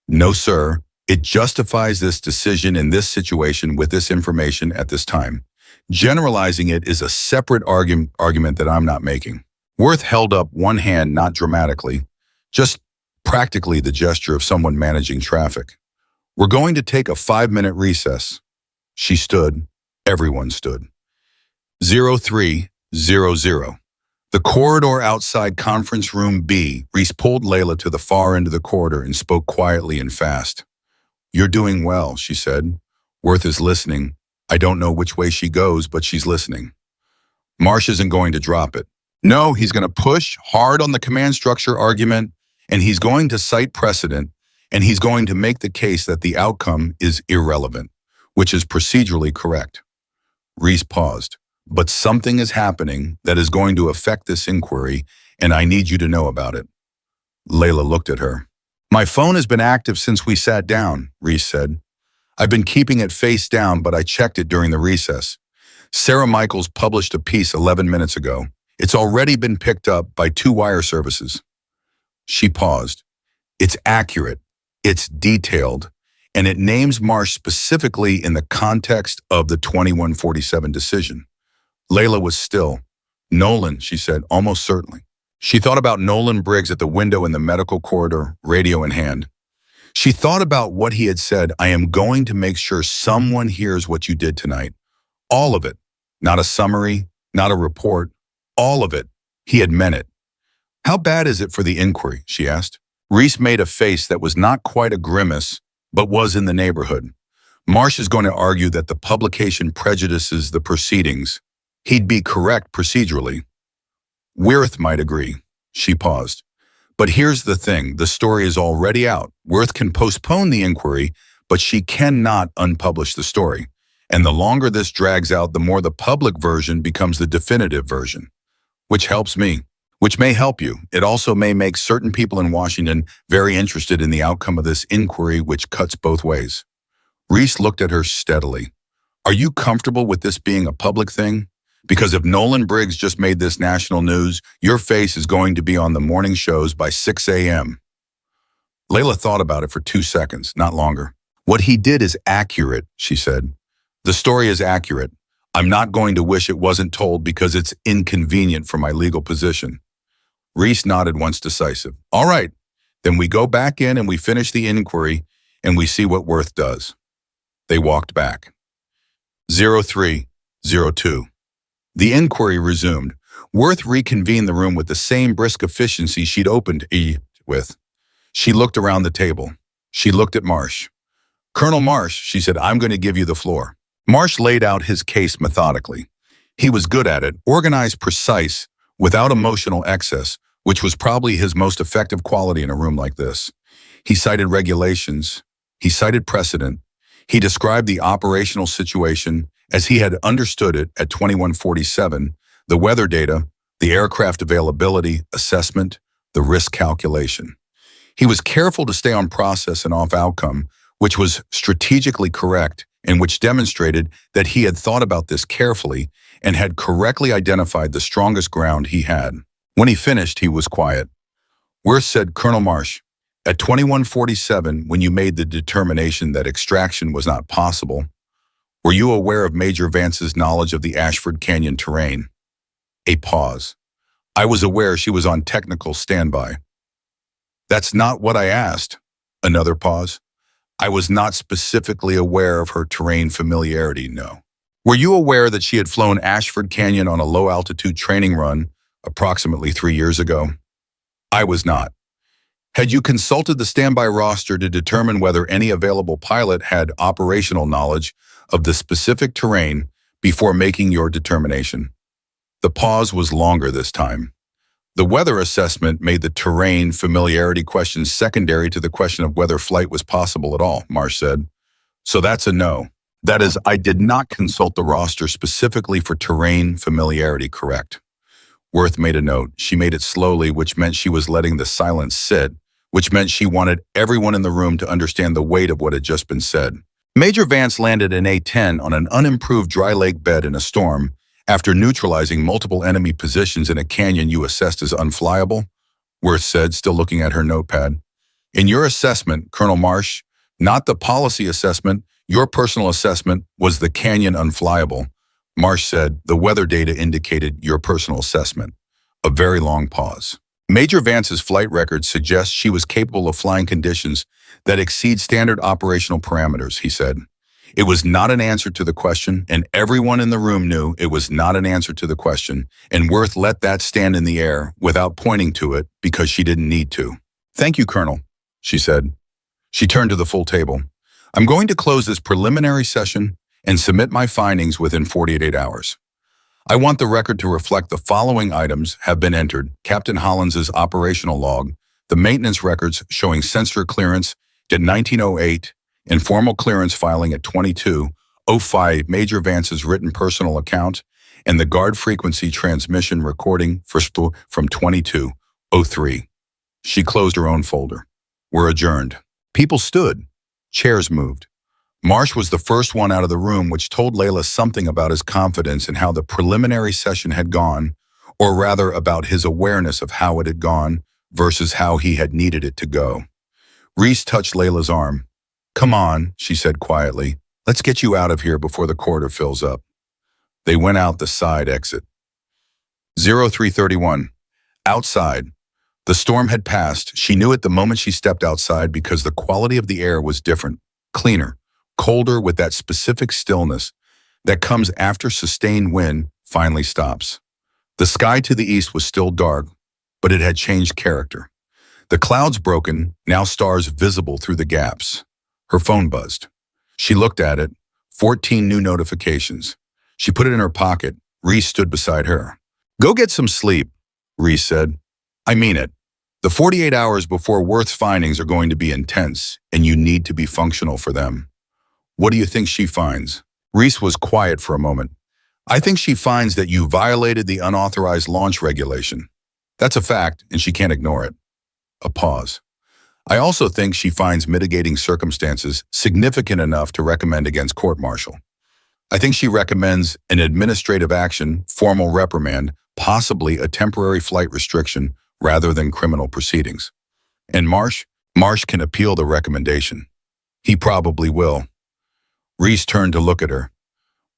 "No, sir. It justifies this decision in this situation with this information at this time. Generalizing it is a separate argument that I'm not making." Worth held up one hand, not dramatically, just practically the gesture of someone managing traffic. "We're going to take a 5-minute recess." She stood. Everyone stood. 0300. The corridor outside conference room B. Reese pulled Layla to the far end of the corridor and spoke quietly and fast. "You're doing well," she said. "Worth is listening. I don't know which way she goes, but she's listening. Marsh isn't going to drop it. No, he's going to push hard on the command structure argument, and he's going to cite precedent, and he's going to make the case that the outcome is irrelevant, which is procedurally correct." Reese paused. "But something is happening that is going to affect this inquiry, and I need you to know about it." Layla looked at her. "My phone has been active since we sat down," Reese said. "I've been keeping it face down, but I checked it during the recess. Sarah Michaels published a piece 11 minutes ago. It's already been picked up by 2 wire services." She paused. "It's accurate, it's detailed, and it names Marsh specifically in the context of the 2147 decision." Layla was still. "Nolan," she said, "almost certainly." She thought about Nolan Briggs at the window in the medical corridor, radio in hand. She thought about what he had said, "I am going to make sure someone hears what you did tonight. All of it. Not a summary, not a report. All of it." He had meant it. "How bad is it for the inquiry?" she asked. Reese made a face that was not quite a grimace, but was in the neighborhood. "Marsh is going to argue that the publication prejudices the proceedings. He'd be correct procedurally. Worth might agree." She paused. "But here's the thing, the story is already out. Worth can postpone the inquiry, but she cannot unpublish the story. And the longer this drags out, the more the public version becomes the definitive version. Which helps me. Which may help you. It also may make certain people in Washington very interested in the outcome of this inquiry, which cuts both ways." Reese looked at her steadily. "Are you comfortable with this being a public thing? Because if Nolan Briggs just made this national news, your face is going to be on the morning shows by 6 a.m. Layla thought about it for 2 seconds, not longer. "What he did is accurate," she said. "The story is accurate. I'm not going to wish it wasn't told because it's inconvenient for my legal position." Reese nodded once decisive. "All right, then we go back in and we finish the inquiry and we see what Worth does." They walked back. 0302. The inquiry resumed. Worth reconvened the room with the same brisk efficiency she'd opened it with. She looked around the table. She looked at Marsh. Colonel Marsh, she said, I'm going to give you the floor. Marsh laid out his case methodically. He was good at it, organized, precise, without emotional excess, which was probably his most effective quality in a room like this. He cited regulations. He cited precedent. He described the operational situation as he had understood it at 2147, the weather data, the aircraft availability, assessment, the risk calculation. He was careful to stay on process and off outcome, which was strategically correct and which demonstrated that he had thought about this carefully and had correctly identified the strongest ground he had. When he finished, he was quiet. Worth said, Colonel Marsh, at 2147, when you made the determination that extraction was not possible, were you aware of Major Vance's knowledge of the Ashford Canyon terrain? A pause. I was aware she was on technical standby. That's not what I asked. Another pause. I was not specifically aware of her terrain familiarity, no. Were you aware that she had flown Ashford Canyon on a low-altitude training run approximately 3 years ago? I was not. Had you consulted the standby roster to determine whether any available pilot had operational knowledge of the specific terrain before making your determination? The pause was longer this time. The weather assessment made the terrain familiarity question secondary to the question of whether flight was possible at all, Marsh said. So that's a no. That is, I did not consult the roster specifically for terrain familiarity, correct? Worth made a note. She made it slowly, which meant she was letting the silence sit, which meant she wanted everyone in the room to understand the weight of what had just been said. Major Vance landed an A-10 on an unimproved dry lake bed in a storm after neutralizing multiple enemy positions in a canyon you assessed as unflyable, Worth said, still looking at her notepad. In your assessment, Colonel Marsh, not the policy assessment, your personal assessment was the canyon unflyable. Marsh said, the weather data indicated your personal assessment. A very long pause. Major Vance's flight record suggests she was capable of flying conditions that exceed standard operational parameters, he said. It was not an answer to the question, and everyone in the room knew it was not an answer to the question, and Worth let that stand in the air without pointing to it because she didn't need to. Thank you, Colonel, she said. She turned to the full table. I'm going to close this preliminary session and submit my findings within 48 hours. I want the record to reflect the following items have been entered: Captain Hollins's operational log, the maintenance records showing sensor clearance at 1908, informal clearance filing at 2205, Major Vance's written personal account, and the guard frequency transmission recording from 2203. She closed her own folder. We're adjourned. People stood. Chairs moved. Marsh was the first one out of the room, which told Layla something about his confidence in how the preliminary session had gone, or rather about his awareness of how it had gone versus how he had needed it to go. Reese touched Layla's arm. Come on, she said quietly. Let's get you out of here before the corridor fills up. They went out the side exit. 0331. Outside. The storm had passed. She knew it the moment she stepped outside because the quality of the air was different, cleaner, colder, with that specific stillness that comes after sustained wind finally stops. The sky to the east was still dark, but it had changed character. The clouds broken, now stars visible through the gaps. Her phone buzzed. She looked at it. 14 new notifications. She put it in her pocket. Reese stood beside her. Go get some sleep, Reese said. I mean it. The 48 hours before Worth's findings are going to be intense, and you need to be functional for them. What do you think she finds? Reese was quiet for a moment. I think she finds that you violated the unauthorized launch regulation. That's a fact, and she can't ignore it. A pause. I also think she finds mitigating circumstances significant enough to recommend against court-martial. I think she recommends an administrative action, formal reprimand, possibly a temporary flight restriction rather than criminal proceedings. And Marsh can appeal the recommendation. He probably will. Reese turned to look at her.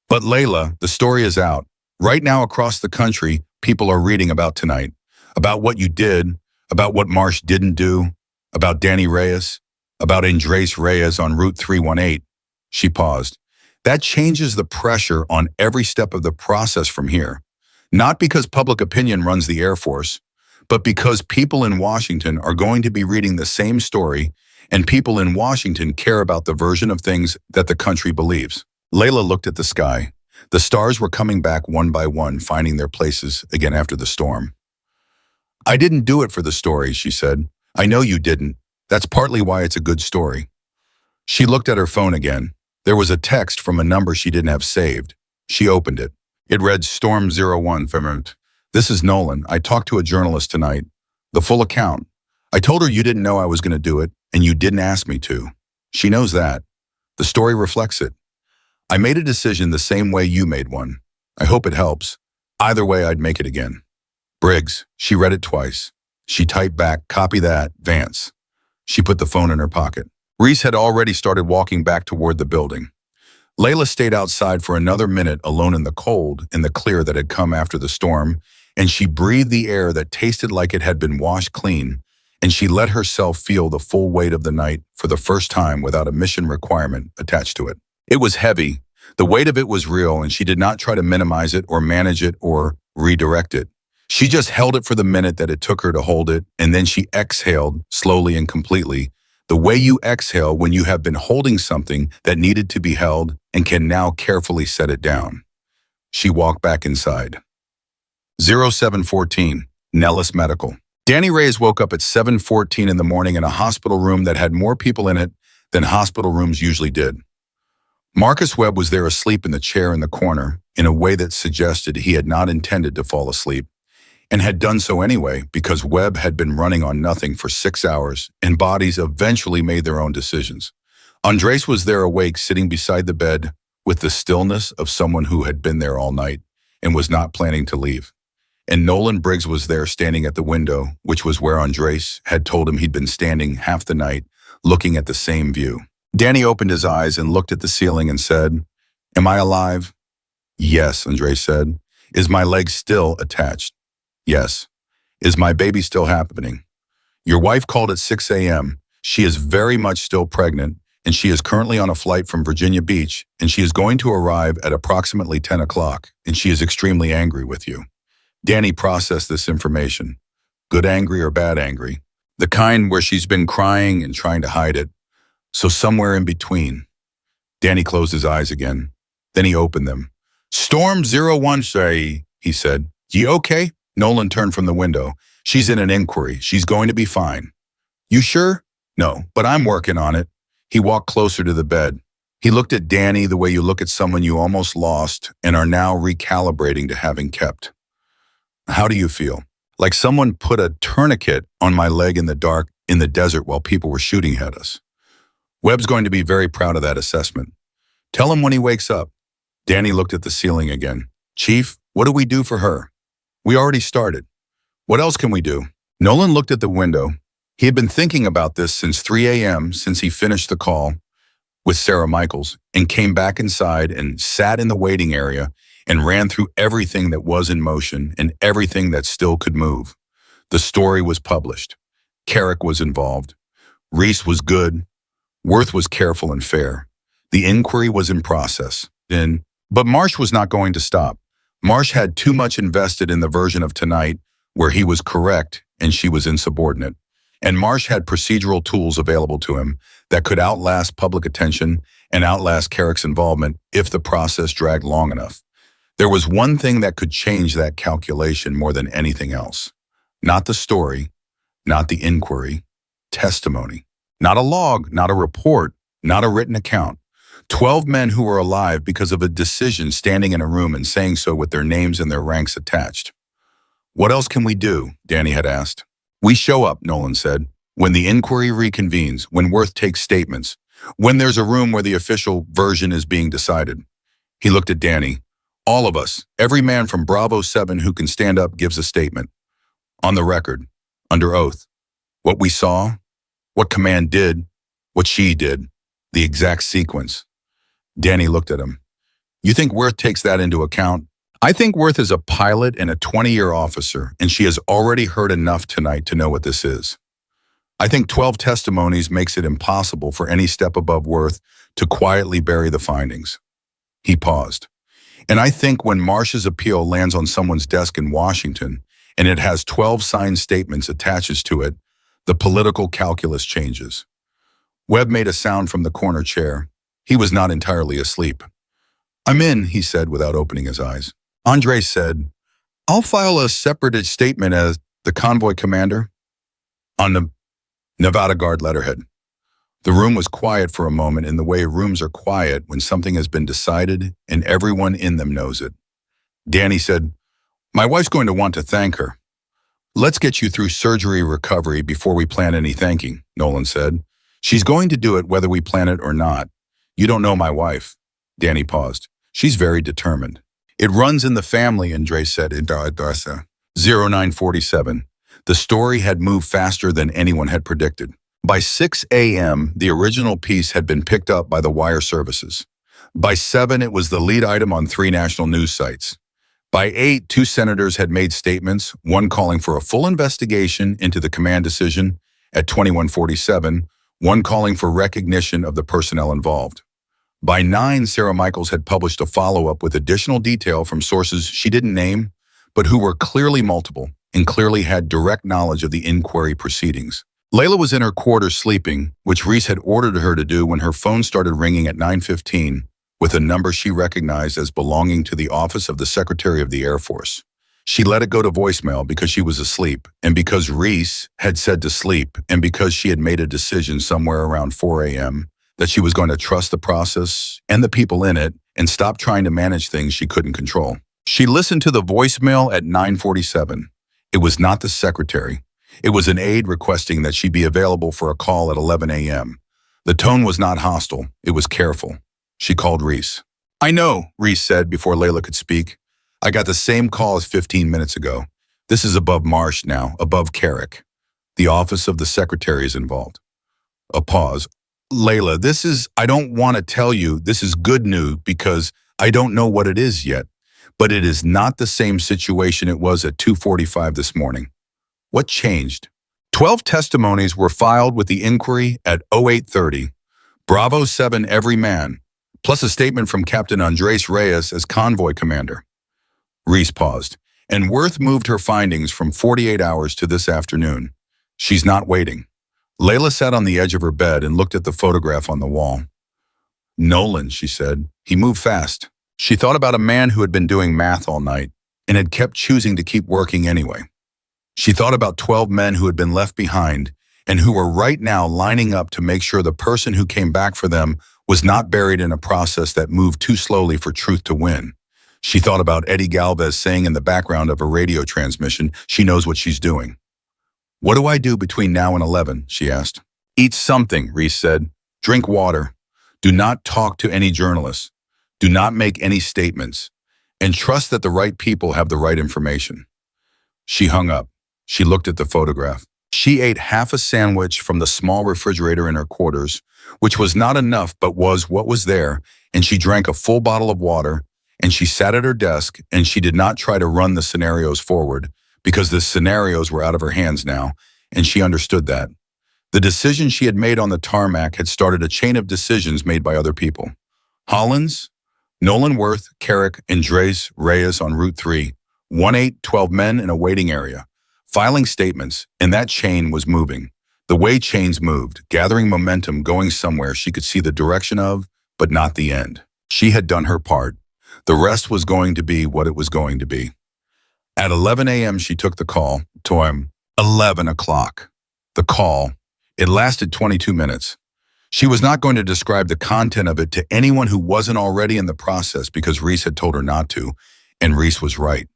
But Layla, the story is out. Right now across the country, people are reading about tonight, about what you did, about what Marsh didn't do, about Danny Reyes, about Andres Reyes on Route 318. She paused. That changes the pressure on every step of the process from here. Not because public opinion runs the Air Force, but because people in Washington are going to be reading the same story, and people in Washington care about the version of things that the country believes. Layla looked at the sky. The stars were coming back one by one, finding their places again after the storm. "I didn't do it for the story," she said. "I know you didn't. That's partly why it's a good story." She looked at her phone again. There was a text from a number she didn't have saved. She opened it. It read, "Storm 01 from This is Nolan. I talked to a journalist tonight. The full account. I told her you didn't know I was going to do it, and you didn't ask me to. She knows that. The story reflects it. I made a decision the same way you made one. I hope it helps. Either way, I'd make it again." Briggs. She read it twice. She typed back, "Copy that, Vance." She put the phone in her pocket. Reese had already started walking back toward the building. Layla stayed outside for another minute alone in the cold, in the clear that had come after the storm, and she breathed the air that tasted like it had been washed clean, and she let herself feel the full weight of the night for the first time without a mission requirement attached to it. It was heavy. The weight of it was real, and she did not try to minimize it or manage it or redirect it. She just held it for the minute that it took her to hold it, and then she exhaled slowly and completely, the way you exhale when you have been holding something that needed to be held and can now carefully set it down. She walked back inside. 0714, Nellis Medical. Danny Reyes woke up at 7:14 in the morning in a hospital room that had more people in it than hospital rooms usually did. Marcus Webb was there asleep in the chair in the corner in a way that suggested he had not intended to fall asleep, and had done so anyway because Webb had been running on nothing for 6 hours, and bodies eventually made their own decisions. Andres was there awake, sitting beside the bed with the stillness of someone who had been there all night and was not planning to leave. And Nolan Briggs was there standing at the window, which was where Andres had told him he'd been standing half the night, looking at the same view. Danny opened his eyes and looked at the ceiling and said, "Am I alive?" "Yes," Andres said. "Is my leg still attached?" "Yes." "Is my baby still happening?" "Your wife called at 6 a.m. She is very much still pregnant, and she is currently on a flight from Virginia Beach, and she is going to arrive at approximately 10 o'clock, and she is extremely angry with you." Danny processed this information. Good angry or bad angry? The kind where she's been crying and trying to hide it. So somewhere in between. Danny closed his eyes again. Then he opened them. "Storm 01, say," he said. "You okay?" Nolan turned from the window. "She's in an inquiry. She's going to be fine." "You sure?" "No, but I'm working on it." He walked closer to the bed. He looked at Danny the way you look at someone you almost lost and are now recalibrating to having kept. "How do you feel?" "Like someone put a tourniquet on my leg in the dark in the desert while people were shooting at us." Webb's going to be very proud of that assessment. "Tell him when he wakes up." Danny looked at the ceiling again. "Chief, what do we do for her?" "We already started." "What else can we do?" Nolan looked at the window. He had been thinking about this since 3 a.m., since he finished the call with Sarah Michaels, and came back inside and sat in the waiting area and ran through everything that was in motion and everything that still could move. The story was published. Carrick was involved. Reese was good. Worth was careful and fair. The inquiry was in process. But Marsh was not going to stop. Marsh had too much invested in the version of tonight where he was correct and she was insubordinate. And Marsh had procedural tools available to him that could outlast public attention and outlast Carrick's involvement if the process dragged long enough. There was one thing that could change that calculation more than anything else. Not the story, not the inquiry, testimony. Not a log, not a report, not a written account. 12 men who were alive because of a decision standing in a room and saying so with their names and their ranks attached. "What else can we do?" Danny had asked. "We show up," Nolan said, "when the inquiry reconvenes, when Worth takes statements, when there's a room where the official version is being decided." He looked at Danny. "All of us, every man from Bravo 7 who can stand up gives a statement. On the record, under oath. What we saw, what command did, what she did, the exact sequence." Danny looked at him. "You think Worth takes that into account?" "I think Worth is a pilot and a 20-year officer, and she has already heard enough tonight to know what this is. I think 12 testimonies makes it impossible for any step above Worth to quietly bury the findings." He paused. And I think when Marsh's appeal lands on someone's desk in Washington, and it has 12 signed statements attached to it, the political calculus changes. Webb made a sound from the corner chair. He was not entirely asleep. "I'm in," he said without opening his eyes. Andre said, "I'll file a separate statement as the convoy commander," on the Nevada Guard letterhead. The room was quiet for a moment in the way rooms are quiet when something has been decided and everyone in them knows it. Danny said, "My wife's going to want to thank her." "Let's get you through surgery recovery before we plan any thanking," Nolan said. "She's going to do it whether we plan it or not. You don't know my wife." Danny paused. "She's very determined." "It runs in the family," Andre said in Darsa. 0947. The story had moved faster than anyone had predicted. By 6 a.m., the original piece had been picked up by the wire services. By 7, it was the lead item on 3 national news sites. By 8, 2 senators had made statements, one calling for a full investigation into the command decision at 2147, one calling for recognition of the personnel involved. By 9, Sarah Michaels had published a follow-up with additional detail from sources she didn't name, but who were clearly multiple and clearly had direct knowledge of the inquiry proceedings. Layla was in her quarters sleeping, which Reese had ordered her to do when her phone started ringing at 9:15 with a number she recognized as belonging to the office of the Secretary of the Air Force. She let it go to voicemail because she was asleep, and because Reese had said to sleep, and because she had made a decision somewhere around 4 a.m. that she was going to trust the process and the people in it and stop trying to manage things she couldn't control. She listened to the voicemail at 9:47. It was not the secretary. It was an aide requesting that she be available for a call at 11 a.m. The tone was not hostile. It was careful. She called Reese. "I know," Reese said before Layla could speak. "I got the same call as 15 minutes ago. This is above Marsh now, above Carrick. The office of the secretary is involved." A pause. "Layla, I don't want to tell you this is good news because I don't know what it is yet, but it is not the same situation it was at 2:45 this morning." "What changed?" 12 testimonies were filed with the inquiry at 0830. Bravo 7 every man, plus a statement from Captain Andres Reyes as convoy commander. Reese paused, and Worth moved her findings from 48 hours to this afternoon. "She's not waiting." Layla sat on the edge of her bed and looked at the photograph on the wall. "Nolan," she said. "He moved fast." She thought about a man who had been doing math all night and had kept choosing to keep working anyway. She thought about 12 men who had been left behind and who were right now lining up to make sure the person who came back for them was not buried in a process that moved too slowly for truth to win. She thought about Eddie Galvez saying in the background of a radio transmission, "She knows what she's doing." "What do I do between now and 11?" she asked. "Eat something," Reese said. "Drink water. Do not talk to any journalists. Do not make any statements. And trust that the right people have the right information." She hung up. She looked at the photograph. She ate half a sandwich from the small refrigerator in her quarters, which was not enough but was what was there, and she drank a full bottle of water, and she sat at her desk, and she did not try to run the scenarios forward, because the scenarios were out of her hands now, and she understood that. The decision she had made on the tarmac had started a chain of decisions made by other people. Hollins, Nolan Worth, Carrick, and Andres Reyes on Route 3, 1-8, 12 men in a waiting area, filing statements, and that chain was moving. The way chains moved, gathering momentum, going somewhere she could see the direction of, but not the end. She had done her part. The rest was going to be what it was going to be. At 11 a.m. she took the call. Time 11 o'clock. The call. It lasted 22 minutes. She was not going to describe the content of it to anyone who wasn't already in the process because Reese had told her not to, and Reese was right.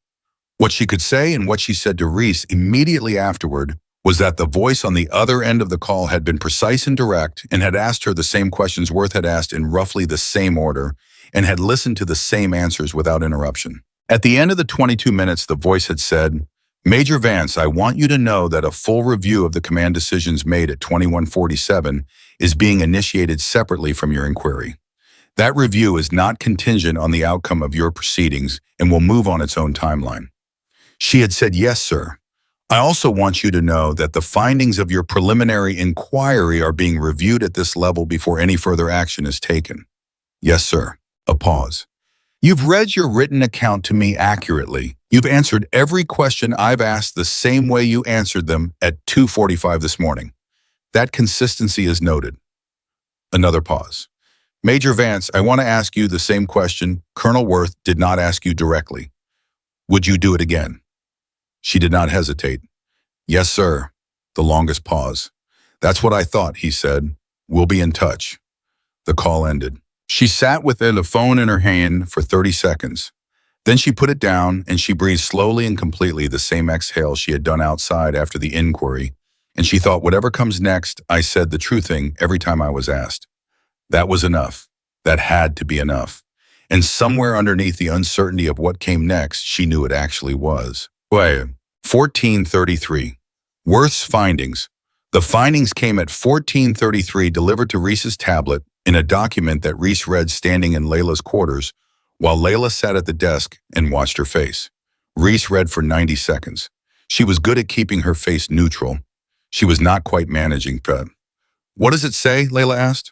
What she could say and what she said to Reese immediately afterward was that the voice on the other end of the call had been precise and direct and had asked her the same questions Worth had asked in roughly the same order and had listened to the same answers without interruption. At the end of the 22 minutes, the voice had said, "Major Vance, I want you to know that a full review of the command decisions made at 2147 is being initiated separately from your inquiry. That review is not contingent on the outcome of your proceedings and will move on its own timeline." She had said, "Yes, sir. I also want you to know that the findings of your preliminary inquiry are being reviewed at this level before any further action is taken." "Yes, sir." A pause. You've read your written account to me accurately. You've answered every question I've asked the same way you answered them at 2:45 this morning. That consistency is noted. Another pause. Major Vance, I want to ask you the same question Colonel Worth did not ask you directly. Would you do it again? She did not hesitate. Yes, sir. The longest pause. That's what I thought, he said. We'll be in touch. The call ended. She sat with the phone in her hand for 30 seconds. Then she put it down and she breathed slowly and completely the same exhale she had done outside after the inquiry. And she thought, whatever comes next, I said the true thing every time I was asked. That was enough. That had to be enough. And somewhere underneath the uncertainty of what came next, she knew it actually was. 14:33. Worth's findings. The findings came at 14:33, delivered to Reese's tablet in a document that Reese read standing in Layla's quarters while Layla sat at the desk and watched her face. Reese read for 90 seconds. She was good at keeping her face neutral. She was not quite managing. What does it say? Layla asked.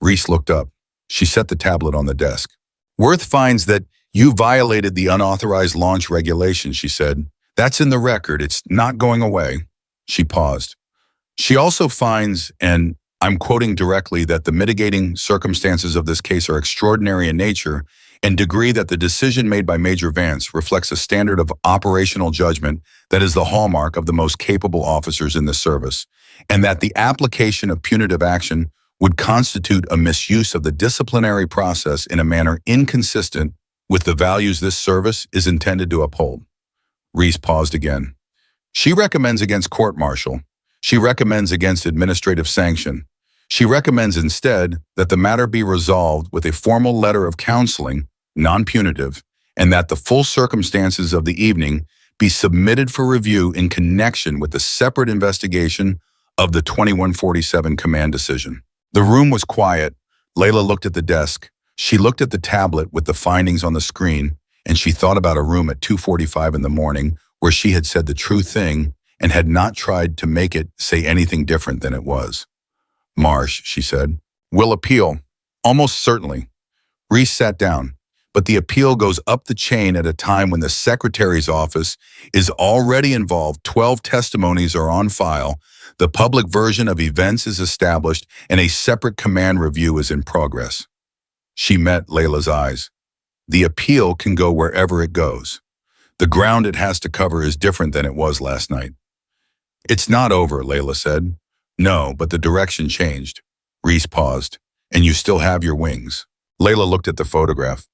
Reese looked up. She set the tablet on the desk. Worth finds that you violated the unauthorized launch regulation, she said. That's in the record. It's not going away. She paused. She also finds, and I'm quoting directly, that the mitigating circumstances of this case are extraordinary in nature and degree that the decision made by Major Vance reflects a standard of operational judgment that is the hallmark of the most capable officers in the service, and that the application of punitive action would constitute a misuse of the disciplinary process in a manner inconsistent with the values this service is intended to uphold. Reese paused again. She recommends against court-martial. She recommends against administrative sanction. She recommends instead that the matter be resolved with a formal letter of counseling, non-punitive, and that the full circumstances of the evening be submitted for review in connection with the separate investigation of the 2147 command decision. The room was quiet. Layla looked at the desk. She looked at the tablet with the findings on the screen, and she thought about a room at 2:45 in the morning where she had said the true thing and had not tried to make it say anything different than it was. Marsh, she said, will appeal. Almost certainly. Reese sat down, but the appeal goes up the chain at a time when the secretary's office is already involved. 12 testimonies are on file. The public version of events is established, and a separate command review is in progress. She met Layla's eyes. The appeal can go wherever it goes. The ground it has to cover is different than it was last night. It's not over, Layla said. No, but the direction changed. Reese paused. And you still have your wings. Layla looked at the photograph.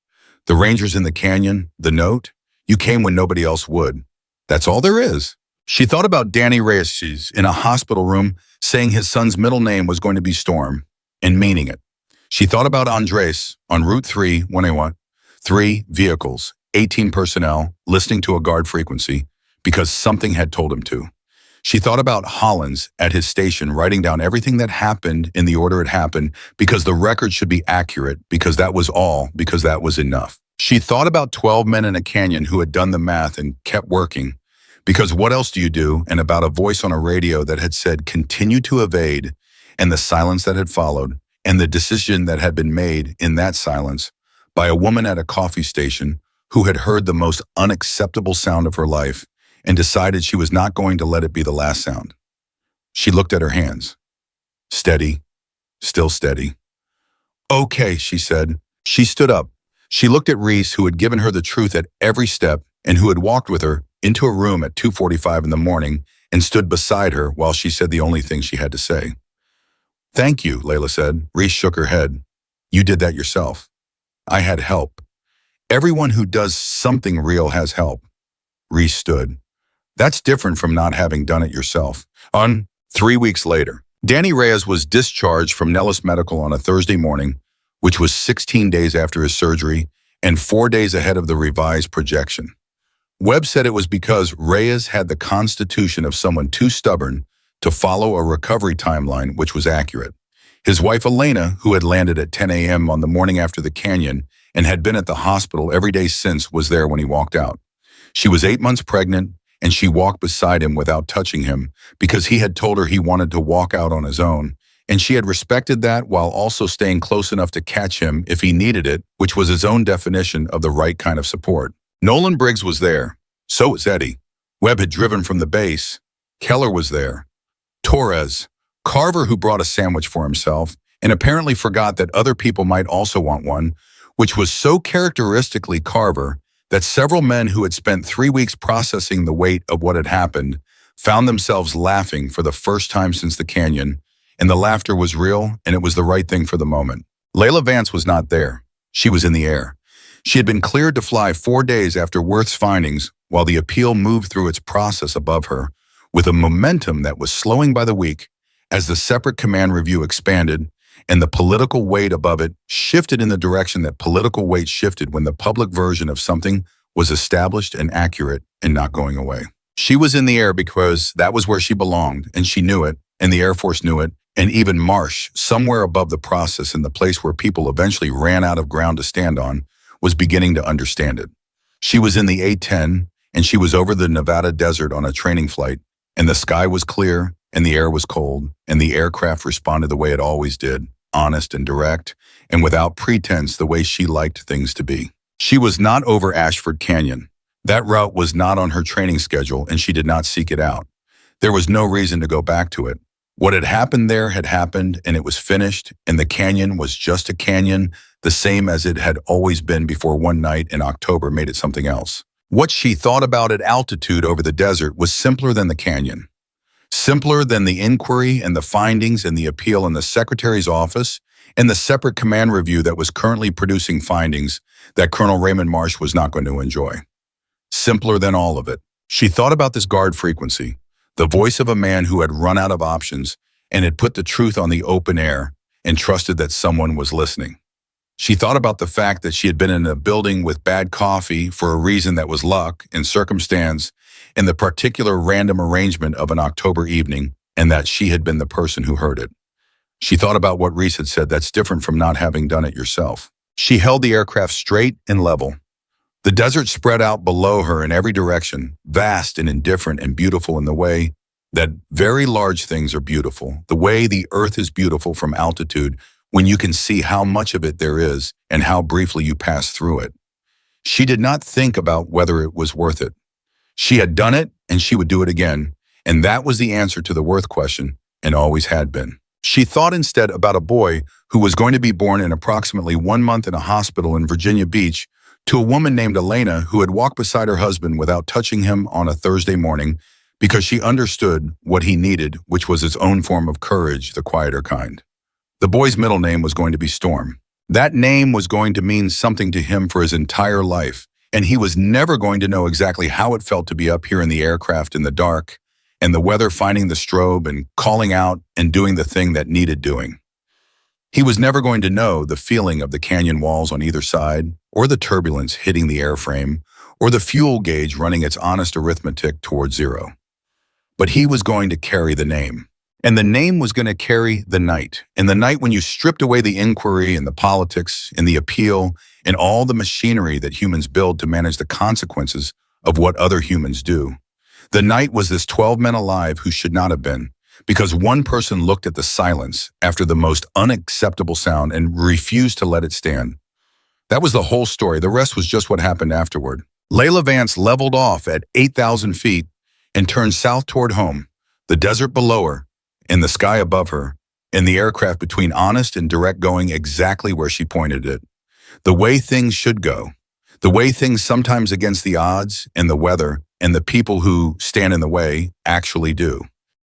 The rangers in the canyon, the note, you came when nobody else would. That's all there is. She thought about Danny Reyes in a hospital room saying his son's middle name was going to be Storm, and meaning it. She thought about Andres on Route 3, 3 vehicles, 18 personnel, listening to a guard frequency because something had told him to. She thought about Hollins at his station writing down everything that happened in the order it happened because the record should be accurate, because that was all, because that was enough. She thought about 12 men in a canyon who had done the math and kept working, because what else do you do, and about a voice on a radio that had said continue to evade, and the silence that had followed, and the decision that had been made in that silence by a woman at a coffee station who had heard the most unacceptable sound of her life and decided she was not going to let it be the last sound. She looked at her hands. Steady, still steady. Okay, she said. She stood up. She looked at Reese, who had given her the truth at every step and who had walked with her into a room at 2:45 in the morning and stood beside her while she said the only thing she had to say. Thank you, Layla said. Reese shook her head. You did that yourself. I had help. Everyone who does something real has help. Reese stood. That's different from not having done it yourself. 3 weeks later, Danny Reyes was discharged from Nellis Medical on a Thursday morning, which was 16 days after his surgery and 4 days ahead of the revised projection. Webb said it was because Reyes had the constitution of someone too stubborn to follow a recovery timeline which was accurate. His wife Elena, who had landed at 10 a.m. on the morning after the canyon and had been at the hospital every day since, was there when he walked out. She was 8 months pregnant, and she walked beside him without touching him because he had told her he wanted to walk out on his own, And she had respected that while also staying close enough to catch him if he needed it, which was his own definition of the right kind of support. Nolan Briggs was there. So was Eddie. Webb had driven from the base. Keller was there. Torres. Carver, who brought a sandwich for himself, and apparently forgot that other people might also want one, which was so characteristically Carver that several men who had spent 3 weeks processing the weight of what had happened found themselves laughing for the first time since the canyon, and the laughter was real, and it was the right thing for the moment. Layla Vance was not there. She was in the air. She had been cleared to fly 4 days after Worth's findings, while the appeal moved through its process above her, with a momentum that was slowing by the week as the separate command review expanded, and the political weight above it shifted in the direction that political weight shifted when the public version of something was established and accurate and not going away. She was in the air because that was where she belonged, and she knew it, and the Air Force knew it, and even Marsh, somewhere above the process in the place where people eventually ran out of ground to stand on, was beginning to understand it. She was in the A-10, and she was over the Nevada desert on a training flight, and the sky was clear, and the air was cold, and the aircraft responded the way it always did, honest and direct, and without pretense the way she liked things to be. She was not over Ashford Canyon. That route was not on her training schedule, and she did not seek it out. There was no reason to go back to it. What had happened there had happened, and it was finished, and the canyon was just a canyon, the same as it had always been before one night in October made it something else. What she thought about at altitude over the desert was simpler than the canyon. Simpler than the inquiry and the findings and the appeal in the Secretary's office and the separate command review that was currently producing findings that Colonel Raymond Marsh was not going to enjoy. Simpler than all of it. She thought about this guard frequency, the voice of a man who had run out of options and had put the truth on the open air and trusted that someone was listening. She thought about the fact that she had been in a building with bad coffee for a reason that was luck and circumstance and the particular random arrangement of an October evening, and that she had been the person who heard it. She thought about what Reese had said that's different from not having done it yourself. She held the aircraft straight and level. The desert spread out below her in every direction, vast and indifferent and beautiful in the way that very large things are beautiful, the way the earth is beautiful from altitude when you can see how much of it there is and how briefly you pass through it. She did not think about whether it was worth it. She had done it, and she would do it again, and that was the answer to the worth question, and always had been. She thought instead about a boy who was going to be born in approximately 1 month in a hospital in Virginia Beach to a woman named Elena who had walked beside her husband without touching him on a Thursday morning because she understood what he needed, which was his own form of courage, the quieter kind. The boy's middle name was going to be Storm. That name was going to mean something to him for his entire life, and he was never going to know exactly how it felt to be up here in the aircraft in the dark, and the weather finding the strobe and calling out and doing the thing that needed doing. He was never going to know the feeling of the canyon walls on either side, or the turbulence hitting the airframe, or the fuel gauge running its honest arithmetic toward zero. But he was going to carry the name. And the name was going to carry the night. And the night when you stripped away the inquiry and the politics and the appeal and all the machinery that humans build to manage the consequences of what other humans do. The night was this 12 men alive who should not have been, because one person looked at the silence after the most unacceptable sound and refused to let it stand. That was the whole story. The rest was just what happened afterward. Layla Vance leveled off at 8,000 feet and turned south toward home, the desert below her, and the sky above her, and the aircraft between honest and direct going exactly where she pointed it. The way things should go. The way things sometimes against the odds and the weather and the people who stand in the way actually do.